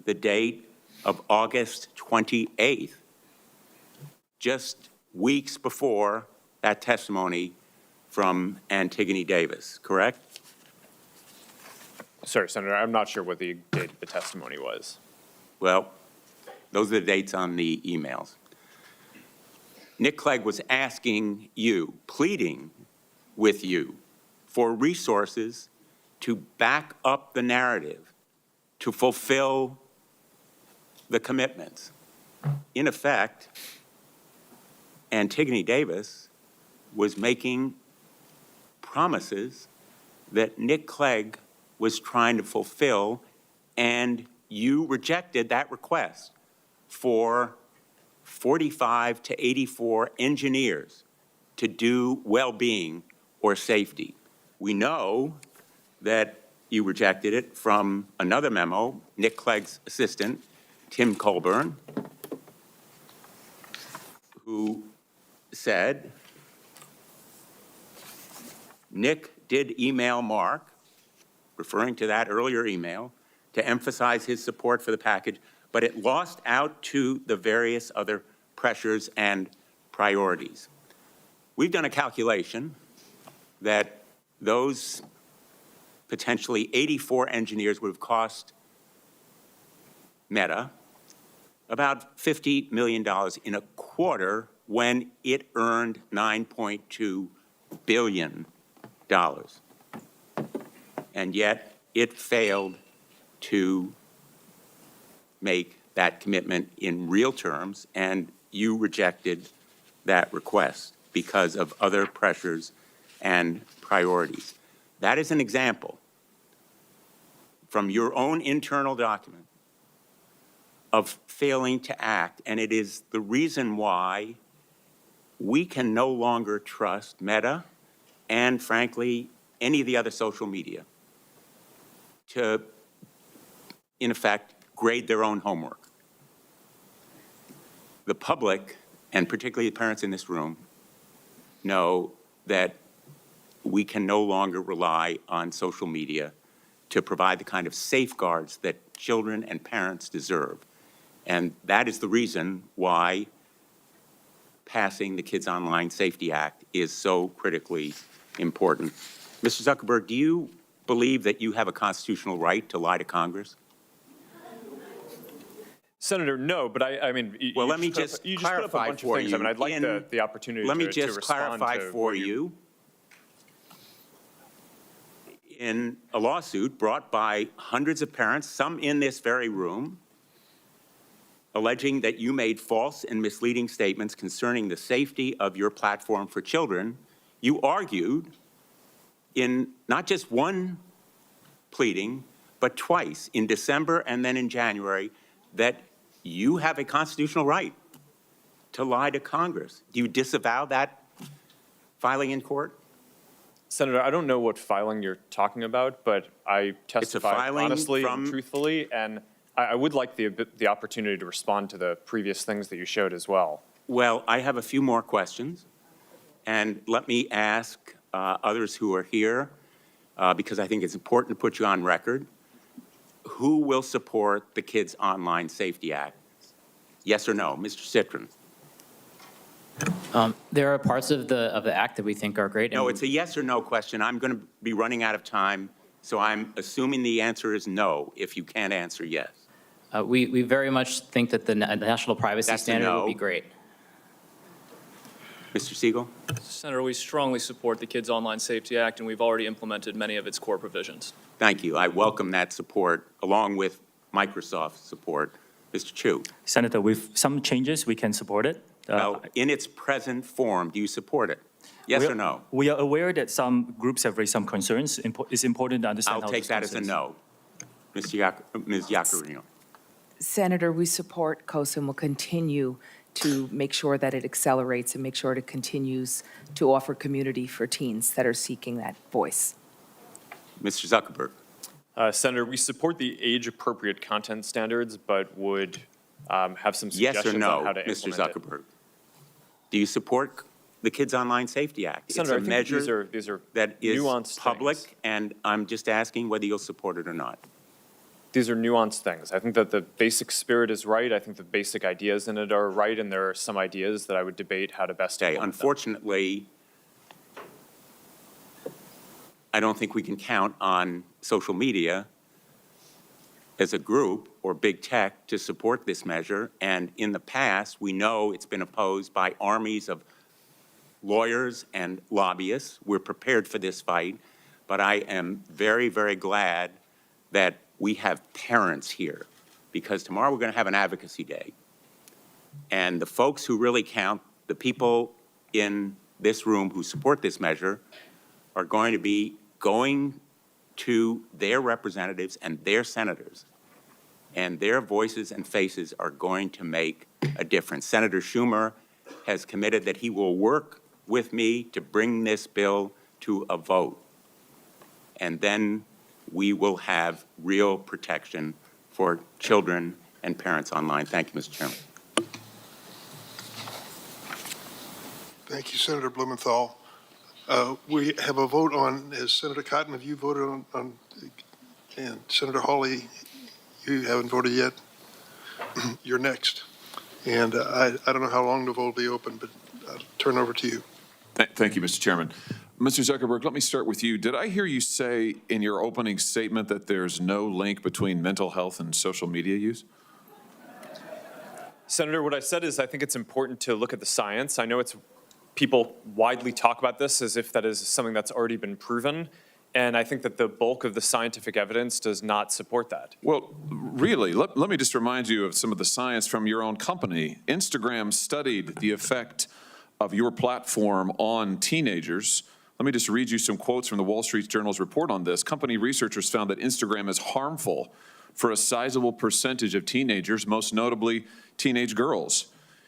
Q: the date of August 28th, just weeks before that testimony from Antigone Davis, correct?
U: Sorry, Senator, I'm not sure what the date of the testimony was.
Q: Well, those are the dates on the emails. Nick Clegg was asking you, pleading with you for resources to back up the narrative, to fulfill the commitments. In effect, Antigone Davis was making promises that Nick Clegg was trying to fulfill, and you rejected that request for 45 to 84 engineers to do well-being or safety. We know that you rejected it from another memo, Nick Clegg's assistant, Tim Colburn, who said, Nick did email Mark, referring to that earlier email, to emphasize his support for the package, but it lost out to the various other pressures and priorities. We've done a calculation that those potentially 84 engineers would have cost Meta about $50 million in a quarter when it earned $9.2 billion. And yet it failed to make that commitment in real terms, and you rejected that request because of other pressures and priorities. That is an example from your own internal document of failing to act, and it is the reason why we can no longer trust Meta and, frankly, any of the other social media to, in effect, grade their own homework. The public, and particularly the parents in this room, know that we can no longer rely on social media to provide the kind of safeguards that children and parents deserve. And that is the reason why passing the Kids Online Safety Act is so critically important. Mr. Zuckerberg, do you believe that you have a constitutional right to lie to Congress?
U: Senator, no, but I mean,
Q: well, let me just
U: you just put up a bunch of things. I mean, I'd like the opportunity
Q: let me
U: to
Q: just
U: respond
Q: clarify
U: to
Q: for you. In a lawsuit brought by hundreds of parents, some in this very room, alleging that you made false and misleading statements concerning the safety of your platform for children, you argued in not just one pleading, but twice, in December and then in January, that you have a constitutional right to lie to Congress. Do you disavow that filing in court?
U: Senator, I don't know what filing you're talking about, but I testified honestly and truthfully, and I would like the opportunity to respond to the previous things that you showed as well.
Q: Well, I have a few more questions, and let me ask others who are here, because I think it's important to put you on record. Who will support the Kids Online Safety Act? Yes or no? Mr. Citron.
T: There are parts of the act that we think are great.
Q: No, it's a yes or no question. I'm going to be running out of time, so I'm assuming the answer is no if you can't answer yes.
T: We very much think that the national privacy standard would be great.
Q: Mr. Siegel?
A: Senator, we strongly support the Kids Online Safety Act, and we've already implemented many of its core provisions.
Q: Thank you. I welcome that support, along with Microsoft's support. Mr. Chu?
B: Senator, with some changes, we can support it.
Q: Well, in its present form, do you support it? Yes or no?
B: We are aware that some groups have raised some concerns. It's important to understand
Q: I'll take that as a no. Ms. Yaccarino?
C: Senator, we support COSA and will continue to make sure that it accelerates and make sure it continues to offer community for teens that are seeking that voice.
Q: Mr. Zuckerberg?
U: Senator, we support the age-appropriate content standards, but would have some suggestions
Q: yes or no,
U: on how to
Q: Mr.
U: implement
Q: Zuckerberg?
U: it.
Q: Do you support the Kids Online Safety Act?
U: Senator,
Q: it's a measure
U: these are
Q: that is
U: nuanced
Q: public,
U: things.
Q: and I'm just asking whether you'll support it or not.
U: These are nuanced things. I think that the basic spirit is right. I think the basic ideas in it are right, and there are some ideas that I would debate how to best implement them.
Q: Unfortunately, I don't think we can count on social media as a group or big tech to support this measure. And in the past, we know it's been opposed by armies of lawyers and lobbyists. We're prepared for this fight, but I am very, very glad that we have parents here, because tomorrow we're going to have an advocacy day. And the folks who really count, the people in this room who support this measure, are going to be going to their representatives and their senators, and their voices and faces are going to make a difference. Senator Schumer has committed that he will work with me to bring this bill to a vote, and then we will have real protection for children and parents online. Thank you, Mr. Chairman.
H: Thank you, Senator Blumenthal. We have a vote on, as Senator Cotton, have you voted on and Senator Hawley, you haven't voted yet. You're next. And I don't know how long the vote will be open, but I'll turn over to you.
K: Thank you, Mr. Chairman. Mr. Zuckerberg, let me start with you. Did I hear you say in your opening statement that there's no link between mental health and social media use?
U: Senator, what I said is I think it's important to look at the science. I know it's people widely talk about this as if that is something that's already been proven, and I think that the bulk of the scientific evidence does not support that.
K: Well, really, let me just remind you of some of the science from your own company. Instagram studied the effect of your platform on teenagers. Let me just read you some quotes from the Wall Street Journal's report on this. Company researchers found that Instagram is harmful for a sizable percentage of teenagers, most notably teenage girls.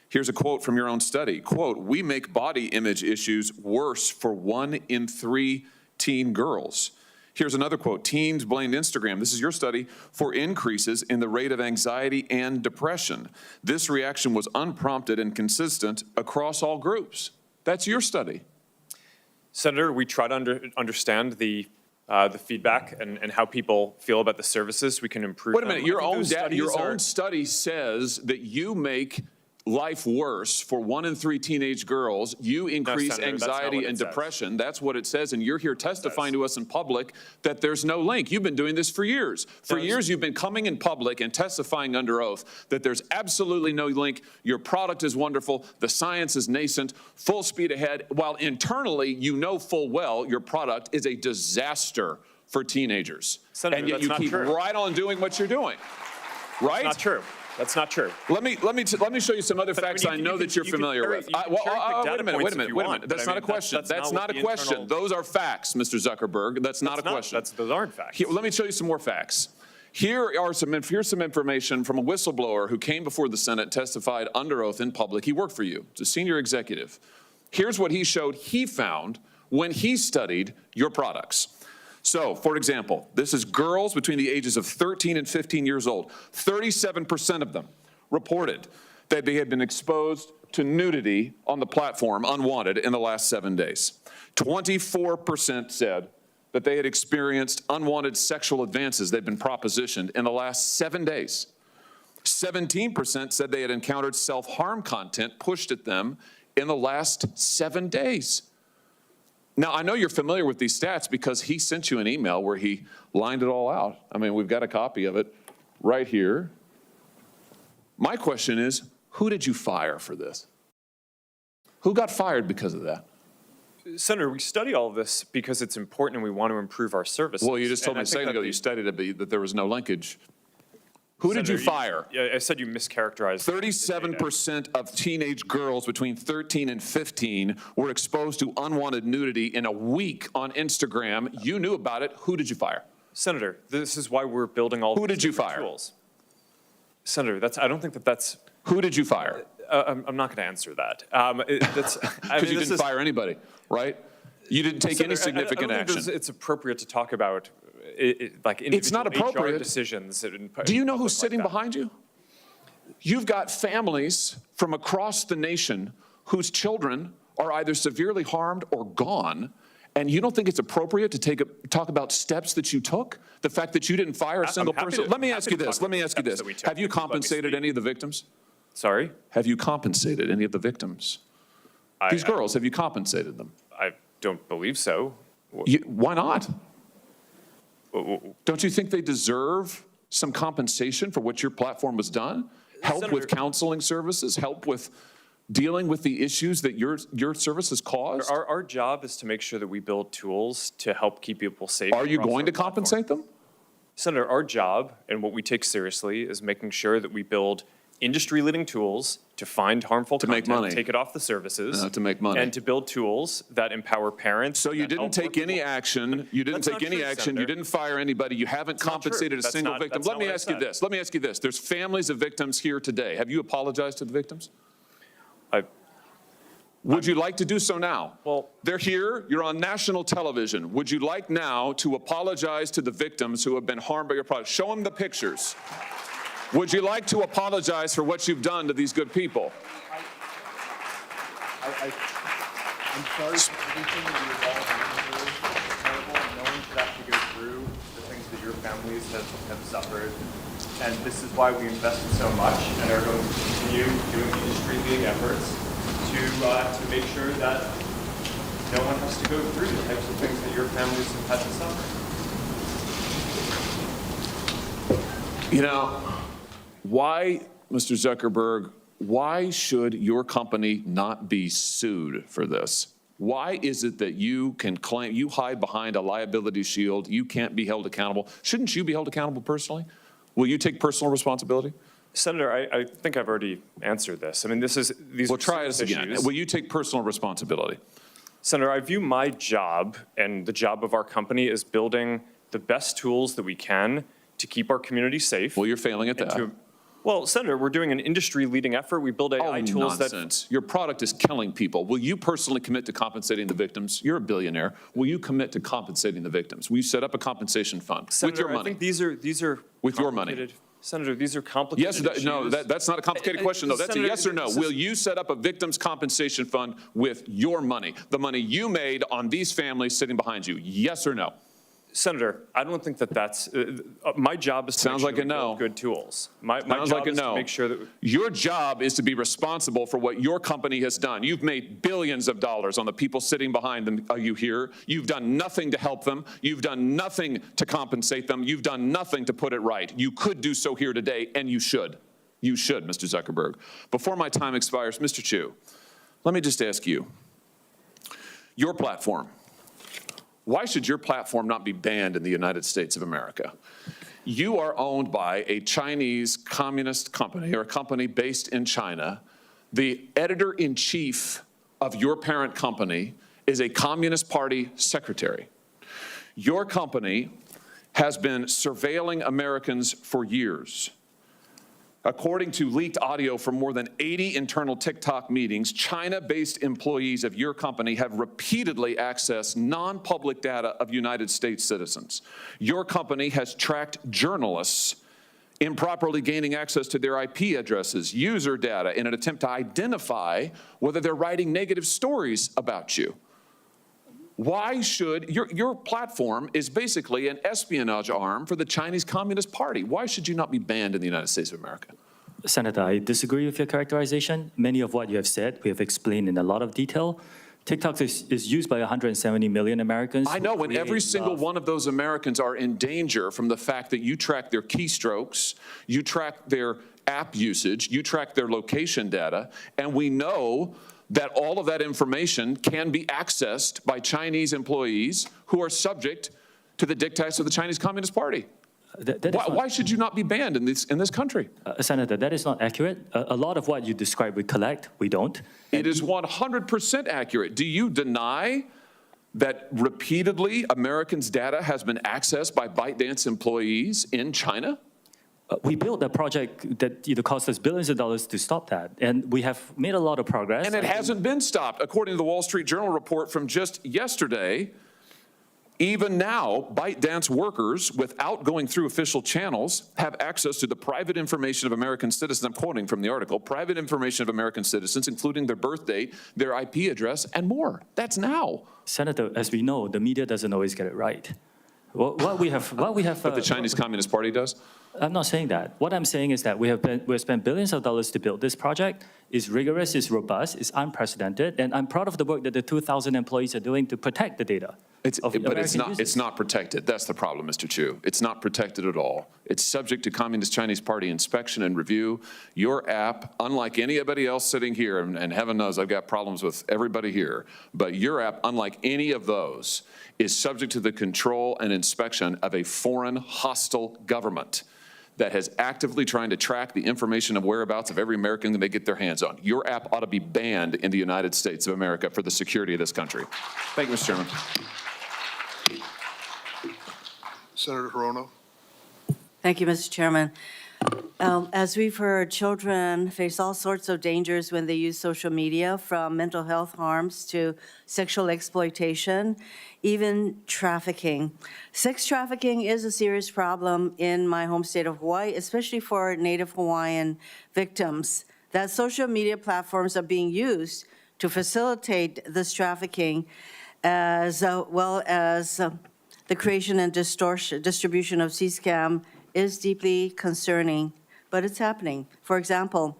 K: Here's a quote from your own study. Quote, "We make body image issues worse for 1 in 3 teen girls." Here's another quote. "Teens blamed Instagram," this is your study, "for increases in the rate of anxiety and depression. This reaction was unprompted and consistent across all groups." That's your study.
U: Senator, we try to understand the feedback and how people feel about the services. We can improve.
K: Wait a minute, your own study says that you make life worse for 1 in 3 teenage girls. You increase anxiety and depression. That's what it says, and you're here testifying to us in public that there's no link. You've been doing this for years. For years, you've been coming in public and testifying under oath that there's absolutely no link. Your product is wonderful. The science is nascent, full speed ahead, while internally, you know full well your product is a disaster for teenagers.
U: Senator,
K: and yet you keep right on doing what you're doing, right?
U: That's not true. That's not true.
K: Let me show you some other facts I know that you're familiar with. Wait a minute. That's not a question. That's not a question. Those are facts, Mr. Zuckerberg. That's not a question.
U: Those aren't facts.
K: Let me show you some more facts. Here's some information from a whistleblower who came before the Senate, testified under oath in public. He worked for you. It's a senior executive. Here's what he showed he found when he studied your products. So, for example, this is girls between the ages of 13 and 15 years old. 37% of them reported that they had been exposed to nudity on the platform unwanted in the last 7 days. 24% said that they had experienced unwanted sexual advances they'd been propositioned in the last 7 days. 17% said they had encountered self-harm content pushed at them in the last 7 days. Now, I know you're familiar with these stats because he sent you an email where he lined it all out. I mean, we've got a copy of it right here. My question is, who did you fire for this? Who got fired because of that?
U: Senator, we study all of this because it's important and we want to improve our services.
K: Well, you just told me a second ago you studied it, that there was no linkage. Who did you fire?
U: I said you mischaracterized.
K: 37% of teenage girls between 13 and 15 were exposed to unwanted nudity in a week on Instagram. You knew about it. Who did you fire?
U: Senator, this is why we're building all
K: Who did you fire?
U: Tools. Senator, I don't think that's.
K: Who did you fire?
U: I'm not going to answer that.
K: Because you didn't fire anybody, right? You didn't take any significant action.
U: It's appropriate to talk about like individual
K: it's not appropriate.
U: HR decisions.
K: Do you know who's sitting behind you? You've got families from across the nation whose children are either severely harmed or gone, and you don't think it's appropriate to talk about steps that you took? The fact that you didn't fire a single person? Let me ask you this. Have you compensated any of the victims?
U: Sorry?
K: Have you compensated any of the victims? These girls, have you compensated them?
U: I don't believe so.
K: Why not? Don't you think they deserve some compensation for what your platform has done? Help with counseling services? Help with dealing with the issues that your service has caused?
U: Our job is to make sure that we build tools to help keep people safe.
K: Are you
U: across
K: going
U: our
K: to
U: platform.
K: compensate them?
U: Senator, our job and what we take seriously is making sure that we build industry-leading tools to find harmful content,
K: make money.
U: take it off the services.
K: To make money.
U: And to build tools that empower parents.
K: So you
U: that
K: didn't
U: help
K: take
U: more
K: any
U: people.
K: action, you didn't
U: That's
K: take
U: not
K: any
U: true,
K: action,
U: Senator.
K: you didn't fire anybody, you haven't
U: That's not true.
K: compensated a
U: That's
K: single
U: not-
K: victim.
U: that's
K: Let
U: not
K: me
U: what I
K: ask you
U: said.
K: this, let me ask you this. There's families of victims here today. Have you apologized to the victims? Would you like to do so now?
U: Well,
K: they're here, you're on national television. Would you like now to apologize to the victims who have been harmed by your product? Show them the pictures. Would you like to apologize for what you've done to these good people?
U: I'm sorry for everything that you've all been through. It's terrible. No one should have to go through the things that your families have suffered. And this is why we invested so much and are going to continue doing industry-leading efforts to make sure that no one has to go through the types of things that your families have had to suffer.
K: You know, why, Mr. Zuckerberg, why should your company not be sued for this? Why is it that you can claim, you hide behind a liability shield, you can't be held accountable? Shouldn't you be held accountable personally? Will you take personal responsibility?
U: Senator, I think I've already answered this. I mean, these
K: Well,
U: are
K: try
U: serious
K: this again.
U: issues.
K: Will you take personal responsibility?
U: Senator, I view my job and the job of our company as building the best tools that we can to keep our community safe.
K: Well, you're failing at that.
U: Well, Senator, we're doing an industry-leading effort. We build AI tools
K: Nonsense. Your product is killing people. Will you personally commit to compensating the victims? You're a billionaire. Will you commit to compensating the victims? Will you set up a compensation fund with your
U: I
K: money?
U: think these are
K: With your money.
U: complicated- Senator, these are complicated
K: Yes,
U: issues.
K: no, that's not a complicated question, though. That's a
U: Senator,
K: yes or no.
U: this is-
K: Will you set up a victims' compensation fund with your money, the money you made on these families sitting behind you? Yes or no?
U: Senator, I don't think that's, my job is to
K: Sounds
U: make
K: like
U: sure
K: a
U: that we
K: no.
U: build good tools. My
K: Sounds
U: job
K: like a
U: is to
K: no.
U: make sure that,
K: Your job is to be responsible for what your company has done. You've made billions of dollars on the people sitting behind them. Are you here? You've done nothing to help them. You've done nothing to compensate them. You've done nothing to put it right. You could do so here today, and you should. You should, Mr. Zuckerberg. Before my time expires, Mr. Chu, let me just ask you, your platform, why should your platform not be banned in the United States of America? You are owned by a Chinese communist company or a company based in China. The editor-in-chief of your parent company is a Communist Party secretary. Your company has been surveilling Americans for years. According to leaked audio from more than 80 internal TikTok meetings, China-based employees of your company have repeatedly accessed non-public data of United States citizens. Your company has tracked journalists improperly gaining access to their IP addresses, user data, in an attempt to identify whether they're writing negative stories about you. Why should, your platform is basically an espionage arm for the Chinese Communist Party. Why should you not be banned in the United States of America?
B: Senator, I disagree with your characterization. Many of what you have said, we have explained in a lot of detail. TikTok is used by 170 million Americans.
K: I know, and every single one of those Americans are in danger from the fact that you track their keystrokes, you track their app usage, you track their location data, and we know that all of that information can be accessed by Chinese employees who are subject to the dictates of the Chinese Communist Party. Why should you not be banned in this country?
B: Senator, that is not accurate. A lot of what you describe we collect, we don't.
K: It is 100% accurate. Do you deny that repeatedly Americans' data has been accessed by ByteDance employees in China?
B: We built a project that cost us billions of dollars to stop that, and we have made a lot of progress.
K: And it hasn't been stopped. According to the Wall Street Journal report from just yesterday, even now, ByteDance workers, without going through official channels, have access to the private information of American citizens. I'm quoting from the article, private information of American citizens, including their birth date, their IP address, and more. That's now.
B: Senator, as we know, the media doesn't always get it right. What we have.
K: But the Chinese Communist Party does?
B: I'm not saying that. What I'm saying is that we have spent billions of dollars to build this project. It's rigorous, it's robust, it's unprecedented, and I'm proud of the work that the 2,000 employees are doing to protect the data.
K: It's not protected. That's the problem, Mr. Chu. It's not protected at all. It's subject to Communist Chinese Party inspection and review. Your app, unlike anybody else sitting here, and heaven knows I've got problems with everybody here, but your app, unlike any of those, is subject to the control and inspection of a foreign hostile government that has actively trying to track the information of whereabouts of every American that they get their hands on. Your app ought to be banned in the United States of America for the security of this country. Thank you, Mr. Chairman.
H: Senator Hirono.
D: Thank you, Mr. Chairman. As we've heard, children face all sorts of dangers when they use social media, from mental health harms to sexual exploitation, even trafficking. Sex trafficking is a serious problem in my home state of Hawaii, especially for Native Hawaiian victims. That social media platforms are being used to facilitate this trafficking, as well as the creation and distribution of C-SCAM is deeply concerning, but it's happening. For example,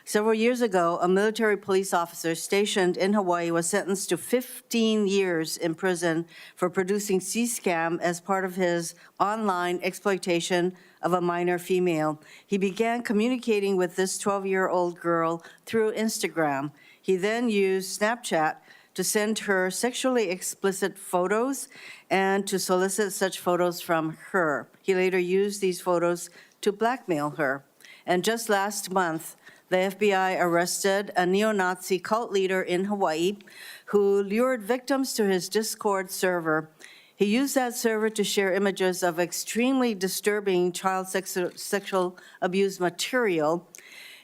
D: several years ago, a military police officer stationed in Hawaii was sentenced to 15 years in prison for producing C-SCAM as part of his online exploitation of a minor female. He began communicating with this 12-year-old girl through Instagram. He then used Snapchat to send her sexually explicit photos and to solicit such photos from her. He later used these photos to blackmail her. And just last month, the FBI arrested a neo-Nazi cult leader in Hawaii who lured victims to his Discord server. He used that server to share images of extremely disturbing child sexual abuse material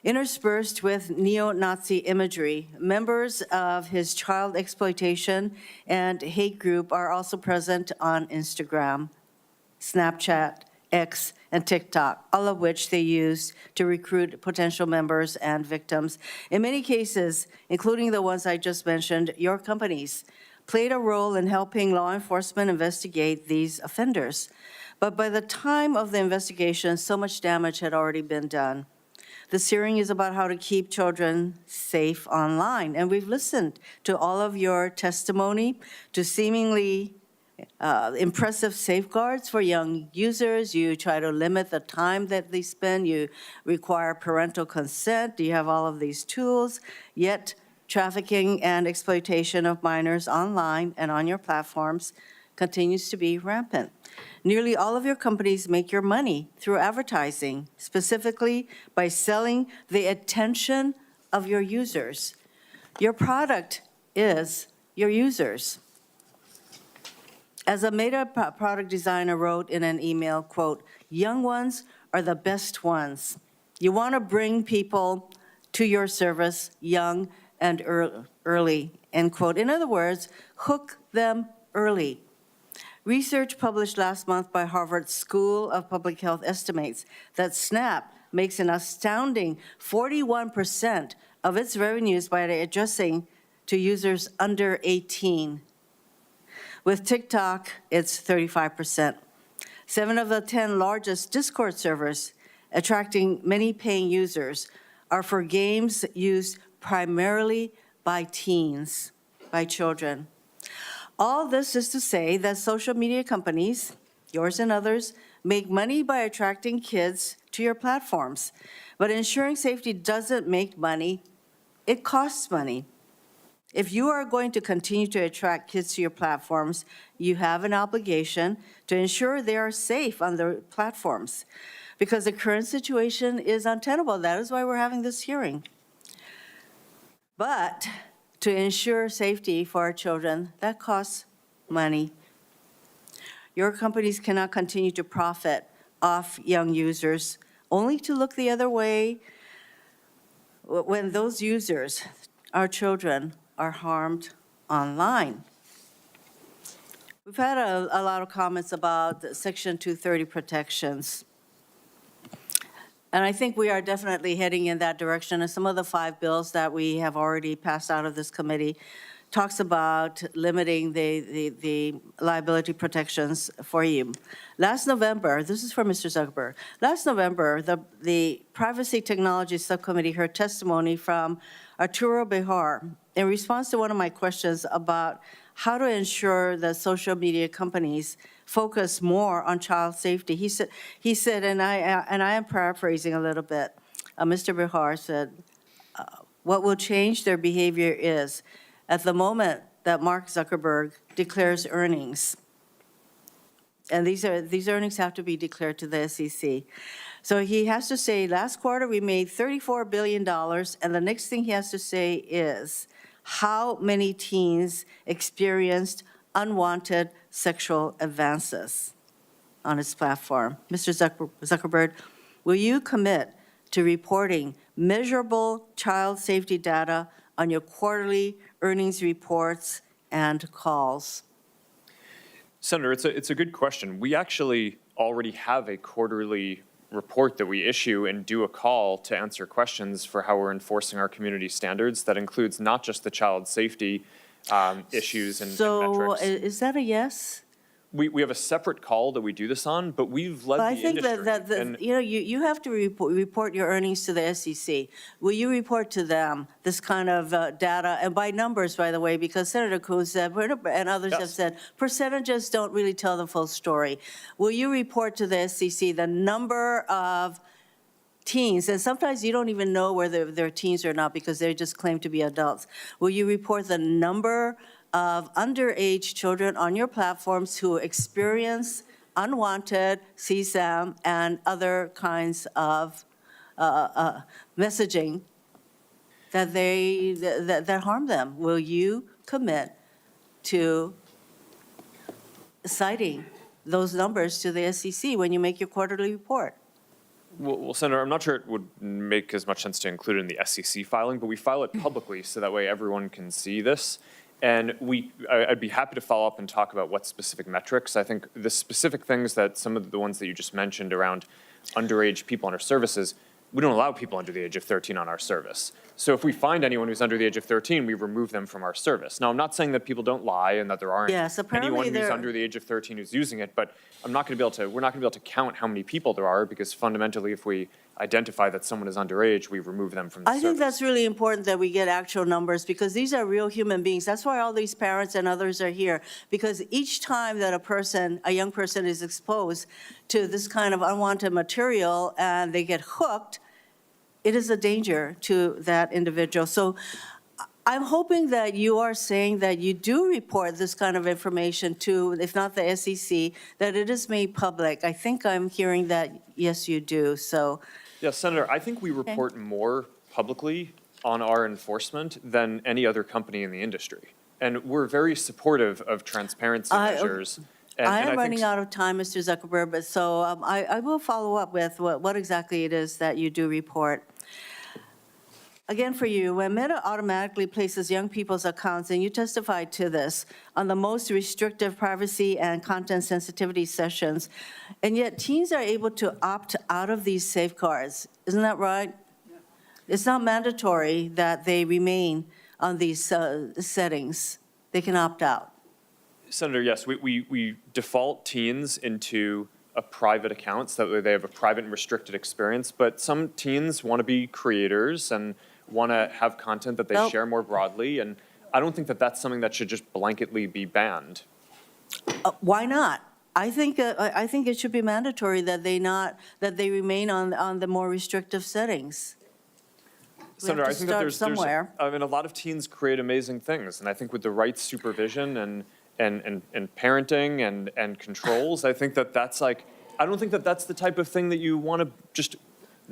D: interspersed with neo-Nazi imagery. Members of his child exploitation and hate group are also present on Instagram, Snapchat, X, and TikTok, all of which they use to recruit potential members and victims. In many cases, including the ones I just mentioned, your companies played a role in helping law enforcement investigate these offenders. But by the time of the investigation, so much damage had already been done. This hearing is about how to keep children safe online, and we've listened to all of your testimony, to seemingly impressive safeguards for young users. You try to limit the time that they spend. You require parental consent. You have all of these tools, yet trafficking and exploitation of minors online and on your platforms continues to be rampant. Nearly all of your companies make your money through advertising, specifically by selling the attention of your users. Your product is your users. As a Meta product designer wrote in an email, quote, "Young ones are the best ones. You want to bring people to your service young and early," end quote. In other words, hook them early. Research published last month by Harvard School of Public Health estimates that Snap makes an astounding 41% of its revenues by addressing to users under 18. With TikTok, it's 35%. 7 of the 10 largest Discord servers, attracting many paying users, are for games used primarily by teens, by children. All this is to say that social media companies, yours and others, make money by attracting kids to your platforms. But ensuring safety doesn't make money, it costs money. If you are going to continue to attract kids to your platforms, you have an obligation to ensure they are safe on the platforms, because the current situation is untenable. That is why we're having this hearing. But to ensure safety for our children, that costs money. Your companies cannot continue to profit off young users, only to look the other way when those users, our children, are harmed online. We've had a lot of comments about Section 230 protections. And I think we are definitely heading in that direction. And some of the 5 bills that we have already passed out of this committee talks about limiting the liability protections for you. Last November, this is for Mr. Zuckerberg. Last November, the Privacy Technology Subcommittee heard testimony from Arturo Behar in response to one of my questions about how to ensure that social media companies focus more on child safety. He said, and I am paraphrasing a little bit, Mr. Bihar said, what will change their behavior is at the moment that Mark Zuckerberg declares earnings, and these earnings have to be declared to the SEC. So he has to say, last quarter we made $34 billion, and the next thing he has to say is how many teens experienced unwanted sexual advances on his platform. Mr. Zuckerberg, will you commit to reporting measurable child safety data on your quarterly earnings reports and calls?
U: Senator, it's a good question. We actually already have a quarterly report that we issue and do a call to answer questions for how we're enforcing our community standards. That includes not just the child safety issues and metrics.
D: So is that a yes?
U: We have a separate call that we do this on, but we've led
D: But
U: the
D: I think
U: industry.
D: that you have to report your earnings to the SEC. Will you report to them this kind of data, and by numbers, by the way, because Senator Coons said, and others have said, percentages don't really tell the full story. Will you report to the SEC the number of teens, and sometimes you don't even know whether they're teens or not because they just claim to be adults. Will you report the number of underage children on your platforms who experience unwanted CSAM and other kinds of messaging that harm them? Will you commit to citing those numbers to the SEC when you make your quarterly report?
U: Well, Senator, I'm not sure it would make as much sense to include it in the SEC filing, but we file it publicly so that way everyone can see this. And I'd be happy to follow up and talk about what specific metrics. I think the specific things that some of the ones that you just mentioned around underage people on our services, we don't allow people under the age of 13 on our service. So if we find anyone who's under the age of 13, we remove them from our service. Now, I'm not saying that people don't lie and that there aren't anyone who's under the age of 13 who's using it, but we're not going to be able to count how many people there are, because fundamentally, if we identify that someone is underage, we remove them from the service.
D: I think that's really important that we get actual numbers, because these are real human beings. That's why all these parents and others are here, because each time that a young person is exposed to this kind of unwanted material and they get hooked, it is a danger to that individual. So I'm hoping that you are saying that you do report this kind of information to, if not the SEC, that it is made public. I think I'm hearing that, yes, you do. So.
U: Yes, Senator, I think we report more publicly on our enforcement than any other company in the industry. And we're very supportive of transparency measures.
D: I am running out of time, Mr. Zuckerberg, but so I will follow up with what exactly it is that you do report. Again, for you, when Meta automatically places young people's accounts, and you testified to this, on the most restrictive privacy and content sensitivity sessions, and yet teens are able to opt out of these safeguards. Isn't that right? Yeah. It's not mandatory that they remain on these settings. They can opt out.
U: Senator, yes, we default teens into a private account so that way they have a private and restricted experience, but some teens want to be creators and want to have content that they share more broadly, and I don't think that that's something that should just blanketly be banned.
D: Why not? I think it should be mandatory that they remain on the more restrictive settings.
U: Senator, I think that there's
D: somewhere.
U: I mean, a lot of teens create amazing things, and I think with the right supervision and parenting and controls, I think that that's I don't think that that's the type of thing that you want to just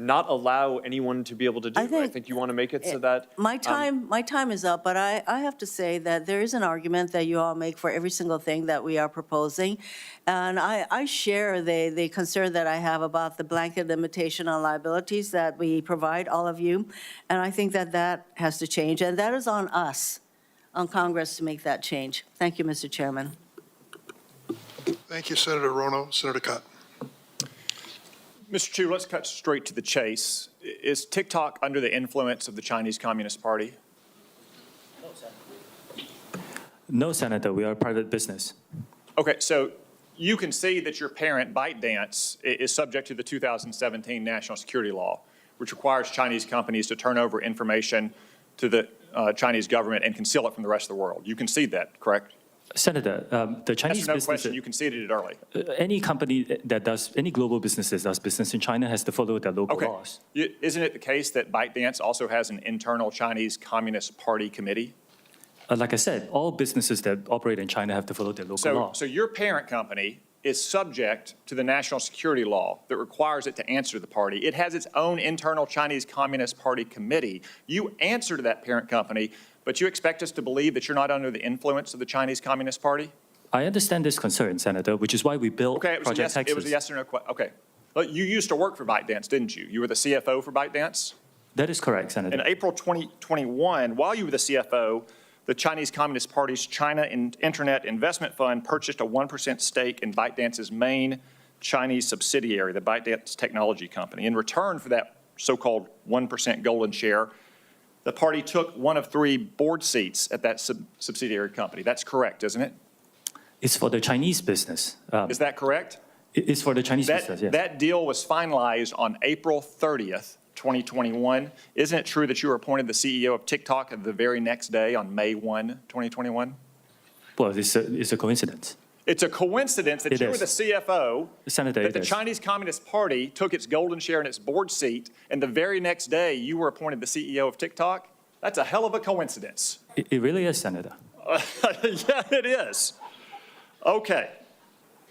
U: not allow anyone to be able to do. I think you want to make it so that
D: my time is up, but I have to say that there is an argument that you all make for every single thing that we are proposing, and I share the concern that I have about the blanket limitation on liabilities that we provide all of you, and I think that has to change, and that is on us, on Congress, to make that change. Thank you, Mr. Chairman.
H: Thank you, Senator Rono. Senator Cott.
R: Mr. Chu, let's cut straight to the chase. Is TikTok under the influence of the Chinese Communist Party?
B: No, Senator, we are a private business.
R: Okay, so you can see that your parent, ByteDance, is subject to the 2017 National Security Law, which requires Chinese companies to turn over information to the Chinese government and conceal it from the rest of the world. You concede that, correct?
B: Senator, the Chinese
R: Yes or no
B: business,
R: question, you conceded it early.
B: any company that does, any global business that does business in China has to follow their local
R: Okay.
B: laws.
R: Isn't it the case that ByteDance also has an internal Chinese Communist Party committee?
B: Like I said, all businesses that operate in China have to follow their local law.
R: So your parent company is subject to the national security law that requires it to answer to the party. It has its own internal Chinese Communist Party committee. You answer to that parent company, but you expect us to believe that you're not under the influence of the Chinese Communist Party?
B: I understand this concern, Senator, which is why we built
R: Okay,
B: Project Texas.
R: it was a yes or no question. Okay. Well, you used to work for ByteDance, didn't you? You were the CFO for ByteDance?
B: That is correct, Senator.
R: In April 2021, while you were the CFO, the Chinese Communist Party's China Internet Investment Fund purchased a 1% stake in ByteDance's main Chinese subsidiary, the ByteDance Technology Company. In return for that so-called 1% golden share, the party took one of 3 board seats at that subsidiary company. That's correct, isn't it?
B: It's for the Chinese business.
R: Is that correct?
B: It's for the Chinese business, yes.
R: That deal was finalized on April 30th, 2021. Isn't it true that you were appointed the CEO of TikTok the very next day on May 1, 2021?
B: Well, it's a coincidence.
R: It's a coincidence that you were the CFO,
B: Senator,
R: that the Chinese Communist Party took its golden share in its board seat, and the very next day you were appointed the CEO of TikTok? That's a hell of a coincidence.
B: It really is, Senator.
R: Yeah, it is. Okay.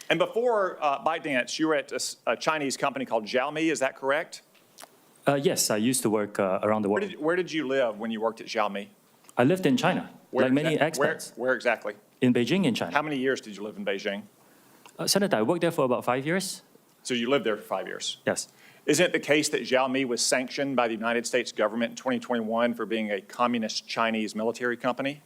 R: And before ByteDance, you were at a Chinese company called Xiaomi, is that correct?
B: Yes, I used to work around the world.
R: Where did you live when you worked at Xiaomi?
B: I lived in China, like many expats.
R: Where exactly?
B: In Beijing, in China.
R: How many years did you live in Beijing?
B: Senator, I worked there for about 5 years.
R: So you lived there for 5 years?
B: Yes.
R: Isn't it the case that Xiaomi was sanctioned by the United States government in 2021 for being a communist Chinese military company?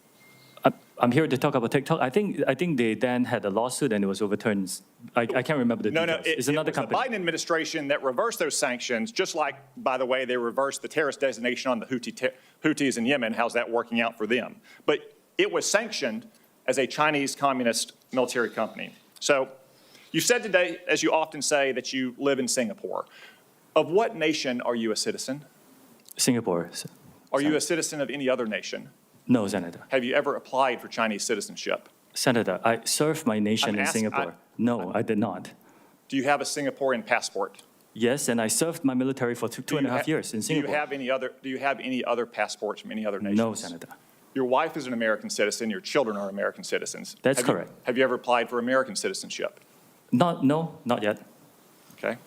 B: I'm here to talk about TikTok. I think they then had a lawsuit and it was overturned. I can't remember the details.
R: No,
B: it's another company.
R: The Biden administration that reversed those sanctions, just like, by the way, they reversed the terrorist designation on the Houthis in Yemen. How's that working out for them? But it was sanctioned as a Chinese communist military company. So you said today, as you often say, that you live in Singapore. Of what nation are you a citizen?
B: Singapore.
R: Are you a citizen of any other nation?
B: No, Senator.
R: Have you ever applied for Chinese citizenship?
B: Senator, I served my nation in Singapore. No, I did not.
R: Do you have a Singaporean passport?
B: Yes, and I served my military for two and a half years in Singapore.
R: Do you have any other passports from any other nations?
B: No, Senator.
R: Your wife is an American citizen. Your children are American citizens.
B: That's correct.
R: Have you ever applied for American citizenship?
B: No, not yet.
R: Okay.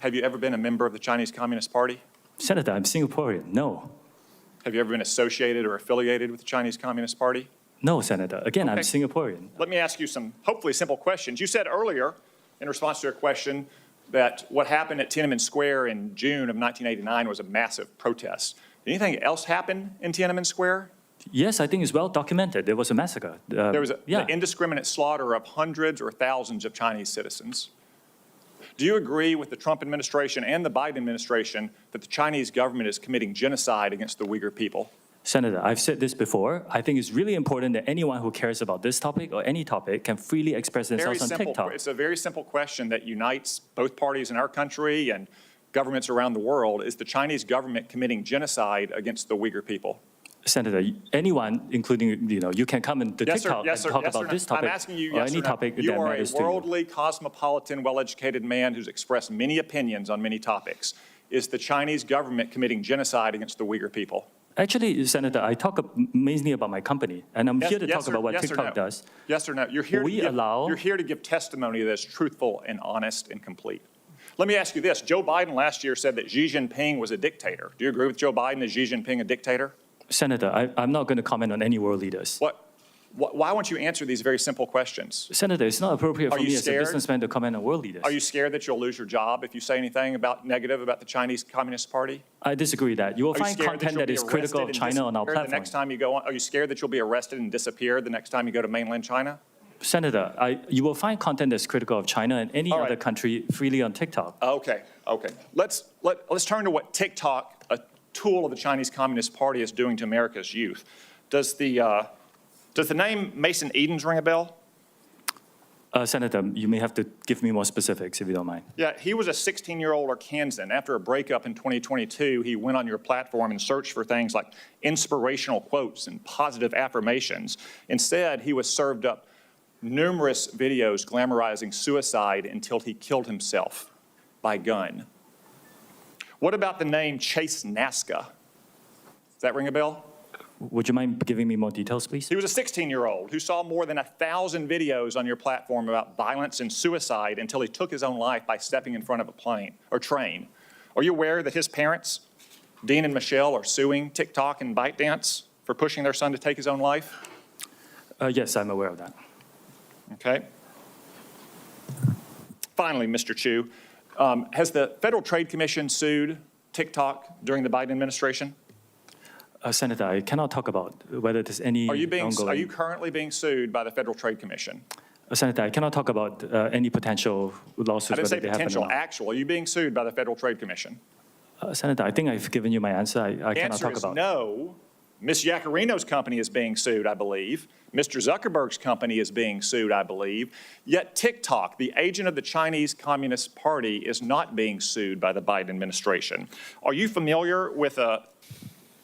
R: Have you ever been a member of the Chinese Communist Party?
B: Senator, I'm Singaporean. No.
R: Have you ever been associated or affiliated with the Chinese Communist Party?
B: No, Senator. Again, I'm Singaporean.
R: Let me ask you some hopefully simple questions. You said earlier, in response to a question, that what happened at Tiananmen Square in June of 1989 was a massive protest. Did anything else happen in Tiananmen Square?
B: Yes, I think it's well documented. There was a massacre.
R: There was the indiscriminate slaughter of hundreds or thousands of Chinese citizens. Do you agree with the Trump administration and the Biden administration that the Chinese government is committing genocide against the Uyghur people?
B: Senator, I've said this before. I think it's really important that anyone who cares about this topic or any topic can freely express themselves on TikTok.
R: It's a very simple question that unites both parties in our country and governments around the world. Is the Chinese government committing genocide against the Uyghur people?
B: Senator, anyone, including, you can come into TikTok and talk about this topic
R: I'm asking you,
B: or any topic that matters to you.
R: You are a worldly, cosmopolitan, well-educated man who's expressed many opinions on many topics. Is the Chinese government committing genocide against the Uyghur people?
B: Actually, Senator, I talk mainly about my company, and I'm here to talk about what TikTok does.
R: Yes or no? You're here to give testimony that's truthful and honest and complete. Let me ask you this. Joe Biden last year said that Xi Jinping was a dictator. Do you agree with Joe Biden? Is Xi Jinping a dictator?
B: Senator, I'm not going to comment on any world leaders.
R: Why won't you answer these very simple questions?
B: Senator, it's not appropriate for me as a businessman to comment on world leaders.
R: Are you scared that you'll lose your job if you say anything negative about the Chinese Communist Party?
B: I disagree that. You will find content that is critical of China on our platform.
R: The next time you go on, are you scared that you'll be arrested and disappear the next time you go to mainland China?
B: Senator, you will find content that's critical of China and any other country freely on TikTok.
R: Okay. Let's turn to what TikTok, a tool of the Chinese Communist Party, is doing to America's youth. Does the name Mason Edens ring a bell?
B: Senator, you may have to give me more specifics if you don't mind.
R: Yeah, he was a 16-year-old Arkansan. After a breakup in 2022, he went on your platform and searched for things like inspirational quotes and positive affirmations. Instead, he was served up numerous videos glamorizing suicide until he killed himself by gun. What about the name Chase Nazca? Does that ring a bell?
B: Would you mind giving me more details, please?
R: He was a 16-year-old who saw more than 1,000 videos on your platform about violence and suicide until he took his own life by stepping in front of a plane or train. Are you aware that his parents, Dean and Michelle, are suing TikTok and ByteDance for pushing their son to take his own life?
B: Yes, I'm aware of that.
R: Okay. Finally, Mr. Chu, has the Federal Trade Commission sued TikTok during the Biden administration?
B: Senator, I cannot talk about whether there's any
R: Are you
B: ongoing...
R: currently being sued by the Federal Trade Commission?
B: Senator, I cannot talk about any potential lawsuits.
R: I didn't say
B: whether they happen or
R: potential,
B: not.
R: actual. Are you being sued by the Federal Trade Commission?
B: Senator, I think I've given you my answer. I cannot
R: Answer
B: talk
R: is
B: about.
R: no. Ms. Yacarino's company is being sued, I believe. Mr. Zuckerberg's company is being sued, I believe. Yet TikTok, the agent of the Chinese Communist Party, is not being sued by the Biden administration. Are you familiar with the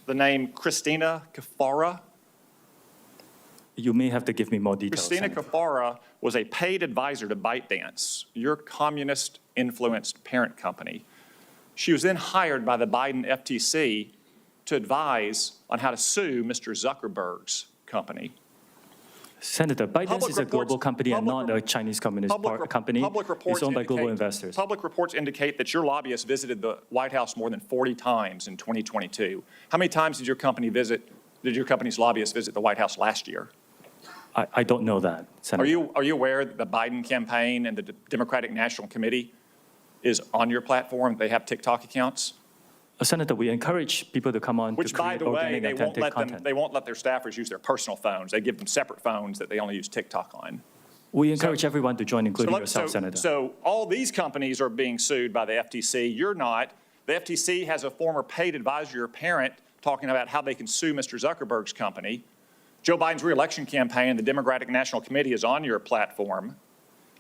R: name Christina Kafara?
B: You may have to give me more details.
R: Christina
B: Senator.
R: Kafara was a paid advisor to ByteDance, your communist-influenced parent company. She was then hired by the Biden FTC to advise on how to sue Mr. Zuckerberg's company.
B: Senator, ByteDance is a global company and not a Chinese Communist company. It's owned by global investors.
R: Public reports indicate that your lobbyist visited the White House more than 40 times in 2022. How many times did your company's lobbyist visit the White House last year?
B: I don't know that, Senator.
R: Are you aware that the Biden campaign and the Democratic National Committee is on your platform? They have TikTok accounts?
B: Senator, we encourage people to come on
R: Which,
B: to create
R: by the way,
B: organic, authentic content.
R: they won't let their staffers use their personal phones. They give them separate phones that they only use TikTok on.
B: We encourage everyone to join, including yourself, Senator.
R: So all these companies are being sued by the FTC. You're not. The FTC has a former paid advisor, your parent, talking about how they can sue Mr. Zuckerberg's company. Joe Biden's reelection campaign, the Democratic National Committee, is on your platform.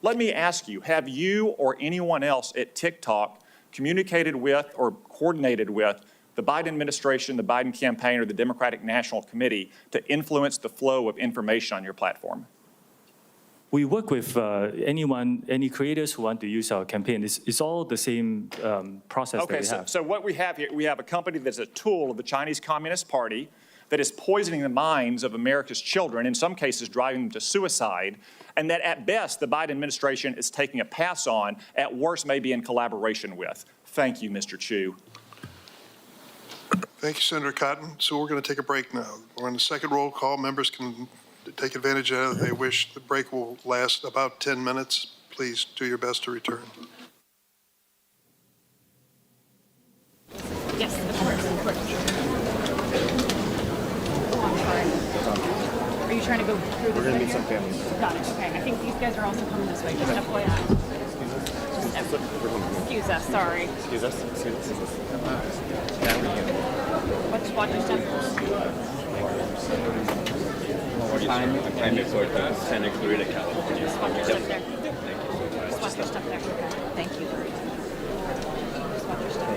R: Let me ask you, have you or anyone else at TikTok communicated with or coordinated with the Biden administration, the Biden campaign, or the Democratic National Committee to influence the flow of information on your platform?
B: We work with any creators who want to use our campaign. It's all the same process that we have.
R: So what we have here, we have a company that's a tool of the Chinese Communist Party that is poisoning the minds of America's children, in some cases driving them to suicide, and that at best the Biden administration is taking a pass on, at worst maybe in collaboration with. Thank you, Mr. Chu.
H: Thank you, Senator Cotton. So we're going to take a break now. We're on the second roll call. Members can take advantage of it if they wish. The break will last about 10 minutes. Please do your best to return.
N: Yes, of course. Are you trying to go through this? We're going to meet some families. Got it. Okay. I think these guys are also coming this way. Just FYI. Excuse us. Sorry.
U: Excuse us.
N: Watch your step.
I: I'm employed by Santa Clarita, California.
N: Just watch your step there. Just watch your step there. Thank you. Just watch your step.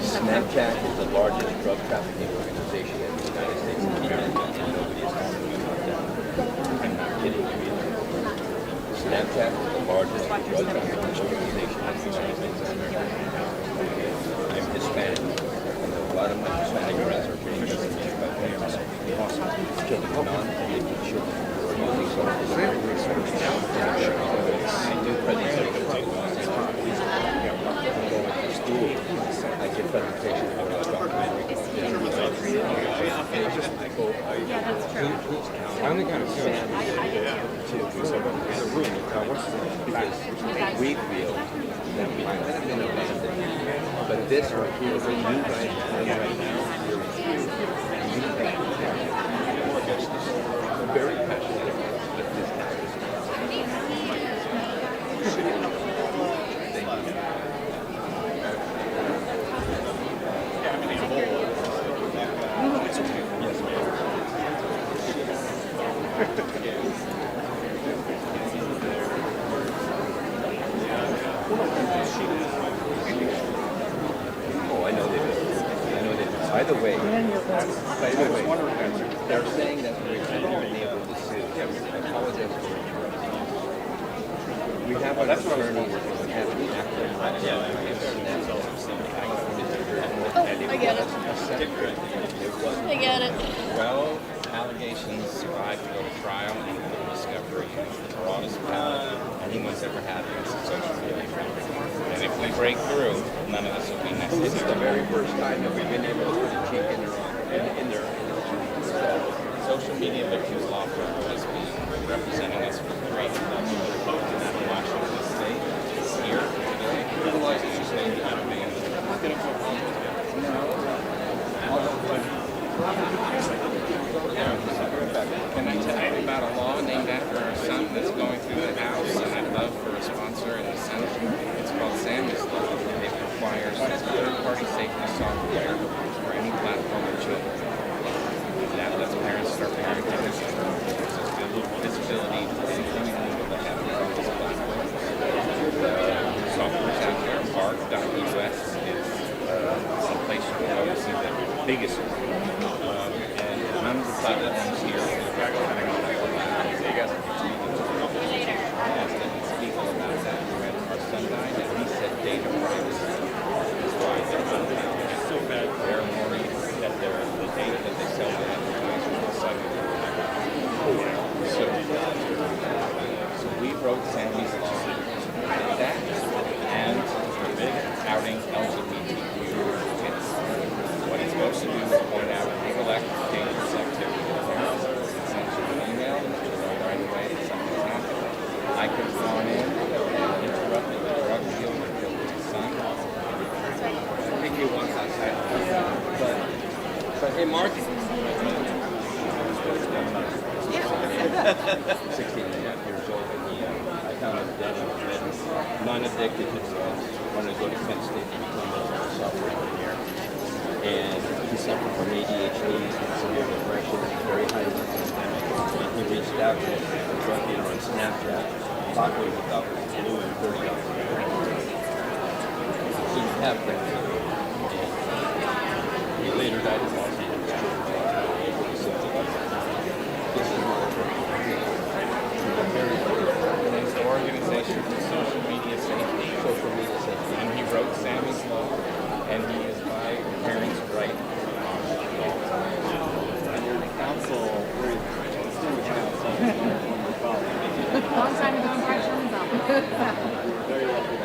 I: Snapchat is the largest drug trafficking organization in the United States of America, and nobody is talking about that. I'm not kidding you either. Snapchat is the largest drug trafficking organization in the United States of America. I'm Hispanic, and a lot of my Hispanic friends are being misused by parents. Killing non-addicted children who are using social media. I do presentations to school. I give presentations about documentary.
N: Yeah, that's true.
I: I only got a fan in the room because we feel that we have been abandoned. But this right here, what you guys have right now, I'm very passionate about this happens.
J: Oh, I know they did. I know they did. By the way, they're saying that we're not been able to sue. I apologize for interrupting. We have an attorney that doesn't have an active
N: I get it. I get it.
J: 12 allegations survived to go to trial and full discovery. The broadest power anyone's ever had against a social media company. And if we break through, none of this will be necessary. This is the very first time that we've been able to put a cheek in their social media victims law firm has been representing us for 3 months in Washington State. Here today, otherwise it's just going to be out of hand. Can I tell you about a law named after our son that's going through the House, and I'd love for a sponsor in the Senate? It's called Sammy's Law. It requires third-party safety software for any platform of children. That lets parents start parenting their children. There's visibility to anything illegal that happens on this platform. Software's out there. Arc.us is the place you can go to see the biggest one. And none of the platforms here speak about that. When our son died, and he said data privacy is why they're not allowed. It's so bad. They're worried that the data that they sell to advertisers will suddenly be hacked. So we wrote Sammy's Law with that, and outing LGBTQ kids. What he's supposed to do is point out illegal dangerous activity to parents, send you an email, let you know right away that something's happened. I could have gone in and interrupted the drug deal that killed his son. I think he wants outside. But hey, Mark. 16 and a half years old, and I found him dead in bed, non-addicted to drugs, wanted to go to Kent State to become a software engineer. And he suffered from ADHD, severe depression, very high pandemic. And he reached out to a drug dealer on Snapchat, bought what he thought was blue and $30. He didn't have that. And he later died in Los Angeles. This is my very organized organization for social media safety. And he wrote Sammy's Law, and he is by parents' right on law. And you're the council, we're the student council.
N: Long time ago, I'm probably
J: Very lucky.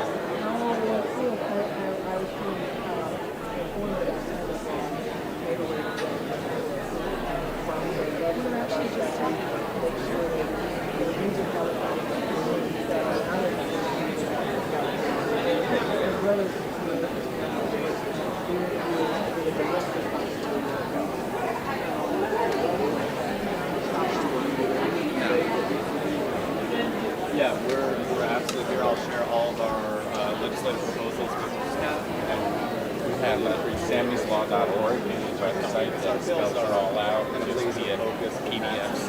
J: Yeah, we're absolutely here. I'll share all of our legislative proposals with newscast. And we have sammyslaw.org, a website that spells it all out. Just via PDFs.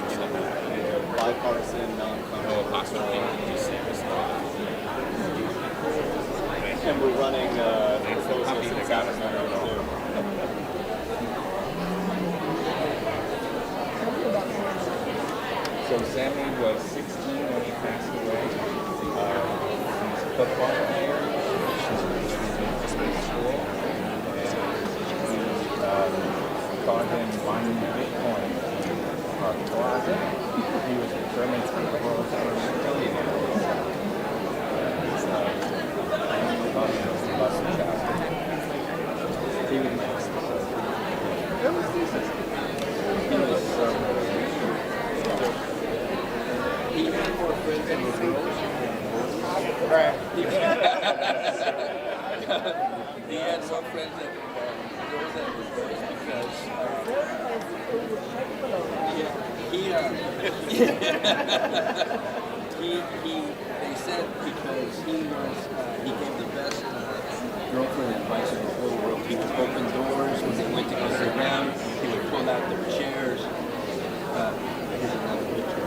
J: Bipartisan, no apostrophe, just Sammy's Law. And we're running proposals in Sacramento too. So Sammy was 16 when he passed away. He's a football player. She's in school. And we caught him mining Bitcoin in our closet. He was determined to be the world's first billionaire. He was nice. It was decent. He was he had more friends in his girls. Right. He had more friends than girls than his boys because they said because he gave the best girlfriend advice in the whole world. He would open doors when they went to go sit down. He would pull out their chairs. Here's another picture.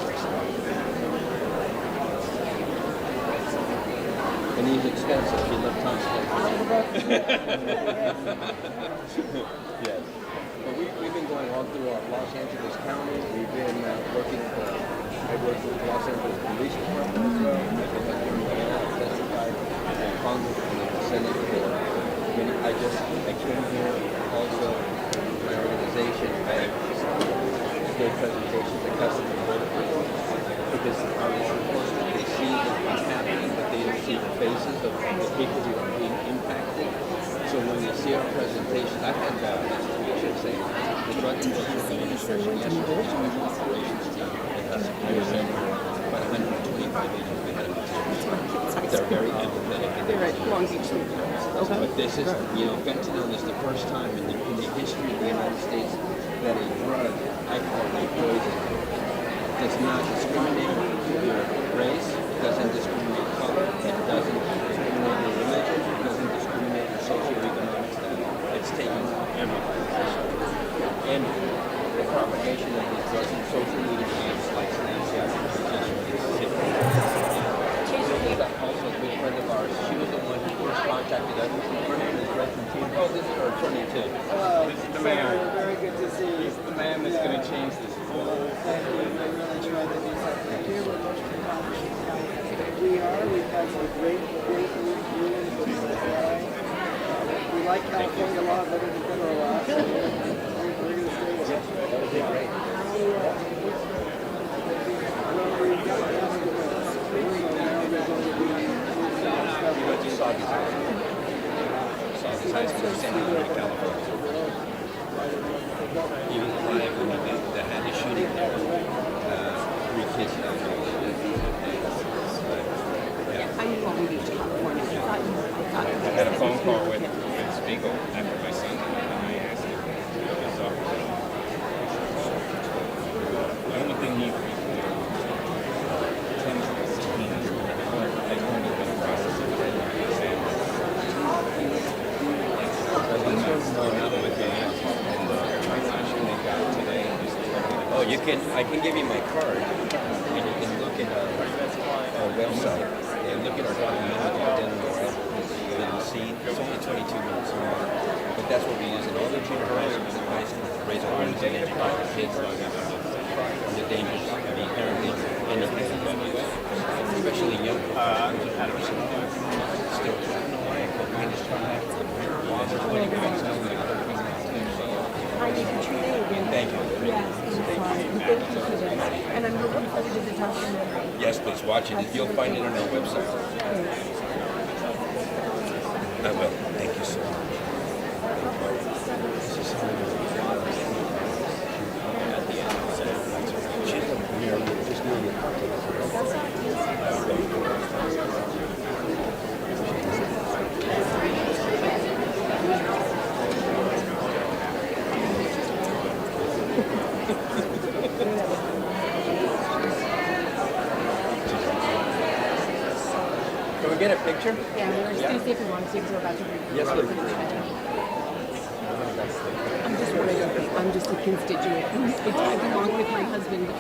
J: And he's expensive. He left Tom's Yes. But we've been going all through Los Angeles County. We've been working, I worked with Los Angeles Police Department as well. I've been up here in Indiana. I testified in Congress and in the Senate. I came here also, my organization, I gave presentations to customers because it's important that they see what's happening, but they don't see the faces of the people who are being impacted. So when they see our presentations, I've had messages saying the drug administration yesterday, special operations team, I was in about 125 agents we had in the team. They're very empathetic. They're at Long Beach. But this is, fentanyl is the first time in the history of the United States that a drug, I call it a poison, does not discriminate your race, doesn't discriminate color, it doesn't discriminate your religion, it doesn't discriminate your socioeconomic status. It's taking everybody. And the propagation of these drugs in social media apps like Snapchat is also a good friend of ours. She was the one who first contacted us. Her name is Gretchen Team. Oh, this is our attorney too. Hello. This is the man. Very good to see you. He's the man that's going to change this whole. Thank you. They really tried to do something here. We're most accomplished. We are. We've had some great rulings in this line. We like California law better than federal law. So we're going to stay with it. That would be great. You saw these guys. These guys from San Diego, California. He was alive when they had the shooting there. 3 kids died.
N: I knew Long Beach, California.
J: I had a phone call with Spiegel after my son died, and I asked him his operation. The only thing he Oh, I can give you my card, and you can look at our website and look at our documentary and see. It's only 22 minutes long, but that's what we use in all the junior high schools to raise awareness and educate the kids on the dangers, the inherent dangers of anything, especially young people. Still, I don't know why I couldn't just turn back to the parents. There's 20 guys know that Thank you.
N: Yes, thank you for this. And I'm looking forward to the documentary.
J: Yes, please watch it. You'll find it on our website. I will. Thank you so much. Can we get a picture?
N: Yeah, we were just going to see if we want to see if we're about to read.
J: Yes, please.
N: I'm just worried. I'm just a constituent. I belong with my husband in his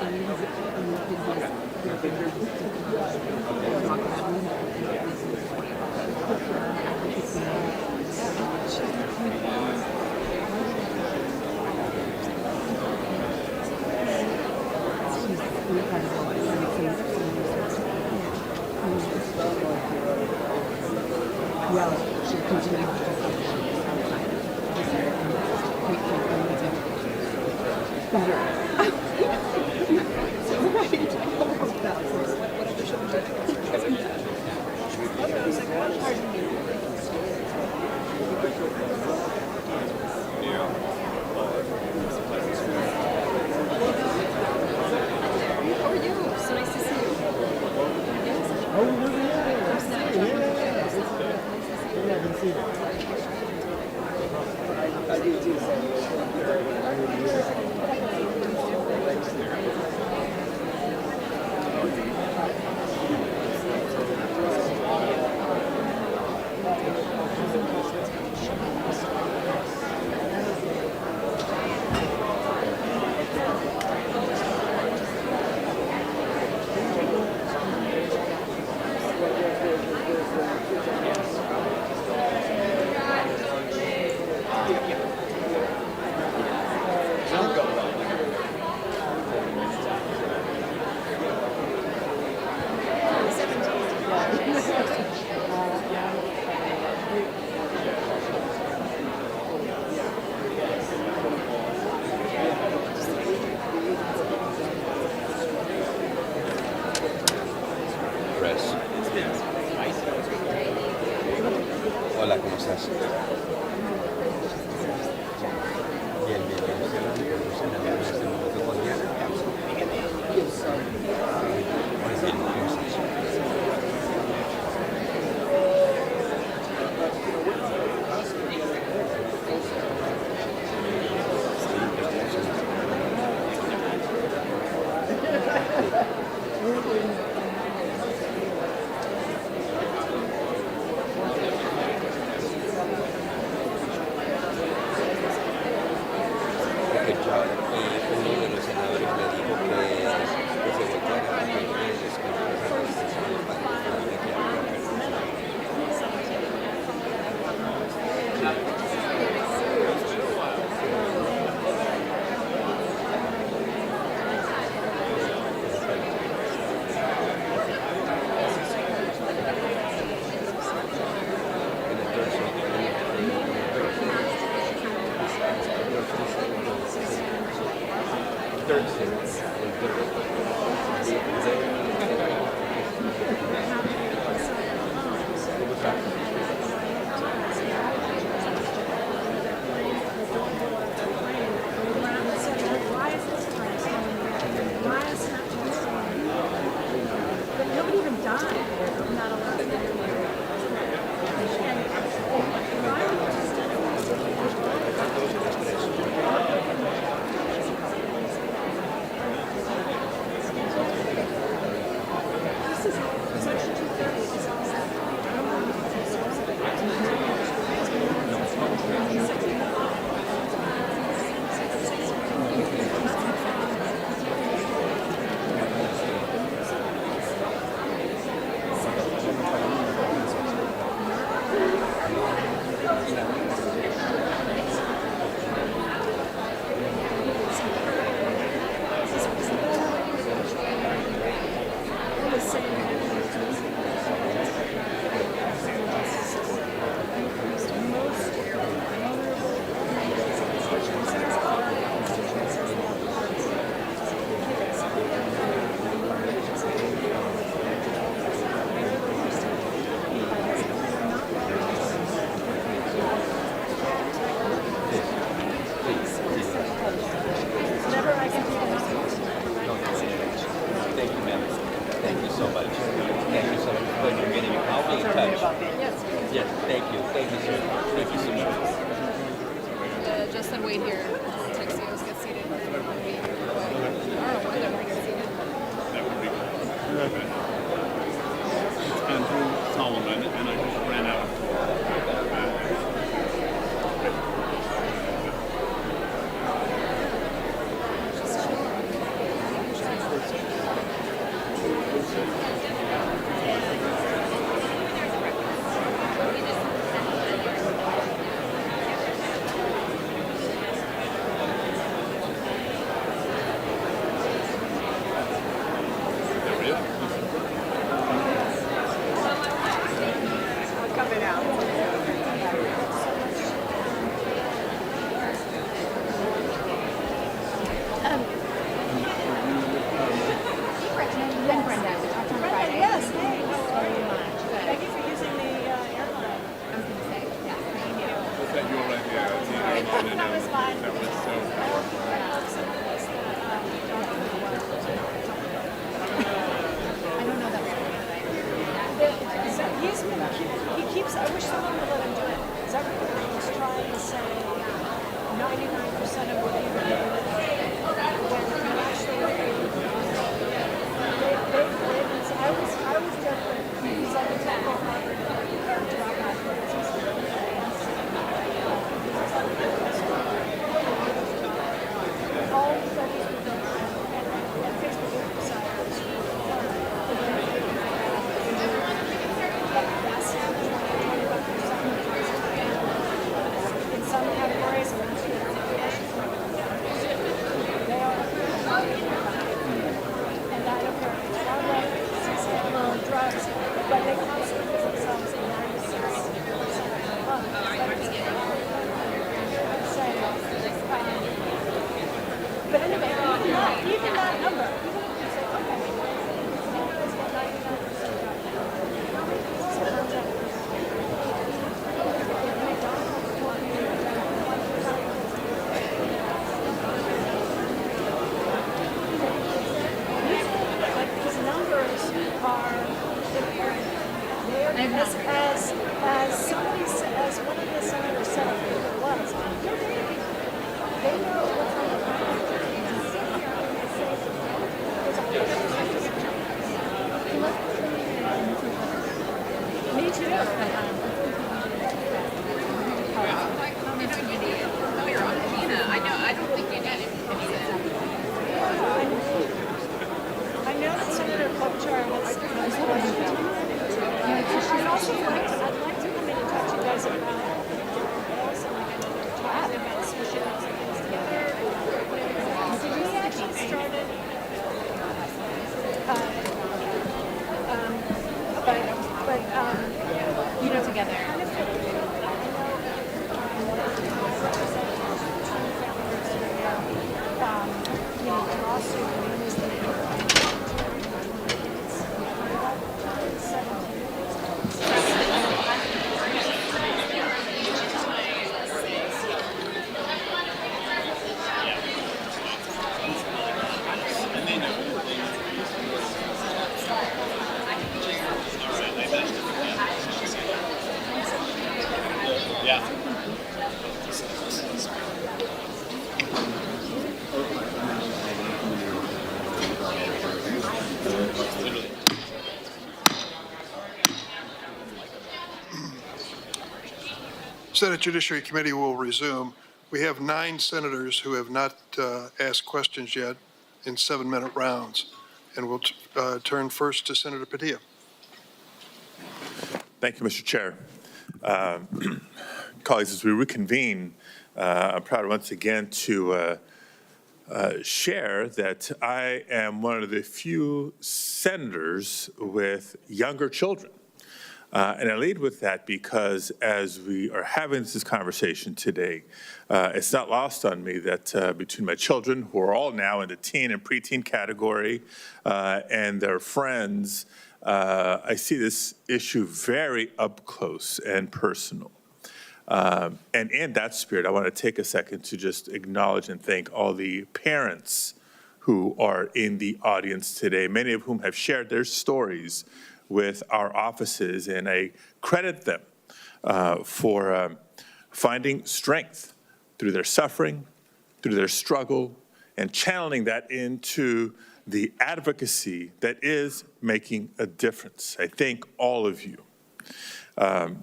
N: Well, she'll continue to
P: How are you? So nice to see you.
N: I do too.
I: pleasure meeting you. I'll be in touch. Yes, thank you. Thank you, sir. Thank you so much.
P: Justin, wait here. Texios get seated. I don't know when they're going to get seated.
J: That would be Andrew Solomon, and I just ran out of
H: Senate Judiciary Committee will resume. We have 9 senators who have not asked questions yet in 7-minute rounds. And we'll turn first to Senator Padilla.
O: Thank you, Mr. Chair. Colleagues, as we reconvene, I'm proud once again to share that I am one of the few senators with younger children. And I lead with that because as we are having this conversation today, it's not lost on me that between my children, who are all now in the teen and preteen category, and their friends, I see this issue very up close and personal. And in that spirit, I want to take a second to just acknowledge and thank all the parents who are in the audience today, many of whom have shared their stories with our offices, and I credit them for finding strength through their suffering, through their struggle, and channeling that into the advocacy that is making a difference. I thank all of you. Now,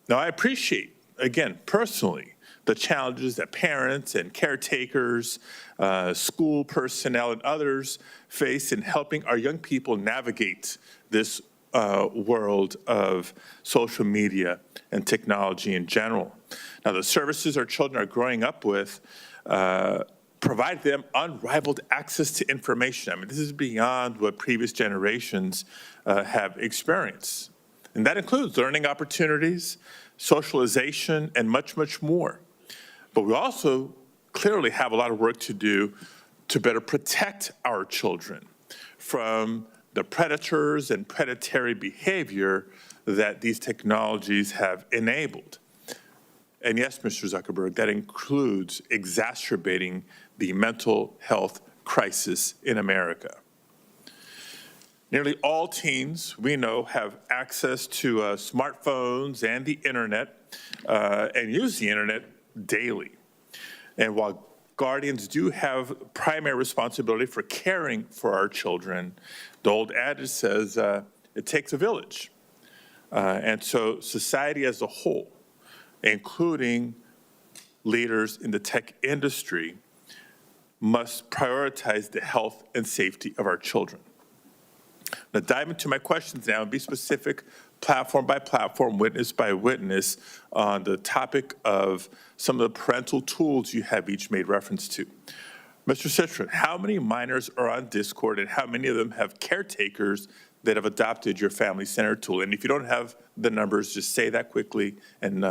O: I appreciate, again, personally, the challenges that parents and caretakers, school personnel, and others face in helping our young people navigate this world of social media and technology in general. Now, the services our children are growing up with provide them unrivaled access to information. I mean, this is beyond what previous generations have experienced. And that includes learning opportunities, socialization, and much, much more. But we also clearly have a lot of work to do to better protect our children from the predators and predatory behavior that these technologies have enabled. And yes, Mr. Zuckerberg, that includes exacerbating the mental health crisis in America. Nearly all teens, we know, have access to smartphones and the internet and use the internet daily. And while guardians do have primary responsibility for caring for our children, the old adage says it takes a village. And so society as a whole, including leaders in the tech industry, must prioritize the health and safety of our children. Now, dive into my questions now and be specific, platform by platform, witness by witness, on the topic of some of the parental tools you have each made reference to. Mr. Citron, how many minors are on Discord, and how many of them have caretakers that have adopted your family center tool? And if you don't have the numbers, just say that quickly and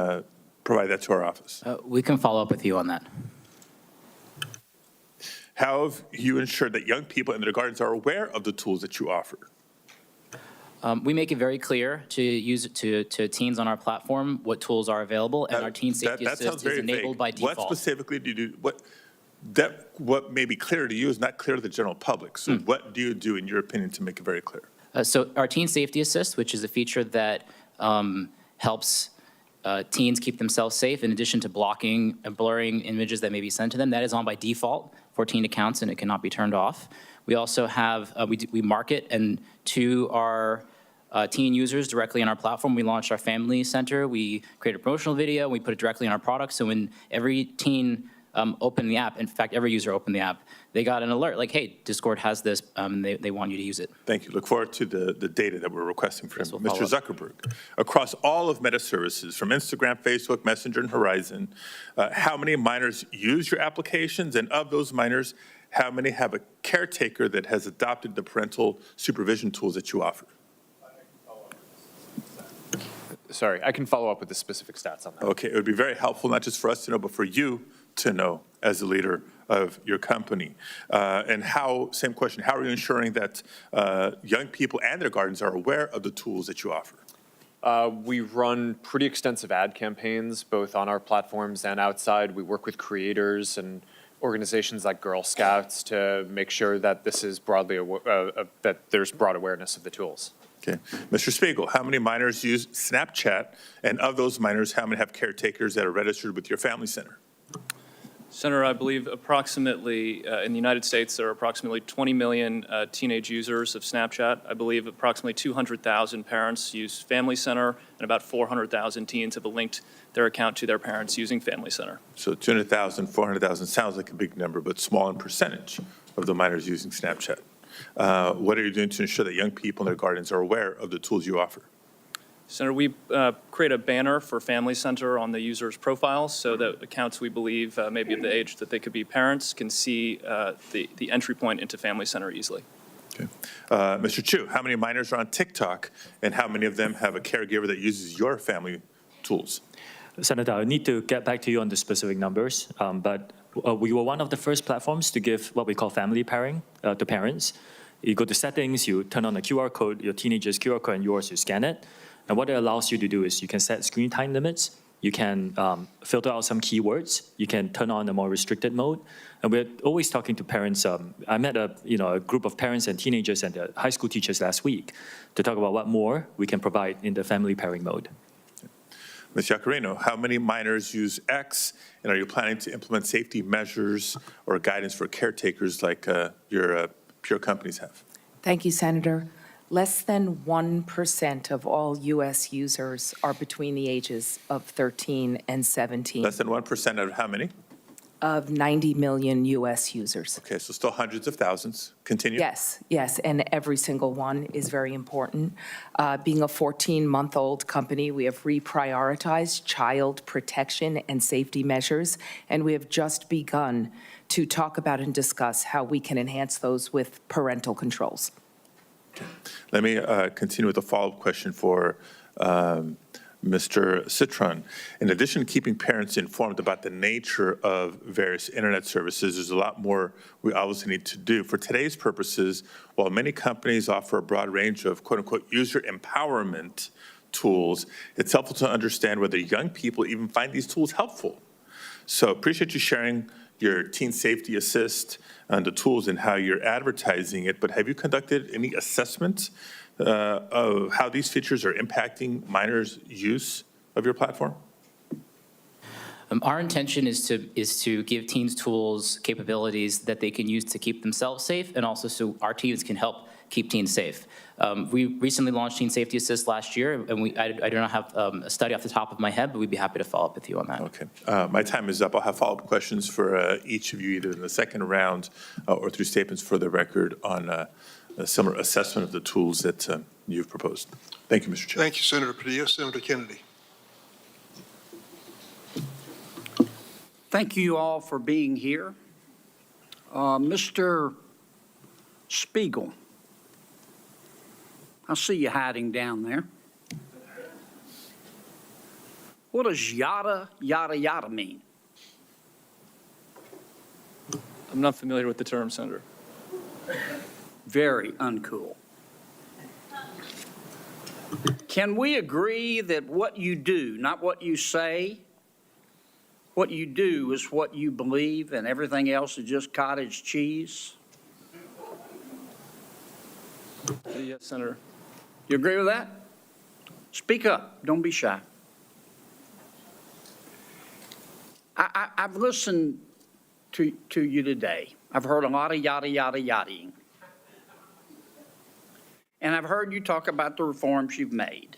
O: provide that to our office.
T: We can follow up with you on that.
O: How have you ensured that young people and their guardians are aware of the tools that you offer?
T: We make it very clear to teens on our platform what tools are available, and our Teen Safety Assist is enabled by default.
O: What specifically do you do? What may be clear to you is not clear to the general public. So what do you do, in your opinion, to make it very clear?
T: So our Teen Safety Assist, which is a feature that helps teens keep themselves safe, in addition to blocking and blurring images that may be sent to them, that is on by default for teen accounts, and it cannot be turned off. We also have, we market and to our teen users directly on our platform. We launched our Family Center. We create a promotional video. We put it directly on our product. So when every teen opened the app, in fact, every user opened the app, they got an alert like, hey, Discord has this, they want you to use it.
O: Thank you. Look forward to the data that we're requesting from Mr. Zuckerberg. Across all of Meta services, from Instagram, Facebook, Messenger, and Horizon, how many minors use your applications? And of those minors, how many have a caretaker that has adopted the parental supervision tools that you offer?
U: Sorry, I can follow up with the specific stats on that.
O: Okay, it would be very helpful, not just for us to know, but for you to know as the leader of your company. And how, same question, how are you ensuring that young people and their guardians are aware of the tools that you offer?
U: We run pretty extensive ad campaigns, both on our platforms and outside. We work with creators and organizations like Girl Scouts to make sure that this is broadly, that there's broad awareness of the tools.
O: Okay. Mr. Spiegel, how many minors use Snapchat? And of those minors, how many have caretakers that are registered with your family center?
A: Senator, I believe approximately, in the United States, there are approximately 20 million teenage users of Snapchat. I believe approximately 200,000 parents use Family Center, and about 400,000 teens have linked their account to their parents using Family Center.
O: So 200,000, 400,000 sounds like a big number, but small in percentage of the minors using Snapchat. What are you doing to ensure that young people and their guardians are aware of the tools you offer?
A: Senator, we create a banner for Family Center on the user's profile so that accounts we believe may be of the age that they could be parents can see the entry point into Family Center easily.
O: Okay. Mr. Chu, how many minors are on TikTok, and how many of them have a caregiver that uses your family tools?
B: Senator, I need to get back to you on the specific numbers, but we were one of the first platforms to give what we call family pairing to parents. You go to settings, you turn on the QR code, your teenager's QR code and yours, you scan it. And what it allows you to do is you can set screen time limits. You can filter out some keywords. You can turn on a more restricted mode. And we're always talking to parents. I met a group of parents and teenagers and high school teachers last week to talk about what more we can provide in the family pairing mode.
O: Ms. Yacarino, how many minors use X, and are you planning to implement safety measures or guidance for caretakers like your peer companies have?
C: Thank you, Senator. Less than 1% of all U.S. users are between the ages of 13 and 17.
O: Less than 1% of how many?
C: Of 90 million U.S. users.
O: Okay, so still hundreds of thousands. Continue.
C: Yes, and every single one is very important. Being a 14-month-old company, we have reprioritized child protection and safety measures, and we have just begun to talk about and discuss how we can enhance those with parental controls.
O: Okay. Let me continue with a follow-up question for Mr. Citron. In addition to keeping parents informed about the nature of various internet services, there's a lot more we obviously need to do. For today's purposes, while many companies offer a broad range of quote-unquote user empowerment tools, it's helpful to understand whether young people even find these tools helpful. So appreciate you sharing your Teen Safety Assist and the tools and how you're advertising it, but have you conducted any assessments of how these features are impacting minors' use of your platform?
T: Our intention is to give teens tools, capabilities that they can use to keep themselves safe, and also so our teams can help keep teens safe. We recently launched Teen Safety Assist last year, and I do not have a study off the top of my head, but we'd be happy to follow up with you on that.
O: Okay. My time is up. I'll have follow-up questions for each of you, either in the second round or through statements for the record on a similar assessment of the tools that you've proposed. Thank you, Mr. Chair.
H: Thank you, Senator Padilla. Senator Kennedy.
S: Thank you all for being here. Mr. Spiegel, I see you hiding down there. What does yada, yada, yada mean?
A: I'm not familiar with the term, Senator.
S: Very uncool. Can we agree that what you do, not what you say, what you do is what you believe and everything else is just cottage cheese?
A: Yes, Senator.
S: You agree with that? Speak up. Don't be shy. I've listened to you today. I've heard a lot of yada, yada, yadaing. And I've heard you talk about the reforms you've made,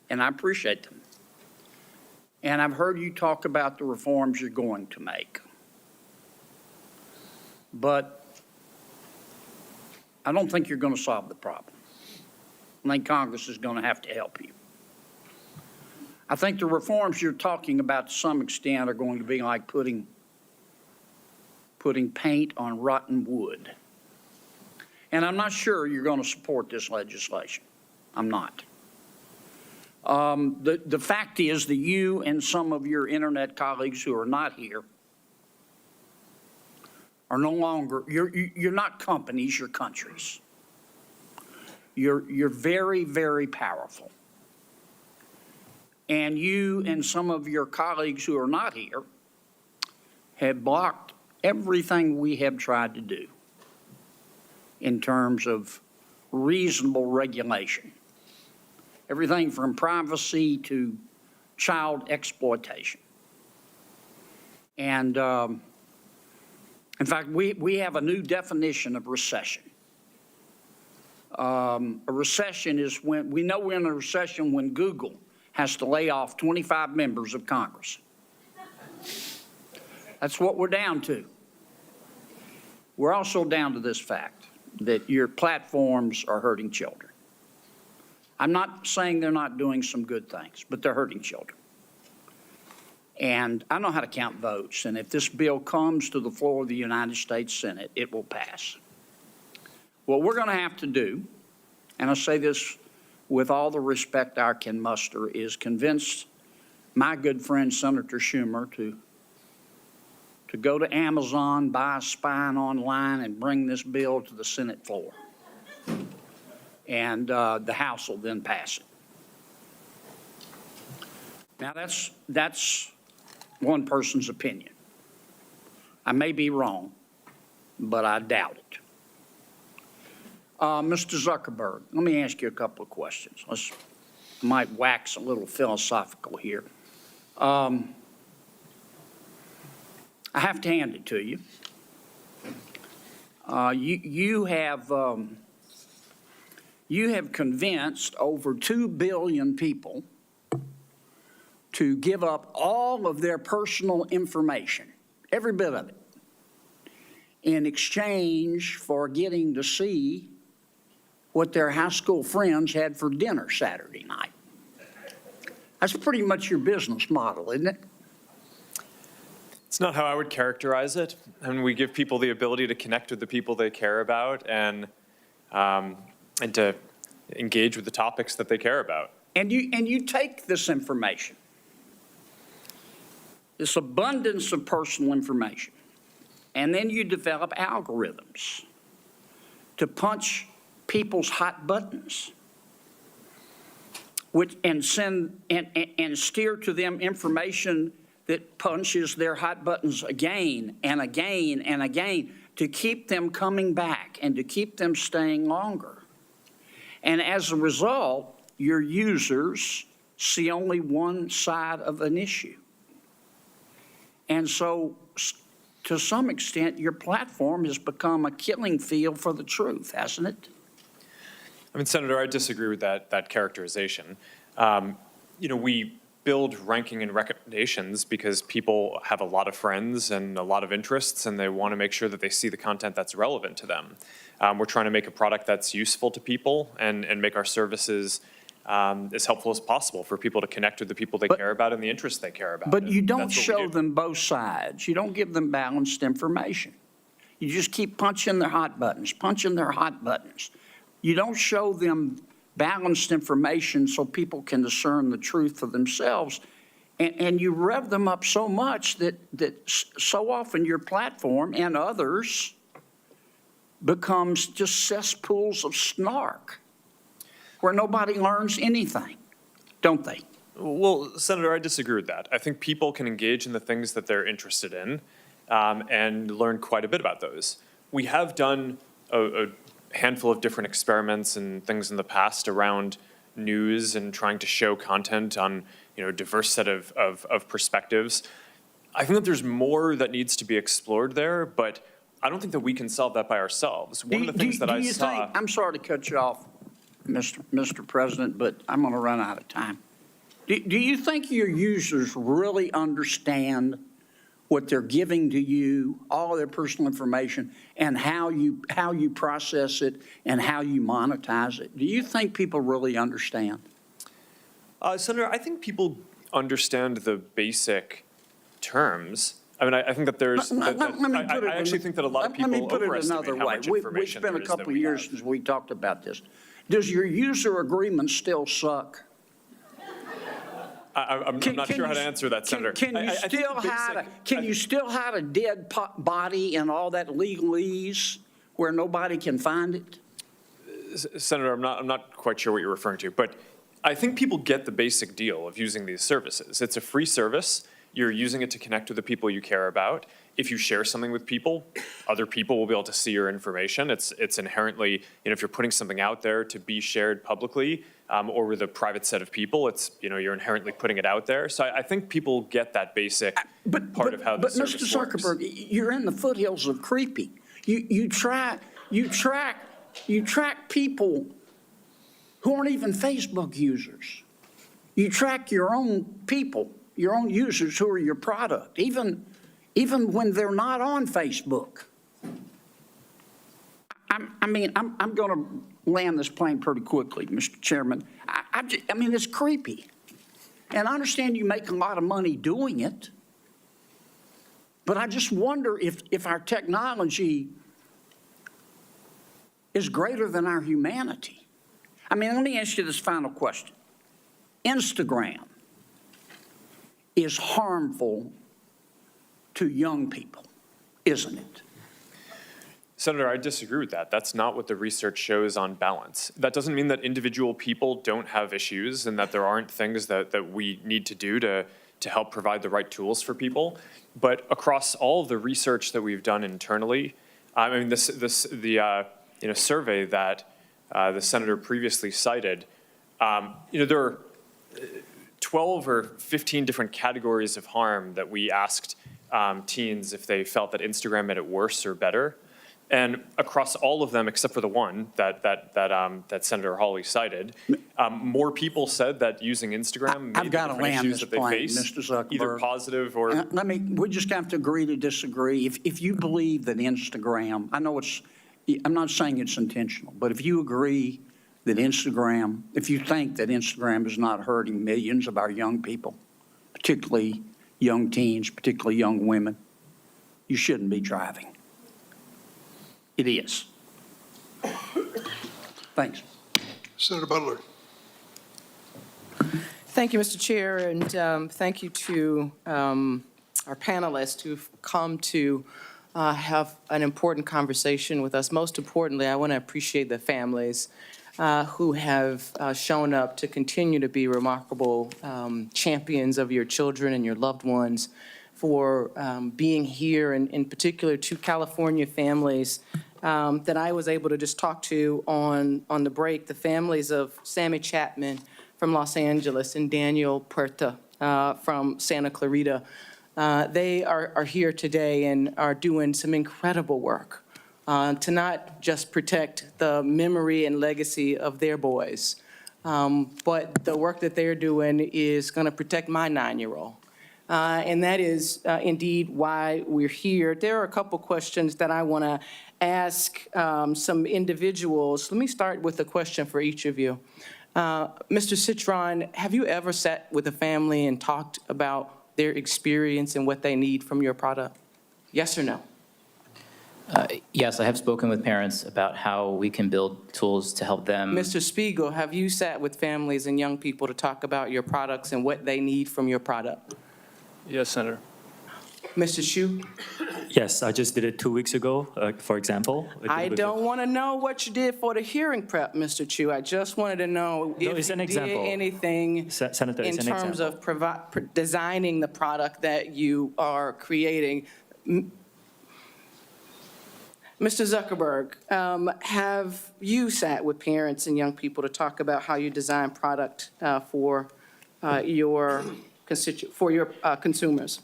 S: and I appreciate them. And I've heard you talk about the reforms you're going to make. But I don't think you're going to solve the problem. I think Congress is going to have to help you. I think the reforms you're talking about to some extent are going to be like putting paint on rotten wood. And I'm not sure you're going to support this legislation. I'm not. The fact is that you and some of your internet colleagues who are not here are no longer, you're not companies, you're countries. You're very, very powerful. And you and some of your colleagues who are not here have blocked everything we have tried to do in terms of reasonable regulation. Everything from privacy to child exploitation. And in fact, we have a new definition of recession. A recession is when, we know we're in a recession when Google has to lay off 25 members of Congress. That's what we're down to. We're also down to this fact that your platforms are hurting children. I'm not saying they're not doing some good things, but they're hurting children. And I know how to count votes, and if this bill comes to the floor of the United States Senate, it will pass. What we're going to have to do, and I say this with all the respect I can muster, is convince my good friend Senator Schumer to go to Amazon, buy a spine online, and bring this bill to the Senate floor. And the House will then pass it. Now, that's one person's opinion. I may be wrong, but I doubt it. Mr. Zuckerberg, let me ask you a couple of questions. I might wax a little philosophical here. I have to hand it to you. You have convinced over 2 billion people to give up all of their personal information, every bit of it, in exchange for getting to see what their high school friends had for dinner Saturday night. That's pretty much your business model, isn't it?
U: It's not how I would characterize it. I mean, we give people the ability to connect with the people they care about and to engage with the topics that they care about.
S: And you take this information, this abundance of personal information, and then you develop algorithms to punch people's hot buttons, and send and steer to them information that punches their hot buttons again and again and again to keep them coming back and to keep them staying longer. And as a result, your users see only one side of an issue. And so, to some extent, your platform has become a killing field for the truth, hasn't it?
U: I mean, Senator, I disagree with that characterization. We build ranking and recommendations because people have a lot of friends and a lot of interests, and they want to make sure that they see the content that's relevant to them. We're trying to make a product that's useful to people and make our services as helpful as possible for people to connect with the people they care about and the interests they care about.
S: But you don't
U: That's what we
S: show
U: do.
S: them both sides. You don't give them balanced information. You just keep punching their hot buttons, punching their hot buttons. You don't show them balanced information so people can discern the truth for themselves. And you rev them up so much that so often your platform and others becomes just cesspools of snark where nobody learns anything, don't they?
U: Well, Senator, I disagree with that. I think people can engage in the things that they're interested in and learn quite a bit about those. We have done a handful of different experiments and things in the past around news and trying to show content on a diverse set of perspectives. I think that there's more that needs to be explored there, but I don't think that we can solve that by ourselves. One of the things that I saw.
S: I'm sorry to cut you off, Mr. President, but I'm going to run out of time. Do you think your users really understand what they're giving to you, all of their personal information, and how you process it and how you monetize it? Do you think people really understand?
U: Senator, I think people understand the basic terms. I mean, I think that there's. I actually think that a lot of people overestimate how much information there is that we have.
S: We've spent a couple of years since we talked about this. Does your user agreement still suck?
U: I'm not sure how to answer that, Senator.
S: Can you still hide a dead body and all that legalese where nobody can find it?
U: Senator, I'm not quite sure what you're referring to, but I think people get the basic deal of using these services. It's a free service. You're using it to connect with the people you care about. If you share something with people, other people will be able to see your information. It's inherently, if you're putting something out there to be shared publicly or with a private set of people, it's, you're inherently putting it out there. So I think people get that basic part of how the service works.
S: But Mr. Zuckerberg, you're in the foothills of creepy. You track people who aren't even Facebook users. You track your own people, your own users who are your product, even when they're not on Facebook. I'm going to land this plane pretty quickly, Mr. Chairman. I mean, it's creepy. And I understand you make a lot of money doing it, but I just wonder if our technology is greater than our humanity. I mean, let me ask you this final question. Instagram is harmful to young people, isn't it?
U: Senator, I disagree with that. That's not what the research shows on balance. That doesn't mean that individual people don't have issues and that there aren't things that we need to do to help provide the right tools for people. But across all of the research that we've done internally, I mean, the survey that the senator previously cited, there are 12 or 15 different categories of harm that we asked teens if they felt that Instagram made it worse or better. And across all of them, except for the one that Senator Hawley cited, more people said that using Instagram made the different issues that they face,
S: Mr. Zuckerberg.
U: either positive or.
S: We just have to agree to disagree. If you believe that Instagram, I'm not saying it's intentional, but if you agree that Instagram, if you think that Instagram is not hurting millions of our young people, particularly young teens, particularly young women, you shouldn't be driving. It is. Thanks.
H: Senator Butler.
F: Thank you, Mr. Chair, and thank you to our panelists who've come to have an important conversation with us. Most importantly, I want to appreciate the families who have shown up to continue to be remarkable champions of your children and your loved ones, for being here, and in particular to California families that I was able to just talk to on the break, the families of Sammy Chapman from Los Angeles and Daniel Puerta from Santa Clarita. They are here today and are doing some incredible work to not just protect the memory and legacy of their boys, but the work that they're doing is going to protect my 9-year-old. And that is indeed why we're here. There are a couple questions that I want to ask some individuals. Let me start with a question for each of you. Mr. Citron, have you ever sat with a family and talked about their experience and what they need from your product? Yes or no?
T: Yes, I have spoken with parents about how we can build tools to help them.
F: Mr. Spiegel, have you sat with families and young people to talk about your products and what they need from your product?
A: Yes, Senator.
F: Mr. Hsu?
B: Yes, I just did it 2 weeks ago, for example.
F: I don't want to know what you did for the hearing prep, Mr. Chu. I just wanted to know if
B: it's an
F: you
B: example.
F: did anything
B: Senator,
F: in
B: it's an
F: terms
B: example.
F: of designing the product that you are creating. Mr. Zuckerberg, have you sat with parents and young people to talk about how you design product for your consumers?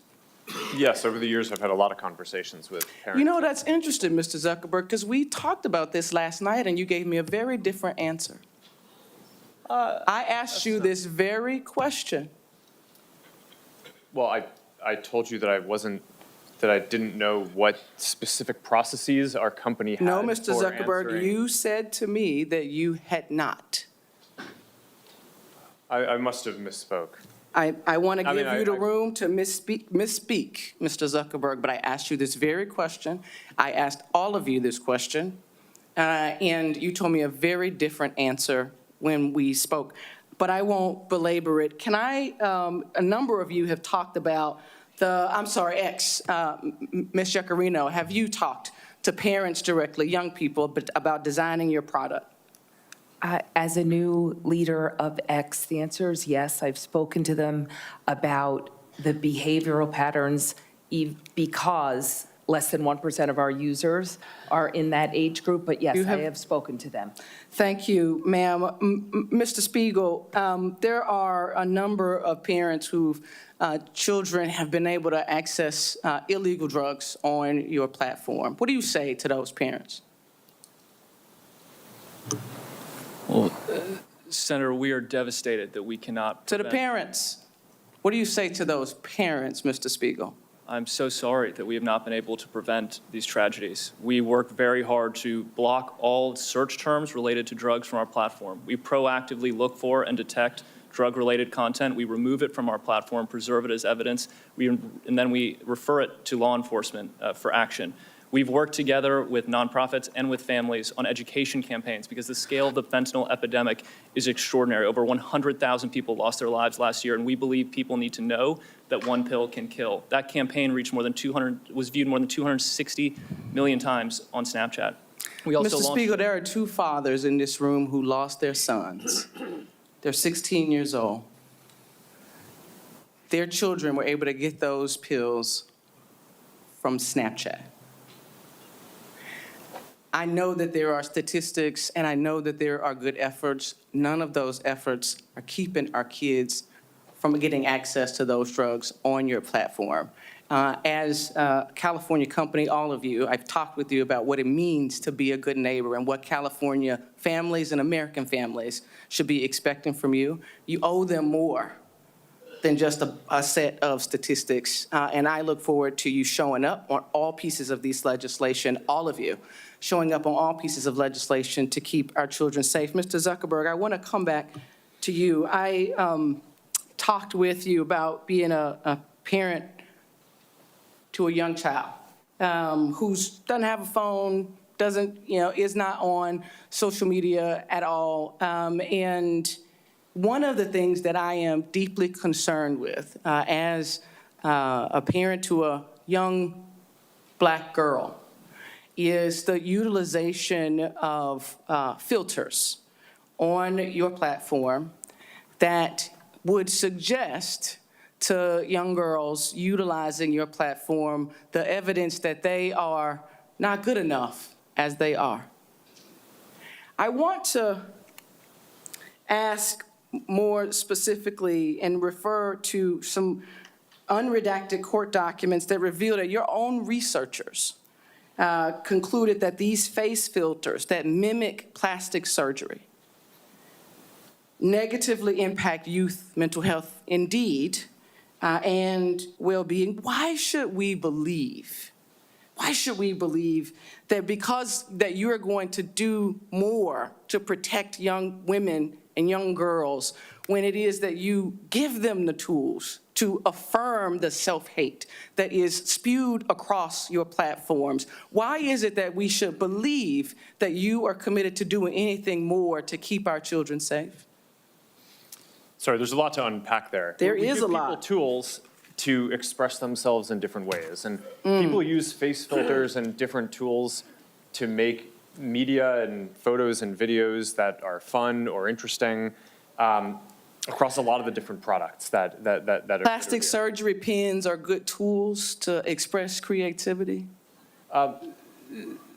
U: Yes, over the years, I've had a lot of conversations with parents.
F: You know, that's interesting, Mr. Zuckerberg, because we talked about this last night and you gave me a very different answer. I asked you this very question.
U: Well, I told you that I didn't know what specific processes our company had.
F: No, Mr.
U: for
F: Zuckerberg,
U: answering.
F: you said to me that you had not.
U: I must have misspoke.
F: I want to give you the room to misspeak, Mr. Zuckerberg, but I asked you this very question. I asked all of you this question, and you told me a very different answer when we spoke. But I won't belabor it. Can I, a number of you have talked about X, Ms. Giacarino, have you talked to parents directly, young people, about designing your product?
C: As a new leader of X, the answer is yes. I've spoken to them about the behavioral patterns because less than 1% of our users are in that age group, but yes, I have spoken to them.
F: Thank you, ma'am. Mr. Spiegel, there are a number of parents whose children have been able to access illegal drugs on your platform. What do you say to those parents?
A: Well, Senator, we are devastated that we cannot.
F: To the parents, what do you say to those parents, Mr. Spiegel?
A: I'm so sorry that we have not been able to prevent these tragedies. We work very hard to block all search terms related to drugs from our platform. We proactively look for and detect drug-related content. We remove it from our platform, preserve it as evidence, and then we refer it to law enforcement for action. We've worked together with nonprofits and with families on education campaigns because the scale of the fentanyl epidemic is extraordinary. Over 100,000 people lost their lives last year, and we believe people need to know that one pill can kill. That campaign reached was viewed more than 260 million times on Snapchat. We also
F: Mr.
A: launched.
F: Speaker, there are two fathers in this room who lost their sons. They're 16 years old. Their children were able to get those pills from Snapchat. I know that there are statistics, and I know that there are good efforts. None of those efforts are keeping our kids from getting access to those drugs on your platform. As a California company, all of you, I've talked with you about what it means to be a good neighbor and what California families and American families should be expecting from you. You owe them more than just a set of statistics. And I look forward to you showing up on all pieces of this legislation, all of you, showing up on all pieces of legislation to keep our children safe. Mr. Zuckerberg, I want to come back to you. I talked with you about being a parent to a young child who doesn't have a phone, is not on social media at all. And one of the things that I am deeply concerned with as a parent to a young black girl is the utilization of filters on your platform that would suggest to young girls utilizing your platform the evidence that they are not good enough as they are. I want to ask more specifically and refer to some unredacted court documents that reveal that your own researchers concluded that these face filters that mimic plastic surgery negatively impact youth mental health indeed and well-being. Why should we believe that because that you are going to do more to protect young women and young girls when it is that you give them the tools to affirm the self-hate that is spewed across your platforms? Why is it that we should believe that you are committed to doing anything more to keep our children safe?
U: Sorry, there's a lot to unpack there.
F: There
U: We
F: is
U: give
F: a lot.
U: people tools to express themselves in different ways. And people use face filters and different tools to make media and photos and videos that are fun or interesting across a lot of the different products that are
F: Plastic surgery pens are good tools to express creativity.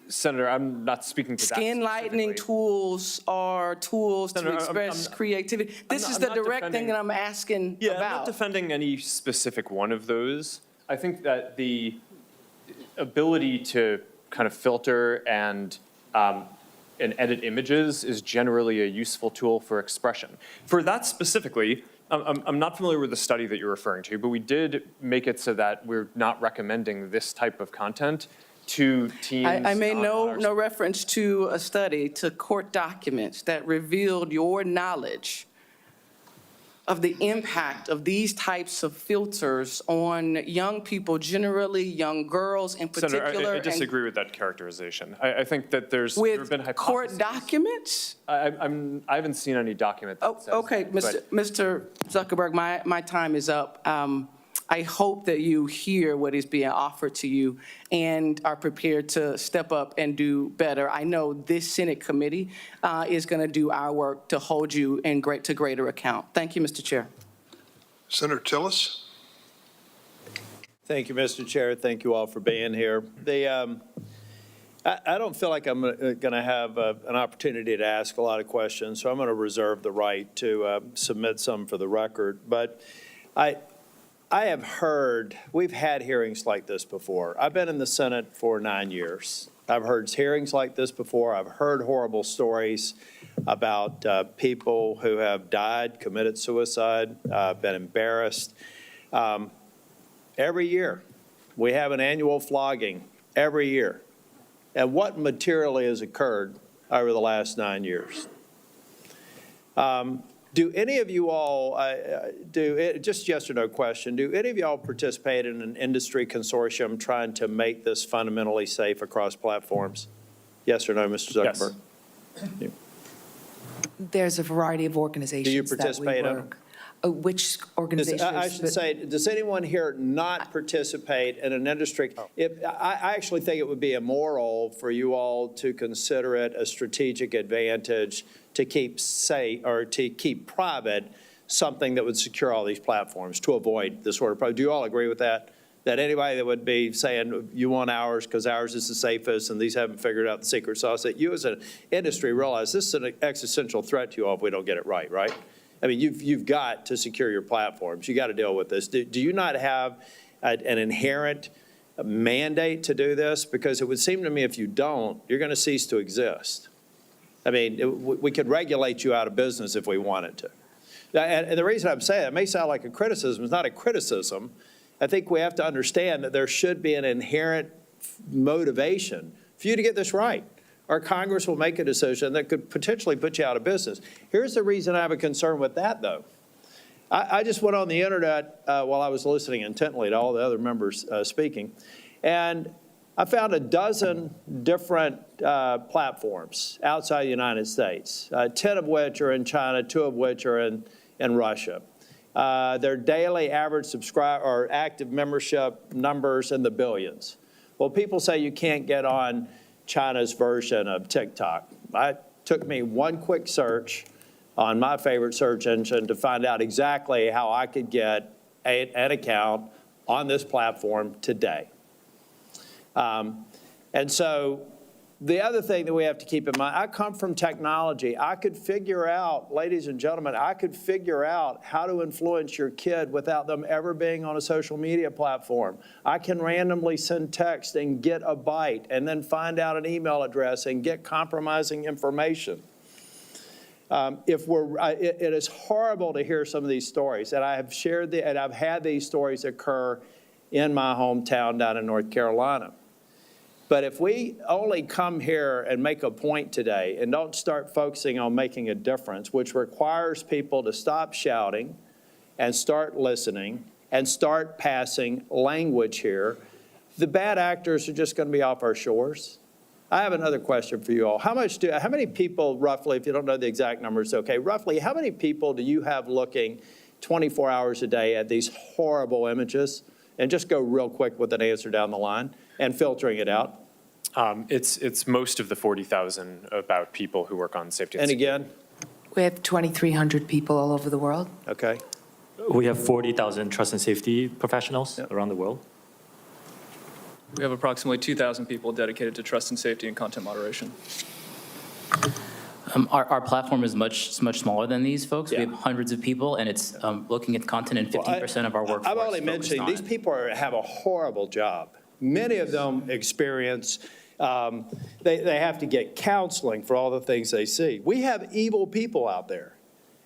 U: Senator, I'm not speaking to that
F: Skin lightening tools are tools to express creativity. This is the direct thing that I'm asking
U: I'm not
F: about.
U: defending any specific one of those. I think that the ability to kind of filter and edit images is generally a useful tool for expression. For that specifically, I'm not familiar with the study that you're referring to, but we did make it so that we're not recommending this type of content to teens.
F: I made no reference to a study, to court documents that revealed your knowledge of the impact of these types of filters on young people generally, young girls in particular.
U: Senator, I disagree with that characterization. I think that there have been hypotheses.
F: Court documents?
U: I haven't seen any document that says
F: Okay,
U: that,
F: Mr. Zuckerberg, my time is up. I hope that you hear what is being offered to you and are prepared to step up and do better. I know this Senate committee is going to do our work to hold you to greater account. Thank you, Mr. Chair.
H: Senator Tillis?
G: Thank you, Mr. Chair. Thank you all for being here. I don't feel like I'm going to have an opportunity to ask a lot of questions, so I'm going to reserve the right to submit some for the record. But I have heard, we've had hearings like this before. I've been in the Senate for 9 years. I've heard hearings like this before. I've heard horrible stories about people who have died, committed suicide, been embarrassed. Every year, we have an annual flogging every year. And what materially has occurred over the last 9 years? Do any of you all, just yes or no question, do any of y'all participate in an industry consortium trying to make this fundamentally safe across platforms? Yes or no, Mr. Zuckerberg? Yes.
C: There's a variety of organizations that we
G: participate in them?
C: work. Which organizations?
G: I should say, does anyone here not participate in an industry? I actually think it would be immoral for you all to consider it a strategic advantage to keep safe or to keep private something that would secure all these platforms to avoid this sort of problem. Do you all agree with that? That anybody that would be saying you want ours because ours is the safest and these haven't figured out the secret sauce, that you as an industry realize this is an existential threat to you all if we don't get it right, right? I mean, you've got to secure your platforms. You got to deal with this. Do you not have an inherent mandate to do this? Because it would seem to me if you don't, you're going to cease to exist. I mean, we could regulate you out of business if we wanted to. And the reason I'm saying it may sound like a criticism. It's not a criticism. I think we have to understand that there should be an inherent motivation for you to get this right. Our Congress will make a decision that could potentially put you out of business. Here's the reason I have a concern with that, though. I just went on the internet while I was listening intently to all the other members speaking, and I found a dozen different platforms outside the United States, 10 of which are in China, 2 of which are in Russia. Their daily average subscriber or active membership numbers in the billions. Well, people say you can't get on China's version of TikTok. It took me one quick search on my favorite search engine to find out exactly how I could get an account on this platform today. And so the other thing that we have to keep in mind, I come from technology. I could figure out, ladies and gentlemen, I could figure out how to influence your kid without them ever being on a social media platform. I can randomly send text and get a bite and then find out an email address and get compromising information. It is horrible to hear some of these stories, and I have shared and I've had these stories occur in my hometown down in North Carolina. But if we only come here and make a point today and don't start focusing on making a difference, which requires people to stop shouting and start listening and start passing language here, the bad actors are just going to be off our shores. I have another question for you all. How many people roughly, if you don't know the exact numbers, okay, roughly how many people do you have looking 24 hours a day at these horrible images? And just go real quick with an answer down the line and filtering it out.
U: It's most of the 40,000 about people who work on safety.
G: And again?
C: We have 2,300 people all over the world.
G: Okay.
B: We have 40,000 trust and safety professionals around the world.
A: We have approximately 2,000 people dedicated to trust and safety and content moderation.
T: Our platform is much smaller than these folks. We have hundreds of people, and it's looking at content in 15% of our workforce.
G: I'm only mentioning these people have a horrible job. Many of them experience, they have to get counseling for all the things they see. We have evil people out there.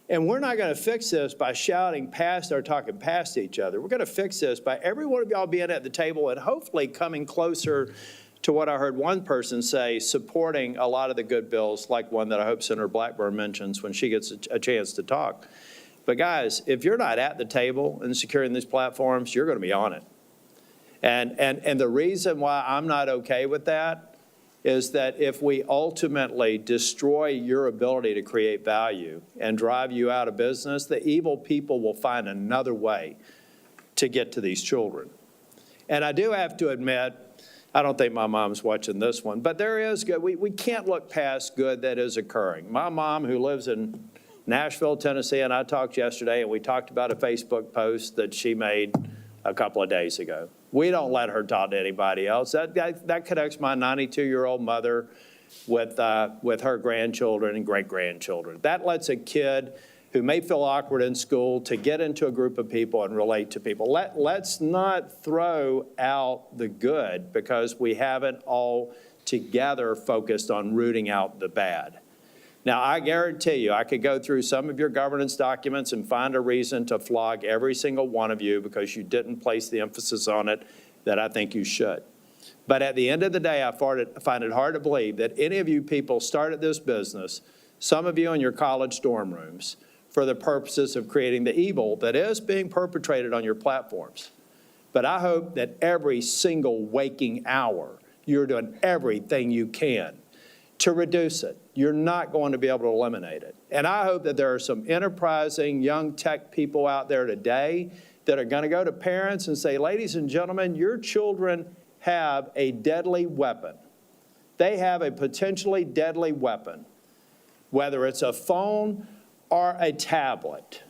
G: And we're not going to fix this by shouting past or talking past each other. We're going to fix this by every one of y'all being at the table and hopefully coming closer to what I heard one person say, supporting a lot of the good bills, like one that I hope Senator Blackburn mentions when she gets a chance to talk. But guys, if you're not at the table and securing these platforms, you're going to be on it. And the reason why I'm not okay with that is that if we ultimately destroy your ability to create value and drive you out of business, the evil people will find another way to get to these children. And I do have to admit, I don't think my mom's watching this one, but there is good. We can't look past good that is occurring. My mom, who lives in Nashville, Tennessee, and I talked yesterday, and we talked about a Facebook post that she made a couple of days ago. We don't let her talk to anybody else. That connects my 92-year-old mother with her grandchildren and great-grandchildren. That lets a kid who may feel awkward in school to get into a group of people and relate to people. Let's not throw out the good because we haven't all together focused on rooting out the bad. Now, I guarantee you, I could go through some of your governance documents and find a reason to flog every single one of you because you didn't place the emphasis on it that I think you should. But at the end of the day, I find it hard to believe that any of you people started this business, some of you in your college dorm rooms, for the purposes of creating the evil that is being perpetrated on your platforms. But I hope that every single waking hour, you're doing everything you can to reduce it. You're not going to be able to eliminate it. And I hope that there are some enterprising young tech people out there today that are going to go to parents and say, ladies and gentlemen, your children have a deadly weapon. They have a potentially deadly weapon, whether it's a phone or a tablet.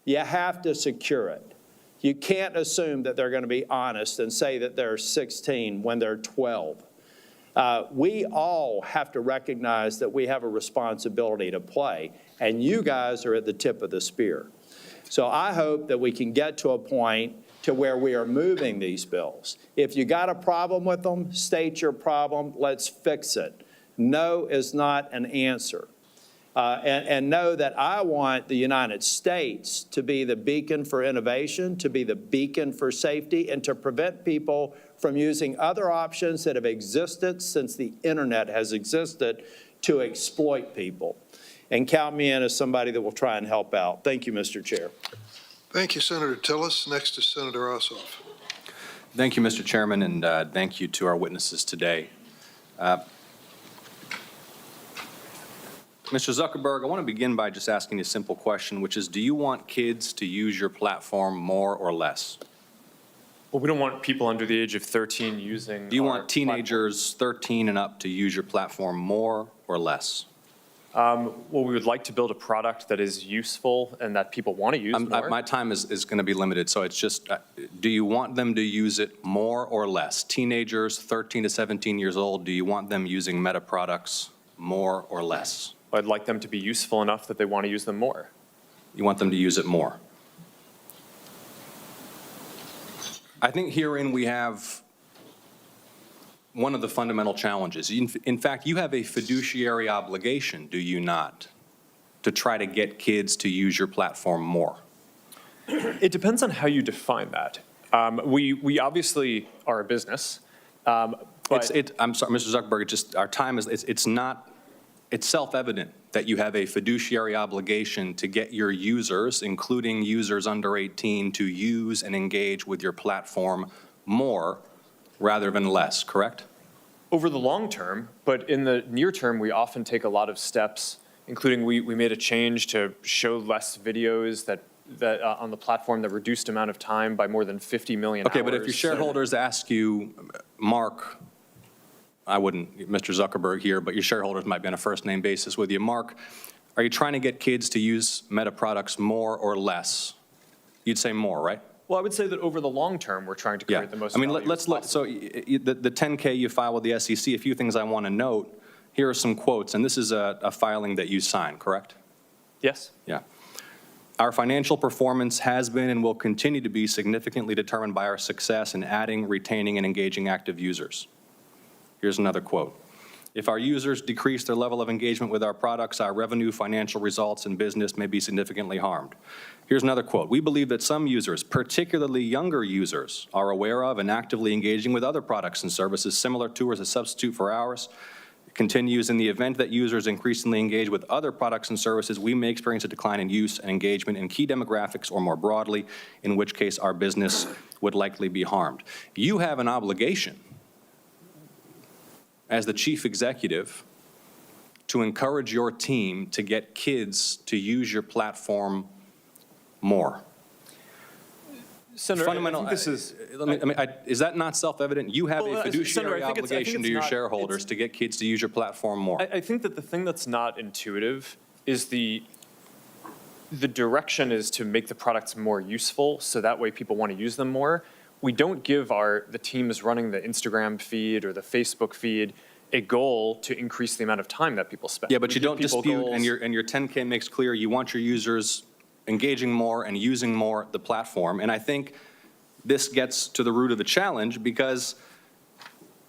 G: You have to secure it. You can't assume that they're going to be honest and say that they're 16 when they're 12. We all have to recognize that we have a responsibility to play, and you guys are at the tip of the spear. So I hope that we can get to a point to where we are moving these bills. If you got a problem with them, state your problem, let's fix it. No is not an answer. And know that I want the United States to be the beacon for innovation, to be the beacon for safety, and to prevent people from using other options that have existed since the internet has existed to exploit people. And count me in as somebody that will try and help out. Thank you, Mr. Chair.
H: Thank you, Senator Tillis. Next is Senator Ossoff.
E: Thank you, Mr. Chairman, and thank you to our witnesses today. Mr. Zuckerberg, I want to begin by just asking a simple question, which is, do you want kids to use your platform more or less?
U: Well, we don't want people under the age of 13 using.
E: Do you want teenagers 13 and up to use your platform more or less?
U: Well, we would like to build a product that is useful and that people want to use more.
E: My time is going to be limited, so it's just, do you want them to use it more or less? Teenagers 13 to 17 years old, do you want them using Meta products more or less?
U: I'd like them to be useful enough that they want to use them more.
E: You want them to use it more. I think herein we have one of the fundamental challenges. In fact, you have a fiduciary obligation, do you not, to try to get kids to use your platform more?
U: It depends on how you define that. We obviously are a business.
E: I'm sorry, Mr. Zuckerberg, just our time is, it's self-evident that you have a fiduciary obligation to get your users, including users under 18, to use and engage with your platform more rather than less, correct?
U: Over the long term, but in the near term, we often take a lot of steps, including we made a change to show less videos that on the platform that reduced amount of time by more than 50 million
E: Okay,
U: hours.
E: but if your shareholders ask you, Mark, I wouldn't, Mr. Zuckerberg here, but your shareholders might be on a first-name basis with you. Mark, are you trying to get kids to use Meta products more or less? You'd say more, right?
U: Well, I would say that over the long term, we're trying to create the most value
E: let's look. So the 10K you file with the SEC, a few things I want to note. Here are some quotes, and this is a filing that you signed, correct?
U: Yes.
E: Yeah. Our financial performance has been and will continue to be significantly determined by our success in adding, retaining, and engaging active users. Here's another quote. If our users decrease their level of engagement with our products, our revenue, financial results, and business may be significantly harmed. Here's another quote. We believe that some users, particularly younger users, are aware of and actively engaging with other products and services similar to or as a substitute for ours. It continues, in the event that users increasingly engage with other products and services, we may experience a decline in use and engagement in key demographics or more broadly, in which case our business would likely be harmed. You have an obligation as the chief executive to encourage your team to get kids to use your platform more.
U: Senator,
E: fundamental,
U: I think this is...
E: is that not self-evident? You have a fiduciary
U: Senator,
E: obligation to your shareholders to get kids to use your platform more.
U: I think that the thing that's not intuitive is the direction is to make the products more useful, so that way people want to use them more. We don't give the teams running the Instagram feed or the Facebook feed a goal to increase the amount of time that people spend.
E: Yeah, but you don't dispute, and your 10K makes clear you want your users engaging more and using more the platform. And I think this gets to the root of the challenge because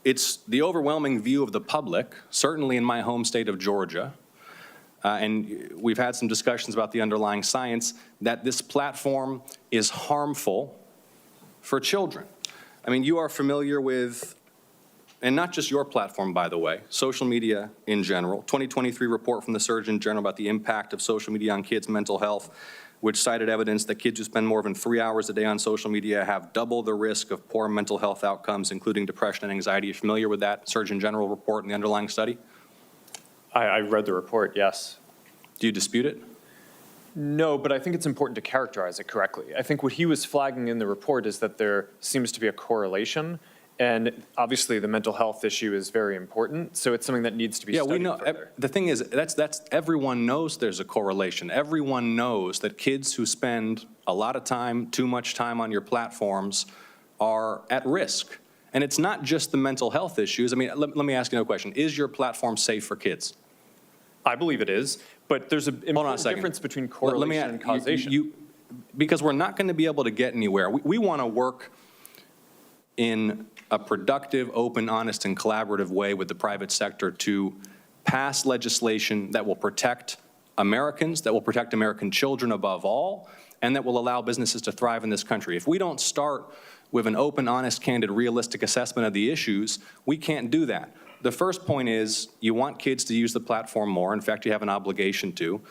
E: it's the overwhelming view of the public, certainly in my home state of Georgia, and we've had some discussions about the underlying science, that this platform is harmful for children. I mean, you are familiar with and not just your platform, by the way, social media in general. 2023 report from the Surgeon General about the impact of social media on kids' mental health, which cited evidence that kids who spend more than 3 hours a day on social media have double the risk of poor mental health outcomes, including depression and anxiety. Are you familiar with that Surgeon General report and the underlying study?
U: I read the report, yes.
E: Do you dispute it?
U: No, but I think it's important to characterize it correctly. I think what he was flagging in the report is that there seems to be a correlation, and obviously the mental health issue is very important, so it's something that needs to be studied further.
E: The thing is, that's everyone knows there's a correlation. Everyone knows that kids who spend a lot of time, too much time on your platforms are at risk. And it's not just the mental health issues. I mean, let me ask you another question. Is your platform safe for kids?
U: I believe it is, but there's an important difference between correlation and causation.
E: Because we're not going to be able to get anywhere. We want to work in a productive, open, honest, and collaborative way with the private sector to pass legislation that will protect Americans, that will protect American children above all, and that will allow businesses to thrive in this country. If we don't start with an open, honest, candid, realistic assessment of the issues, we can't do that. The first point is you want kids to use the platform more. In fact, you have an obligation to.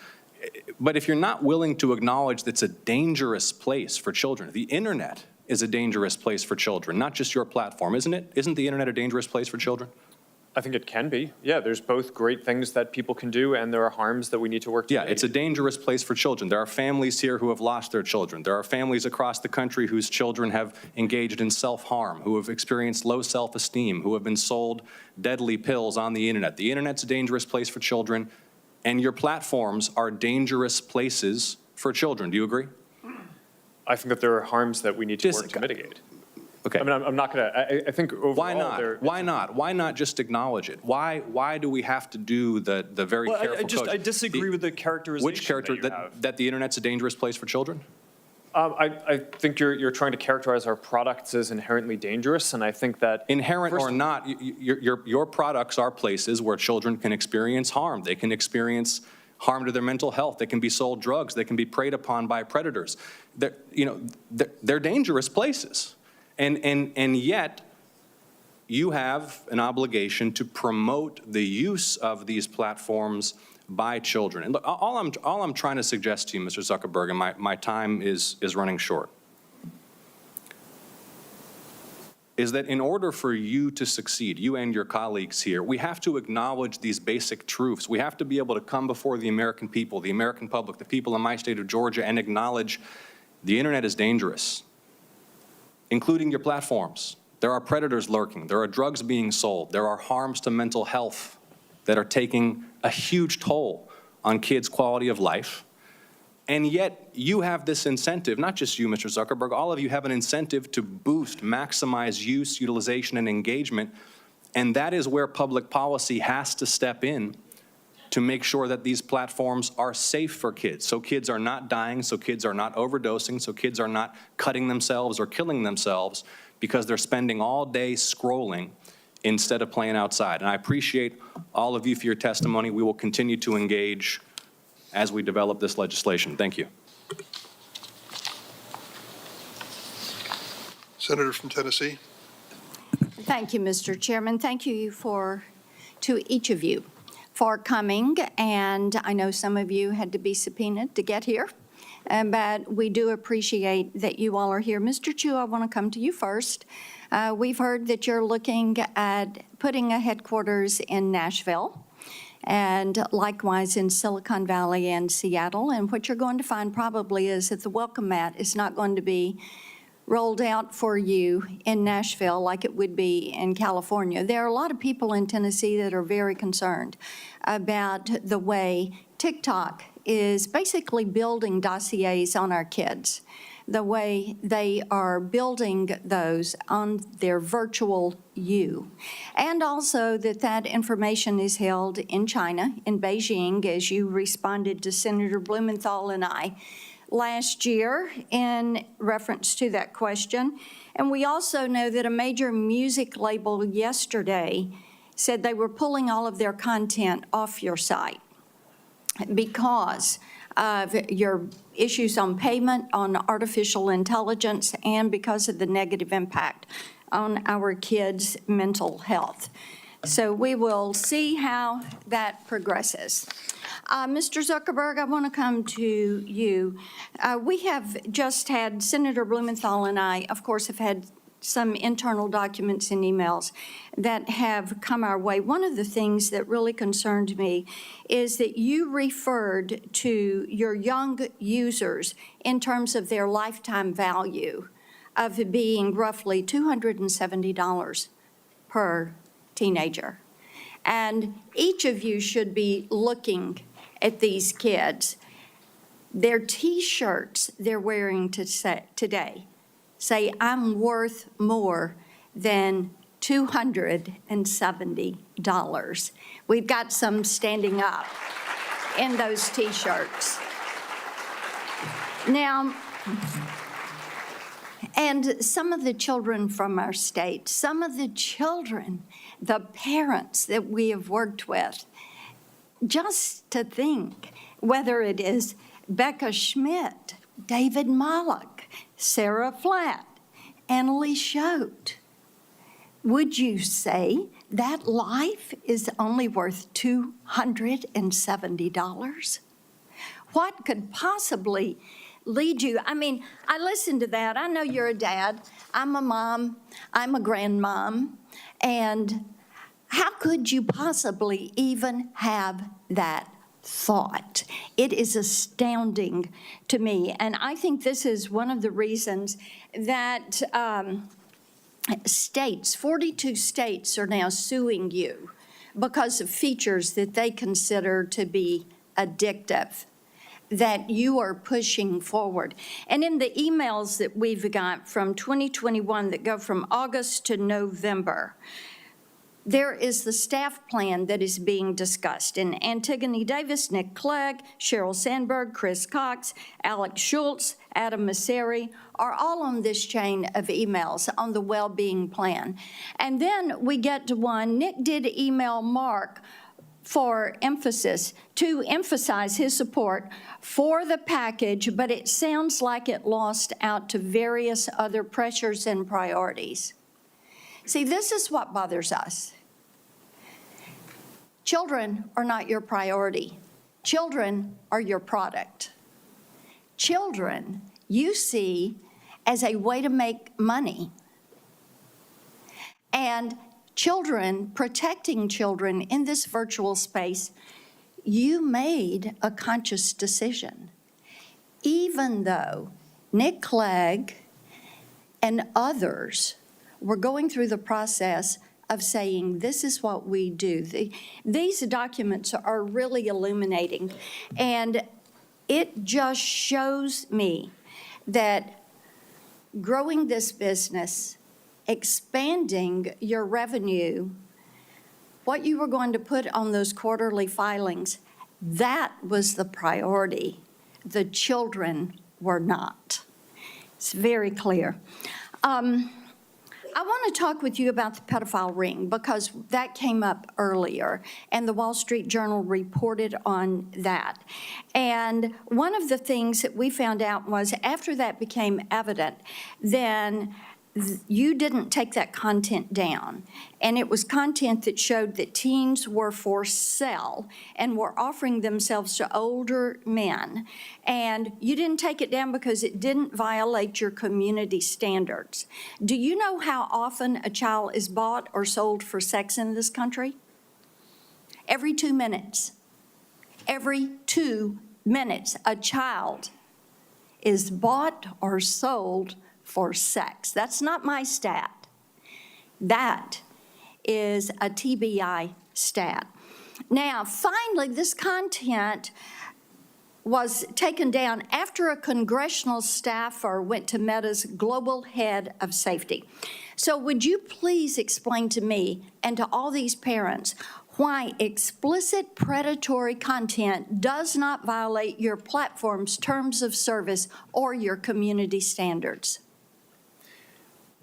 E: But if you're not willing to acknowledge that it's a dangerous place for children, the internet is a dangerous place for children, not just your platform, isn't it? Isn't the internet a dangerous place for children?
U: I think it can be. Yeah, there's both great things that people can do, and there are harms that we need to work to
E: Yeah, it's a dangerous place for children. There are families here who have lost their children. There are families across the country whose children have engaged in self-harm, who have experienced low self-esteem, who have been sold deadly pills on the internet. The internet's a dangerous place for children, and your platforms are dangerous places for children. Do you agree?
U: I think that there are harms that we need to work to mitigate.
E: Okay.
U: I mean, I'm not going to, I think overall.
E: Why not? Why not? Why not just acknowledge it? Why do we have to do the very careful code?
U: I disagree with the characterization.
E: Which character, that the internet's a dangerous place for children?
U: I think you're trying to characterize our products as inherently dangerous, and I think that
E: inherent or not, your products are places where children can experience harm. They can experience harm to their mental health. They can be sold drugs. They can be preyed upon by predators. They're dangerous places. And yet, you have an obligation to promote the use of these platforms by children. And look, all I'm trying to suggest to you, Mr. Zuckerberg, and my time is running short, is that in order for you to succeed, you and your colleagues here, we have to acknowledge these basic truths. We have to be able to come before the American people, the American public, the people in my state of Georgia, and acknowledge the internet is dangerous, including your platforms. There are predators lurking. There are drugs being sold. There are harms to mental health that are taking a huge toll on kids' quality of life. And yet you have this incentive, not just you, Mr. Zuckerberg, all of you have an incentive to boost, maximize use, utilization, and engagement. And that is where public policy has to step in to make sure that these platforms are safe for kids. So kids are not dying, so kids are not overdosing, so kids are not cutting themselves or killing themselves because they're spending all day scrolling instead of playing outside. And I appreciate all of you for your testimony. We will continue to engage as we develop this legislation. Thank you.
H: Senator from Tennessee.
L: Thank you, Mr. Chairman. Thank you to each of you for coming. And I know some of you had to be subpoenaed to get here, but we do appreciate that you all are here. Mr. Chu, I want to come to you first. We've heard that you're looking at putting a headquarters in Nashville, and likewise in Silicon Valley and Seattle. And what you're going to find probably is that the welcome mat is not going to be rolled out for you in Nashville like it would be in California. There are a lot of people in Tennessee that are very concerned about the way TikTok is basically building dossiers on our kids, the way they are building those on their virtual you. And also that information is held in China, in Beijing, as you responded to Senator Blumenthal and I last year in reference to that question. And we also know that a major music label yesterday said they were pulling all of their content off your site because of your issues on payment, on artificial intelligence, and because of the negative impact on our kids' mental health. So we will see how that progresses. Mr. Zuckerberg, I want to come to you. We have just had, Senator Blumenthal and I, of course, have had some internal documents and emails that have come our way. One of the things that really concerned me is that you referred to your young users in terms of their lifetime value of being roughly $270 per teenager. And each of you should be looking at these kids. Their T-shirts they're wearing today say, I'm worth more than $270. We've got some standing up in those T-shirts. Now, and some of the children from our state, some of the children, the parents that we have worked with, just to think, whether it is Becca Schmidt, David Malek, Sarah Flatt, Annalie Schote, would you say that life is only worth $270? What could possibly lead you? I mean, I listened to that. I know you're a dad. I'm a mom. I'm a grandmom. And how could you possibly even have that thought? It is astounding to me. And I think this is one of the reasons that states, 42 states are now suing you because of features that they consider to be addictive, that you are pushing forward. And in the emails that we've got from 2021 that go from August to November, there is the staff plan that is being discussed. And Antigone Davis, Nick Clegg, Sheryl Sandberg, Chris Cox, Alex Schultz, Adam Masseri are all on this chain of emails on the well-being plan. And then we get to one, Nick did email Mark for emphasis, to emphasize his support for the package, but it sounds like it lost out to various other pressures and priorities. See, this is what bothers us. Children are not your priority. Children are your product. Children you see as a way to make money. And children, protecting children in this virtual space, you made a conscious decision. Even though Nick Clegg and others were going through the process of saying, this is what we do. These documents are really illuminating. And it just shows me that growing this business, expanding your revenue, what you were going to put on those quarterly filings, that was the priority. The children were not. It's very clear. I want to talk with you about the pedophile ring because that came up earlier, and the Wall Street Journal reported on that. And one of the things that we found out was after that became evident, then you didn't take that content down. And it was content that showed that teens were for sale and were offering themselves to older men. And you didn't take it down because it didn't violate your community standards. Do you know how often a child is bought or sold for sex in this country? Every 2 minutes. Every 2 minutes, a child is bought or sold for sex. That's not my stat. That is a TBI stat. Now, finally, this content was taken down after a congressional staffer went to Meta's global head of safety. So would you please explain to me and to all these parents why explicit predatory content does not violate your platform's terms of service or your community standards?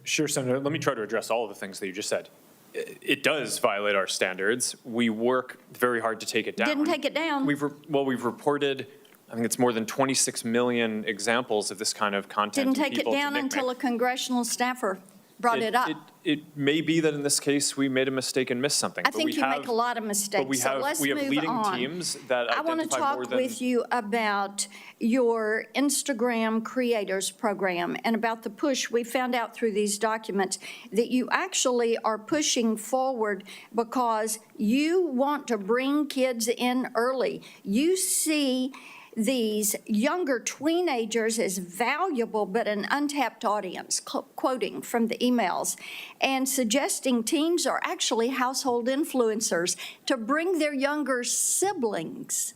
U: Sure, Senator. Let me try to address all of the things that you just said. It does violate our standards. We work very hard to take it down.
L: Didn't take it down.
U: We've reported, I think it's more than 26 million examples of this kind of content.
L: Didn't take it down until a congressional staffer brought it up.
U: It may be that in this case, we made a mistake and missed something.
L: I
U: but
L: think
U: we
L: you
U: have-
L: make a lot of mistakes,
U: But we
L: so
U: have,
L: let's
U: we have
L: move
U: leading
L: on.
U: teams that
L: I want to
U: identify more
L: talk
U: than.
L: with you about your Instagram Creators Program and about the push. We found out through these documents that you actually are pushing forward because you want to bring kids in early. You see these younger teenagers as valuable but an untapped audience, quoting from the emails, and suggesting teens are actually household influencers to bring their younger siblings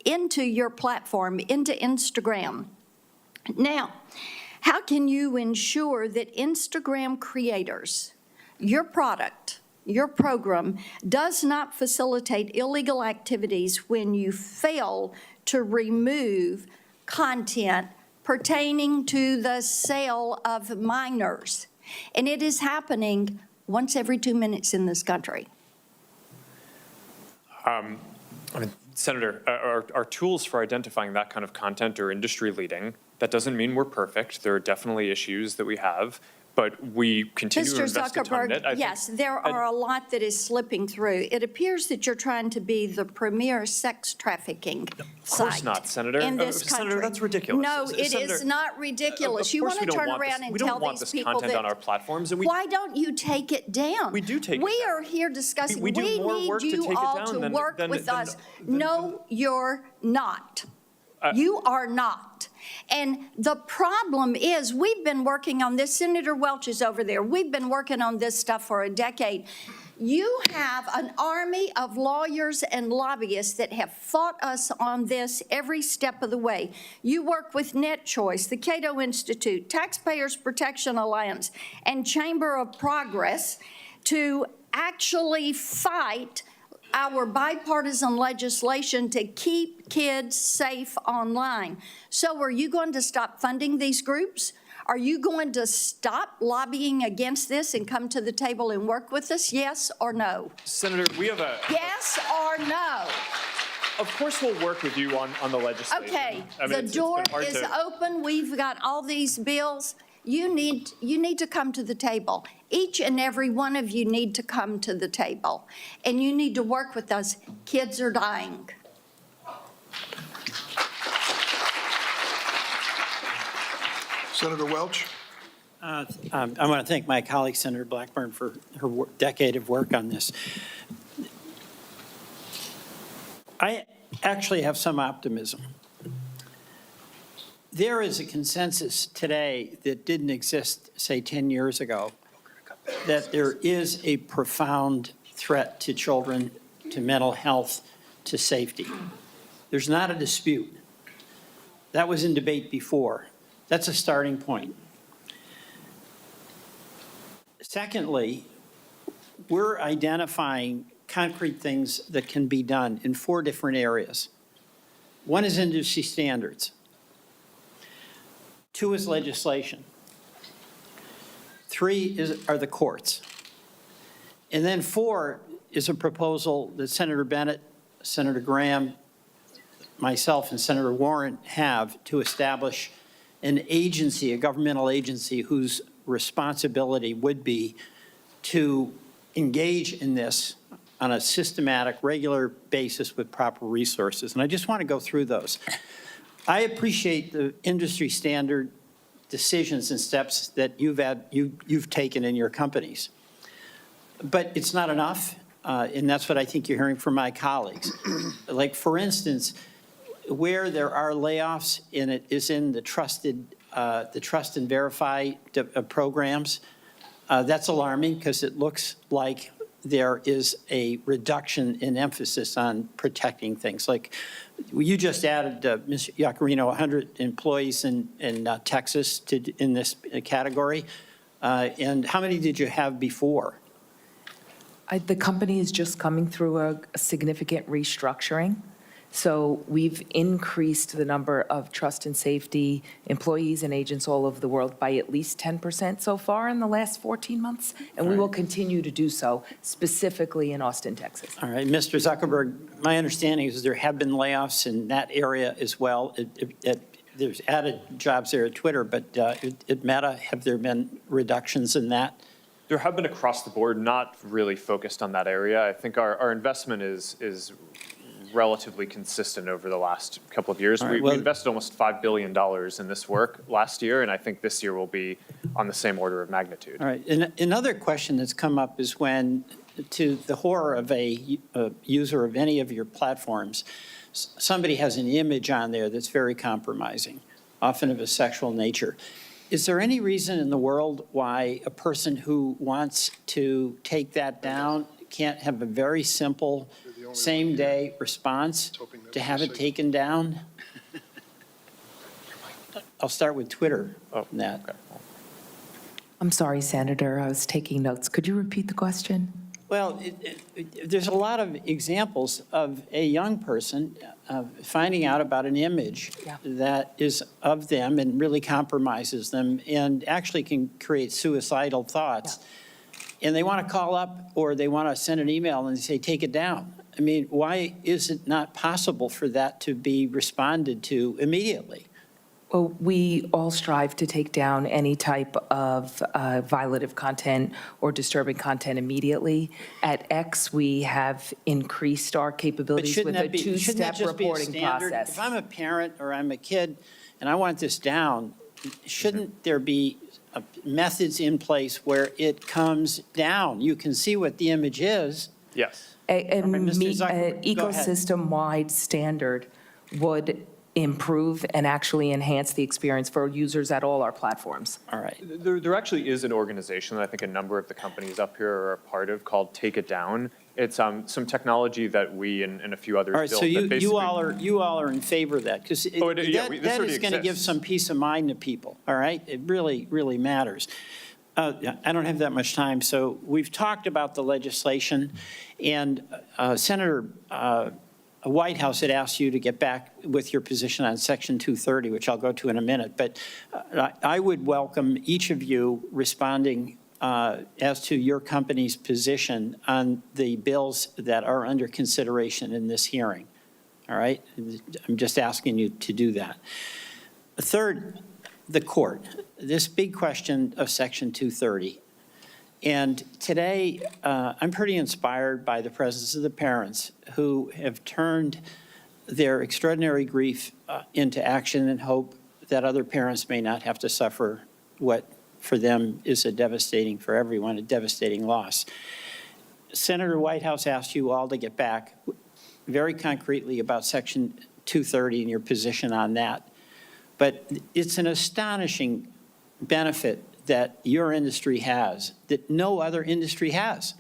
L: into your platform, into Instagram. Now, how can you ensure that Instagram creators, your product, your program, does not facilitate illegal activities when you fail to remove content pertaining to the sale of minors? And it is happening once every 2 minutes in this country.
U: Senator, our tools for identifying that kind of content are industry leading. That doesn't mean we're perfect. There are definitely issues that we have, but we continue to
L: Mr.
U: invest a ton in it. I
L: Zuckerberg,
U: think-
L: yes, there are a lot that is slipping through. It appears that you're trying to be the premier sex trafficking
U: Of course
L: site
U: not, Senator.
L: in this
U: Senator,
L: country.
U: that's ridiculous.
L: No, it
U: Senator,
L: is not ridiculous. You
U: Of course
L: want to
U: we don't
L: turn
U: want
L: around
U: this-
L: and
U: we
L: tell
U: don't want
L: these
U: this
L: people
U: content
L: that.
U: on our platforms, and we
L: Why don't you take it down?
U: We do take it
L: We
U: down.
L: are here discussing.
U: We do more
L: need
U: work to
L: you
U: take it
L: all
U: down
L: to
U: than-
L: work
U: than-
L: with
U: than-
L: us. No, you're not. You are not. And the problem is, we've been working on this. Senator Welch is over there. We've been working on this stuff for a decade. You have an army of lawyers and lobbyists that have fought us on this every step of the way. You work with NetChoice, the Cato Institute, Taxpayers Protection Alliance, and Chamber of Progress to actually fight our bipartisan legislation to keep kids safe online. So are you going to stop funding these groups? Are you going to stop lobbying against this and come to the table and work with us? Yes or no?
U: Senator, we have a.
L: Yes or no?
U: Of course, we'll work with you on the legislation.
L: Okay,
U: I mean,
L: the
U: it's
L: door
U: been hard
L: is
U: to-
L: open. We've got all these bills. You need to come to the table. Each and every one of you need to come to the table, and you need to work with us. Kids are dying.
H: Senator Welch?
M: I want to thank my colleague, Senator Blackburn, for her decade of work on this. I actually have some optimism. There is a consensus today that didn't exist, say, 10 years ago, that there is a profound threat to children, to mental health, to safety. There's not a dispute. That was in debate before. That's a starting point. Secondly, we're identifying concrete things that can be done in 4 different areas. One is industry standards. 2 is legislation. 3 are the courts. And then 4 is a proposal that Senator Bennett, Senator Graham, myself, and Senator Warren have to establish an agency, a governmental agency, whose responsibility would be to engage in this on a systematic, regular basis with proper resources. And I just want to go through those. I appreciate the industry standard decisions and steps that you've taken in your companies. But it's not enough, and that's what I think you're hearing from my colleagues. Like, for instance, where there are layoffs, and it is in the Trust and Verify programs, that's alarming because it looks like there is a reduction in emphasis on protecting things. Like, you just added, Ms. Yacarino, 100 employees in Texas in this category. And how many did you have before?
C: The company is just coming through a significant restructuring. So we've increased the number of trust and safety employees and agents all over the world by at least 10% so far in the last 14 months. And we will continue to do so, specifically in Austin, Texas.
M: All right, Mr. Zuckerberg, my understanding is there have been layoffs in that area as well at there's added jobs there at Twitter, but at Meta, have there been reductions in that?
U: There have been across the board, not really focused on that area. I think our investment is relatively consistent over the last couple of years.
M: All right,
U: We invested almost $5 billion in this work last year, and I think this year will be on the same order of magnitude.
M: All right. And another question that's come up is when, to the horror of a user of any of your platforms, somebody has an image on there that's very compromising, often of a sexual nature. Is there any reason in the world why a person who wants to take that down can't have a very simple same-day response to have it taken down? I'll start with Twitter on that.
U: Okay.
C: I'm sorry, Senator, I was taking notes. Could you repeat the question?
M: Well, there's a lot of examples of a young person finding out about an image that is of them and really compromises them and actually can create suicidal thoughts. And they want to call up or they want to send an email and say, take it down. I mean, why is it not possible for that to be responded to immediately?
C: Well, we all strive to take down any type of violative content or disturbing content immediately. At X, we have increased our capabilities with a two-step reporting process.
M: If I'm a parent or I'm a kid and I want this down, shouldn't there be methods in place where it comes down? You can see what the image is.
U: Yes.
C: An
M: Zuckerberg, go ahead.
C: ecosystem-wide standard would improve and actually enhance the experience for users at all our platforms.
M: All right.
U: There actually is an organization that I think a number of the companies up here are a part of called Take It Down. It's some technology that we and a few others
M: All right,
U: built.
M: so
U: that basically,
M: you all are in favor of that, because
U: this
M: that is
U: already
M: going to give
U: exists.
M: some peace of mind to people, all right? It really, really matters. I don't have that much time, so we've talked about the legislation, and Senator White House had asked you to get back with your position on Section 230, which I'll go to in a minute, but I would welcome each of you responding as to your company's position on the bills that are under consideration in this hearing. All right? I'm just asking you to do that. Third, the court. This big question of Section 230. And today, I'm pretty inspired by the presence of the parents who have turned their extraordinary grief into action and hope that other parents may not have to suffer what for them is a devastating, for everyone, a devastating loss. Senator Whitehouse asked you all to get back very concretely about Section 230 and your position on that. But it's an astonishing benefit that your industry has that no other industry has.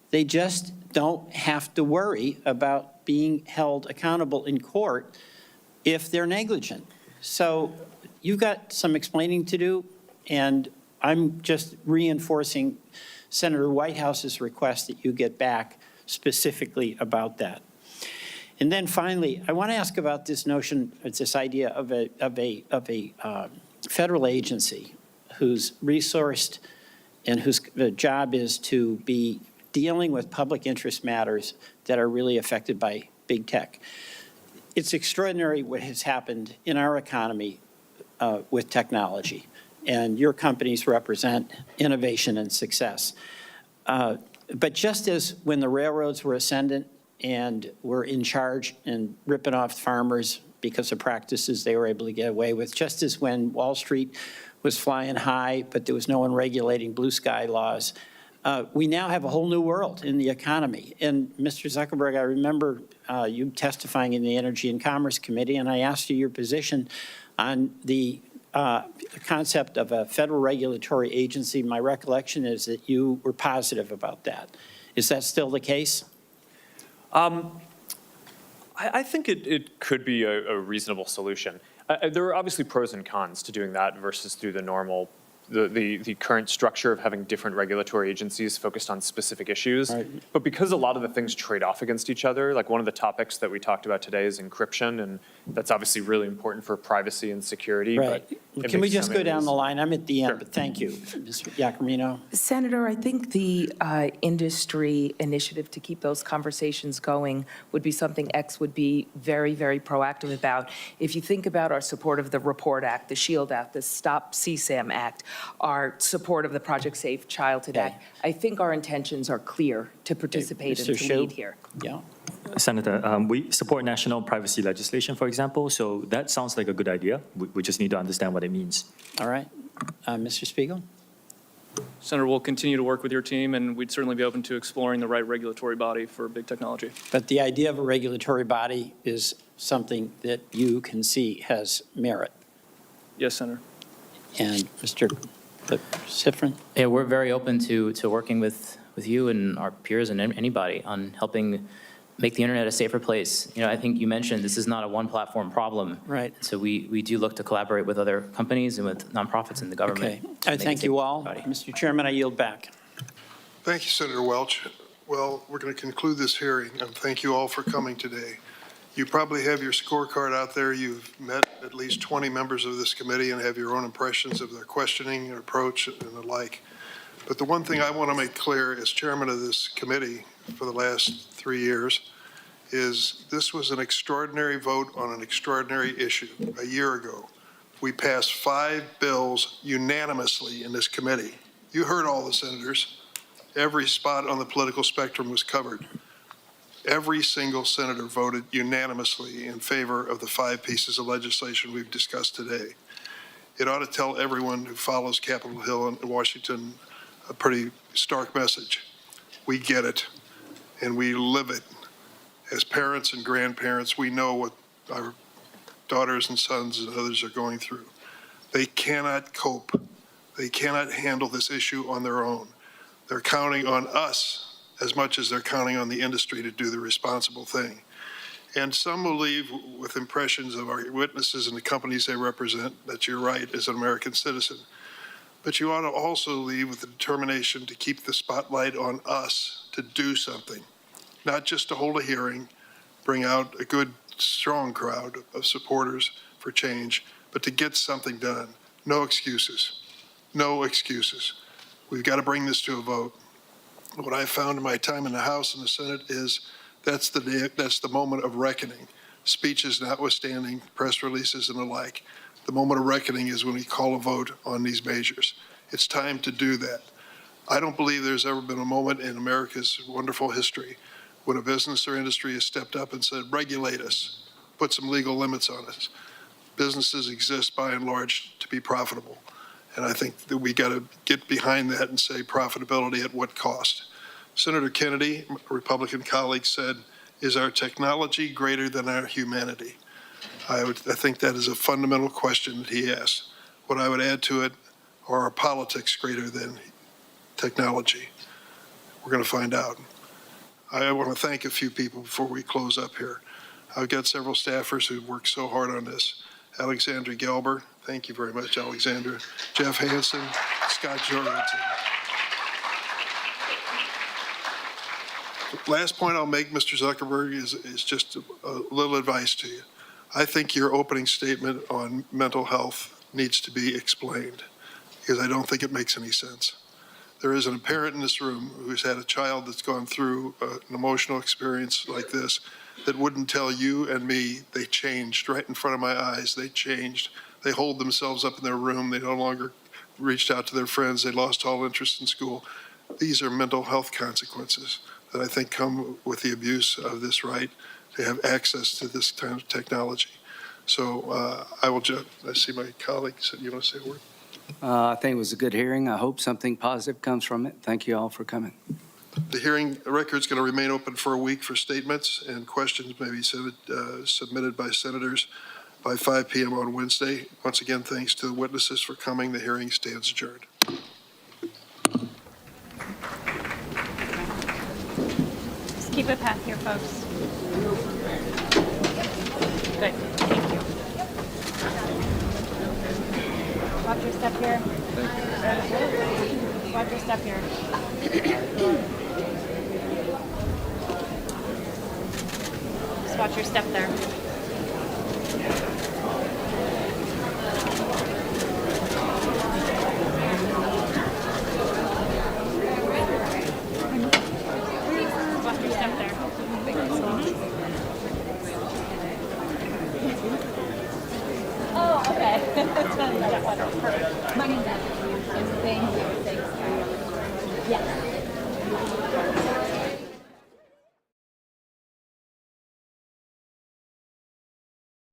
M: They just don't have to worry about being held accountable in court if they're negligent. So you've got some explaining to do, and I'm just reinforcing Senator Whitehouse's request that you get back specifically about that. And then finally, I want to ask about this notion, this idea of a federal agency who's resourced and whose job is to be dealing with public interest matters that are really affected by big tech. It's extraordinary what has happened in our economy with technology, and your companies represent innovation and success. But just as when the railroads were ascendant and were in charge and ripping off farmers because of practices they were able to get away with, just as when Wall Street was flying high, but there was no one regulating blue sky laws. We now have a whole new world in the economy. And Mr. Zuckerberg, I remember you testifying in the Energy and Commerce Committee, and I asked you your position on the concept of a federal regulatory agency. My recollection is that you were positive about that. Is that still the case?
U: I think it could be a reasonable solution. There are obviously pros and cons to doing that versus through the normal, the current structure of having different regulatory agencies focused on specific issues. Right. But because a lot of the things trade off against each other, like one of the topics that we talked about today is encryption, and that's obviously really important for privacy and security. Right.
M: Can we just go down the line? I'm at the end, but thank you. Mr. Iacomino?
C: Senator, I think the industry initiative to keep those conversations going would be something X would be very, very proactive about. If you think about our support of the REPORT Act, the SHIELD Act, the Stop CSAM Act, our support of the Project Safe Childhood Act, I think our intentions are clear to participate and to lead here.
M: Yeah.
B: Senator, we support national privacy legislation, for example, so that sounds like a good idea. We just need to understand what it means.
M: All right. Mr. Spiegel?
A: Senator, we'll continue to work with your team, and we'd certainly be open to exploring the right regulatory body for big technology.
M: But the idea of a regulatory body is something that you can see has merit.
A: Yes, Senator.
M: And Mr. Sifrin?
T: Yeah, we're very open to working with you and our peers and anybody on helping make the internet a safer place. You know, I think you mentioned this is not a one-platform problem.
M: Right.
T: So we do look to collaborate with other companies and with nonprofits in the government.
M: Okay. I thank you all. Mr. Chairman, I yield back.
H: Thank you, Senator Welch. Well, we're going to conclude this hearing, and thank you all for coming today. You probably have your scorecard out there. You've met at least 20 members of this committee and have your own impressions of their questioning and approach and the like. But the one thing I want to make clear as chairman of this committee for the last 3 years is this was an extraordinary vote on an extraordinary issue. A year ago, we passed 5 bills unanimously in this committee. You heard all the senators. Every spot on the political spectrum was covered. Every single senator voted unanimously in favor of the 5 pieces of legislation we've discussed today. It ought to tell everyone who follows Capitol Hill and Washington a pretty stark message. We get it, and we live it. As parents and grandparents, we know what our daughters and sons and others are going through. They cannot cope. They cannot handle this issue on their own. They're counting on us as much as they're counting on the industry to do the responsible thing. And some will leave with impressions of our witnesses and the companies they represent that you're right as an American citizen. But you ought to also leave with the determination to keep the spotlight on us to do something, not just to hold a hearing, bring out a good, strong crowd of supporters for change, but to get something done. No excuses. No excuses. We've got to bring this to a vote. What I found in my time in the House and the Senate is that's the moment of reckoning. Speeches notwithstanding, press releases and the like. The moment of reckoning is when we call a vote on these measures. It's time to do that. I don't believe there's ever been a moment in America's wonderful history when a business or industry has stepped up and said, regulate us, put some legal limits on us. Businesses exist by and large to be profitable. And I think that we got to get behind that and say profitability at what cost. Senator Kennedy, a Republican colleague, said, is our technology greater than our humanity? I think that is a fundamental question that he asked. What I would add to it, are our politics greater than technology? We're going to find out. I want to thank a few people before we close up here. I've got several staffers who've worked so hard on this. Alexandra Gelber, thank you very much, Alexandra. Jeff Hansen, Scott Jorgensen. Last point I'll make, Mr. Zuckerberg, is just a little advice to you. I think your opening statement on mental health needs to be explained because I don't think it makes any sense. There is a parent in this room who's had a child that's gone through an emotional experience like this that wouldn't tell you and me they changed right in front of my eyes. They changed. They hold themselves up in their room. They no longer reached out to their friends. They lost all interest in school. These are mental health consequences that I think come with the abuse of this right to have access to this kind of technology. So I see my colleague said, you want to say a word?
Q: I think it was a good hearing. I hope something positive comes from it. Thank you all for coming.
H: The hearing record's going to remain open for a week for statements, and questions may be submitted by senators by 5 p.m. on Wednesday. Once again, thanks to the witnesses for coming. The hearing stands adjourned.
N: Just keep a path here, folks. Good. Thank you. Watch your step here. Watch your step here. Just watch your step there.
L: My name's Ashley. Thank you. Thanks. Yes.